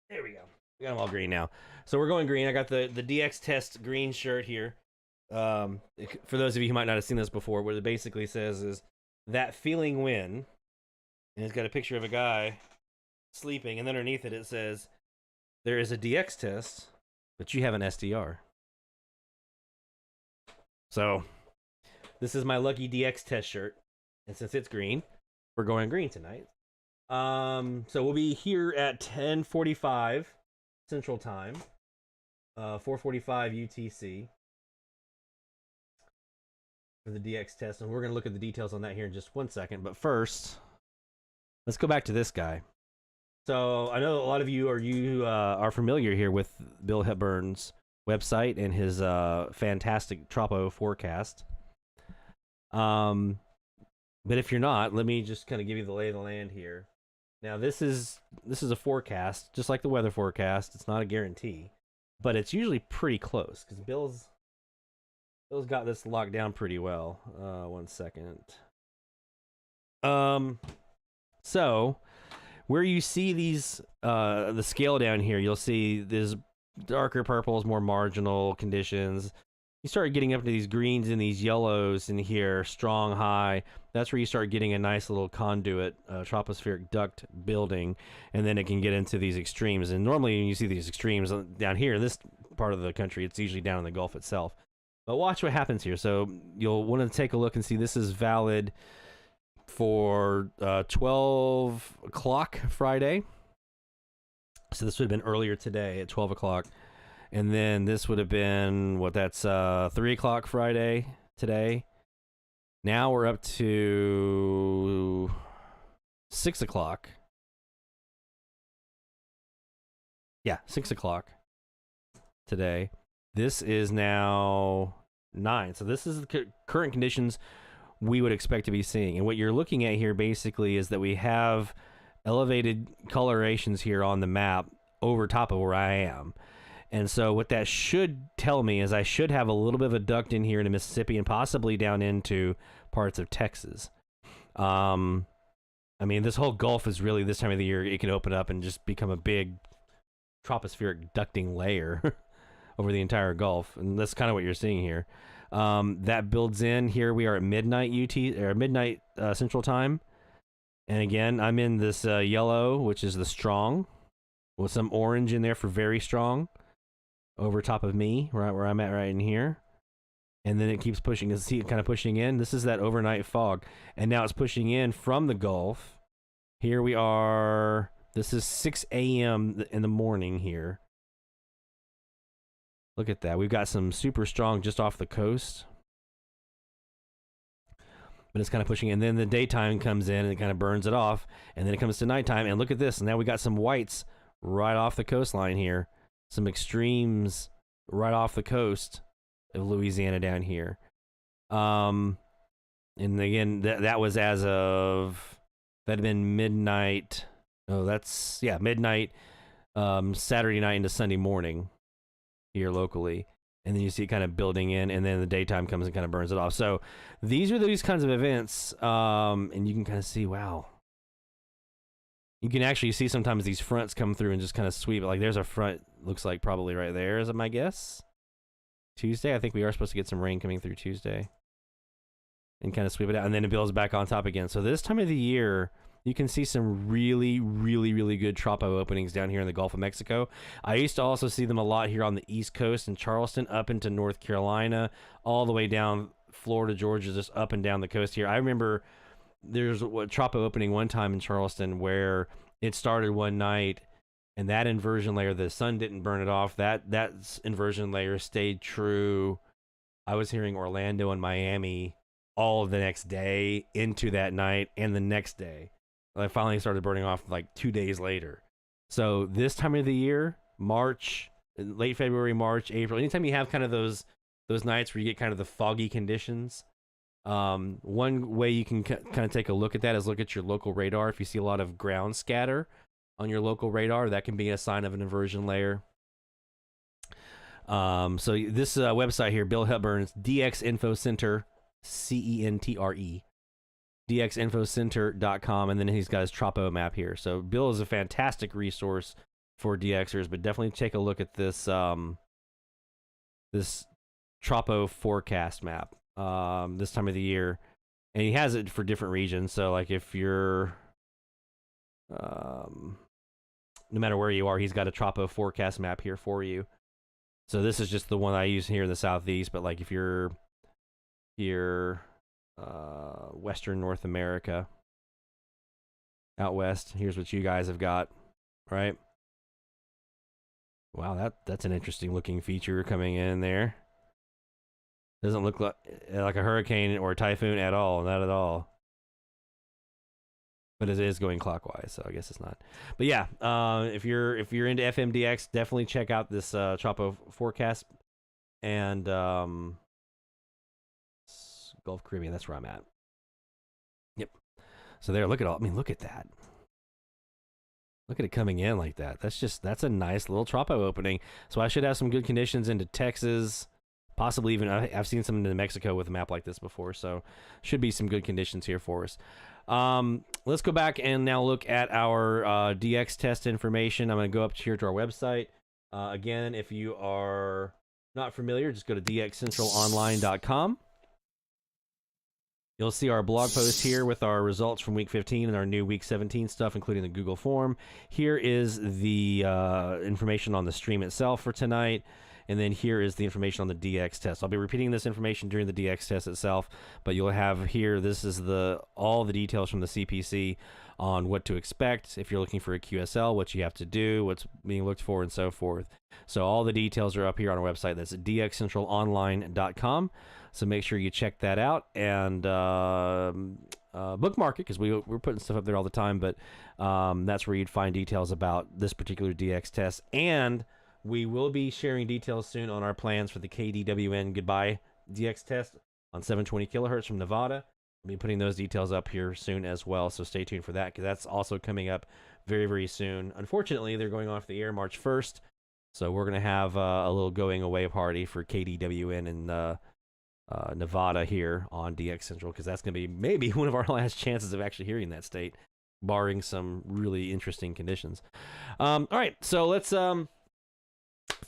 There we go. We got them all green now. So we're going green. I got the DX test green shirt here. For those of you who might not have seen this before, what it basically says is that feeling when, and it's got a picture of a guy sleeping, and underneath it it says there is a DX test, but you have an SDR. So this is my lucky DX test shirt, and since it's green, we're going green tonight. So we'll be here at 10:45 Central Time, 4:45 UTC. for the DX test, and we're going to look at the details on that here in just 1 second. But first, let's go back to this guy. So I know a lot of you are familiar here with Bill Hepburn's website and his fantastic Tropo forecast. But if you're not, let me just kind of give you the lay of the land here. Now this is a forecast, just like the weather forecast. It's not a guarantee, but it's usually pretty close because Bill's got this locked down pretty well. 1 second. So where you see these the scale down here, you'll see this darker purples, more marginal conditions. You start getting up to these greens and these yellows in here, strong high. That's where you start getting a nice little conduit, tropospheric duct building, and then it can get into these extremes. And normally when you see these extremes down here in this part of the country, it's usually down in the Gulf itself. But watch what happens here. So you'll want to take a look and see this is valid for 12 o'clock Friday. So this would have been earlier today at 12 o'clock. And then this would have been, that's 3 o'clock Friday today. Now we're up to 6 o'clock. Yeah, 6 o'clock today. This is now 9. So this is the current conditions we would expect to be seeing. And what you're looking at here basically is that we have elevated colorations here on the map over top of where I am. And so what that should tell me is I should have a little bit of a duct in here in Mississippi and possibly down into parts of Texas. I mean, this whole Gulf is really, this time of the year, it can open up and just become a big tropospheric ducting layer over the entire Gulf. And that's kind of what you're seeing here. That builds in. Here we are at midnight midnight Central Time. And again, I'm in this yellow, which is the strong, with some orange in there for very strong. Over top of me, right where I'm at right in here. And then it keeps pushing. You see it kind of pushing in. This is that overnight fog. And now it's pushing in from the Gulf. Here we are. This is 6 a.m. in the morning here. Look at that. We've got some super strong just off the coast. But it's kind of pushing in. And then the daytime comes in and it kind of burns it off. And then it comes to nighttime. And look at this. Now we got some whites right off the coastline here. Some extremes right off the coast of Louisiana down here. And again, that was as of, that had been midnight. Oh, that's, yeah, midnight, Saturday night into Sunday morning here locally. And then you see it kind of building in, and then the daytime comes and kind of burns it off. So these are these kinds of events, and you can kind of see, wow. You can actually see sometimes these fronts come through and just kind of sweep it. Like there's a front, looks like probably right there, is it my guess? Tuesday, I think we are supposed to get some rain coming through Tuesday. And kind of sweep it out, and then it builds back on top again. So this time of the year, you can see some really, really, really good tropo openings down here in the Gulf of Mexico. I used to also see them a lot here on the East Coast in Charleston, up into North Carolina, all the way down Florida, Georgia, just up and down the coast here. I remember there's a tropo opening one time in Charleston where it started one night, and that inversion layer, the sun didn't burn it off. That inversion layer stayed true. I was hearing Orlando and Miami all of the next day into that night and the next day. I finally started burning off like 2 days later. So this time of the year, March, late February, March, April, anytime you have kind of those nights where you get kind of the foggy conditions, one way you can kind of take a look at that is look at your local radar. If you see a lot of ground scatter on your local radar, that can be a sign of an inversion layer. So this website here, Bill Hepburn's DX Info Center, CENTRE, DXInfoCenter.com, and then he's got his Tropo map here. So Bill is a fantastic resource for DXers, but definitely take a look at this this Tropo forecast map this time of the year, and he has it for different regions. So like if you're no matter where you are, he's got a Tropo forecast map here for you. So this is just the one I use here in the Southeast, but like if you're here Western North America, out west, here's what you guys have got, right? Wow, that's an interesting looking feature coming in there. Doesn't look like a hurricane or a typhoon at all. Not at all. But it is going clockwise, so I guess it's not. But yeah, if you're into FMDX, definitely check out this Chopo forecast and Gulf Caribbean. That's where I'm at. Yep. So there, look at all. I mean, look at that. Look at it coming in like that. That's a nice little Chopo opening. So I should have some good conditions into Texas, possibly even I've seen some into Mexico with a map like this before. So should be some good conditions here for us. Let's go back and now look at our DX test information. I'm going to go up here to our website. Again, if you are not familiar, just go to dxcentralonline.com. You'll see our blog post here with our results from week 15 and our new week 17 stuff, including the Google form. Here is the information on the stream itself for tonight. And then here is the information on the DX test. I'll be repeating this information during the DX test itself, but you'll have here, this is all the details from the CPC on what to expect. If you're looking for a QSL, what you have to do, what's being looked for, and so forth. So all the details are up here on our website. That's dxcentralonline.com. So make sure you check that out and bookmark it, because we're putting stuff up there all the time, but that's where you'd find details about this particular DX test. And we will be sharing details soon on our plans for the KDWN Goodbye DX test on 720 kilohertz from Nevada. We'll be putting those details up here soon as well, so stay tuned for that, because that's also coming up very, very soon. Unfortunately, they're going off the air March 1st, so we're going to have a little going away party for KDWN in Nevada here on DX Central, because that's going to be maybe one of our last chances of actually hearing that state, barring some really interesting conditions. All right, so let's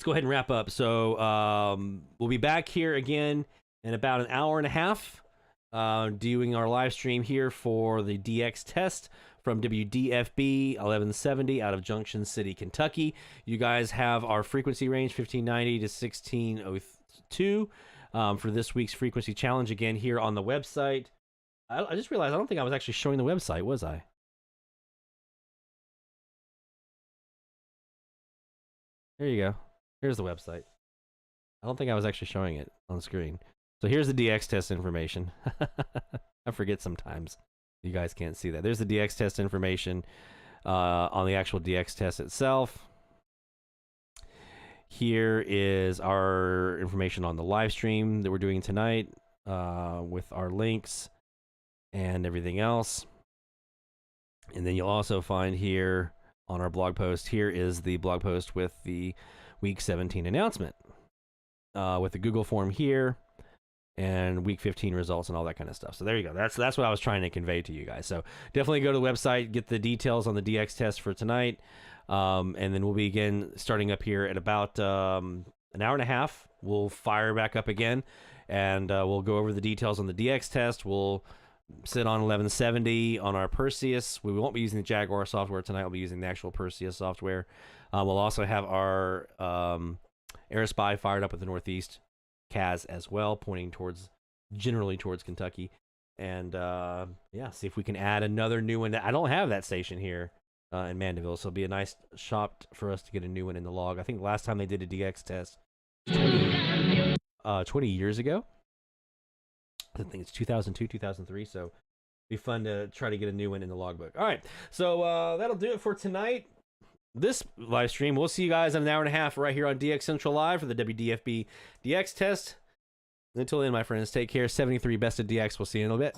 go ahead and wrap up. So we'll be back here again in about an hour and a half doing our live stream here for the DX test from WDFB 1170 out of Junction City, Kentucky. You guys have our frequency range 1590 to 1602 for this week's frequency challenge again here on the website. I just realized I don't think I was actually showing the website, was I? There you go. Here's the website. I don't think I was actually showing it on screen. So here's the DX test information. I forget sometimes. You guys can't see that. There's the DX test information on the actual DX test itself. Here is our information on the live stream that we're doing tonight with our links and everything else. And then you'll also find here on our blog post, here is the blog post with the week 17 announcement with the Google form here and week 15 results and all that kind of stuff. So there you go. That's what I was trying to convey to you guys. So definitely go to the website, get the details on the DX test for tonight. And then we'll be again starting up here at about an hour and a half. We'll fire back up again and we'll go over the details on the DX test. We'll sit on 1170 on our Perseus. We won't be using the Jaguar software tonight. We'll be using the actual Perseus software. We'll also have our AirSpy fired up with the Northeast CAS as well, pointing generally towards Kentucky. And yeah, see if we can add another new one. I don't have that station here in Mandeville, so it'll be a nice shop for us to get a new one in the log. I think the last time they did a DX test 20 years ago. I think it's 2002, 2003, so it'd be fun to try to get a new one in the logbook. All right, so that'll do it for tonight. This live stream, we'll see you guys in an hour and a half right here on DX Central Live for the WDFB DX test. Until then, my friends, take care. 73 Best of DX. We'll see you in a little bit.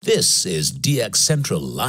This is DX Central Live.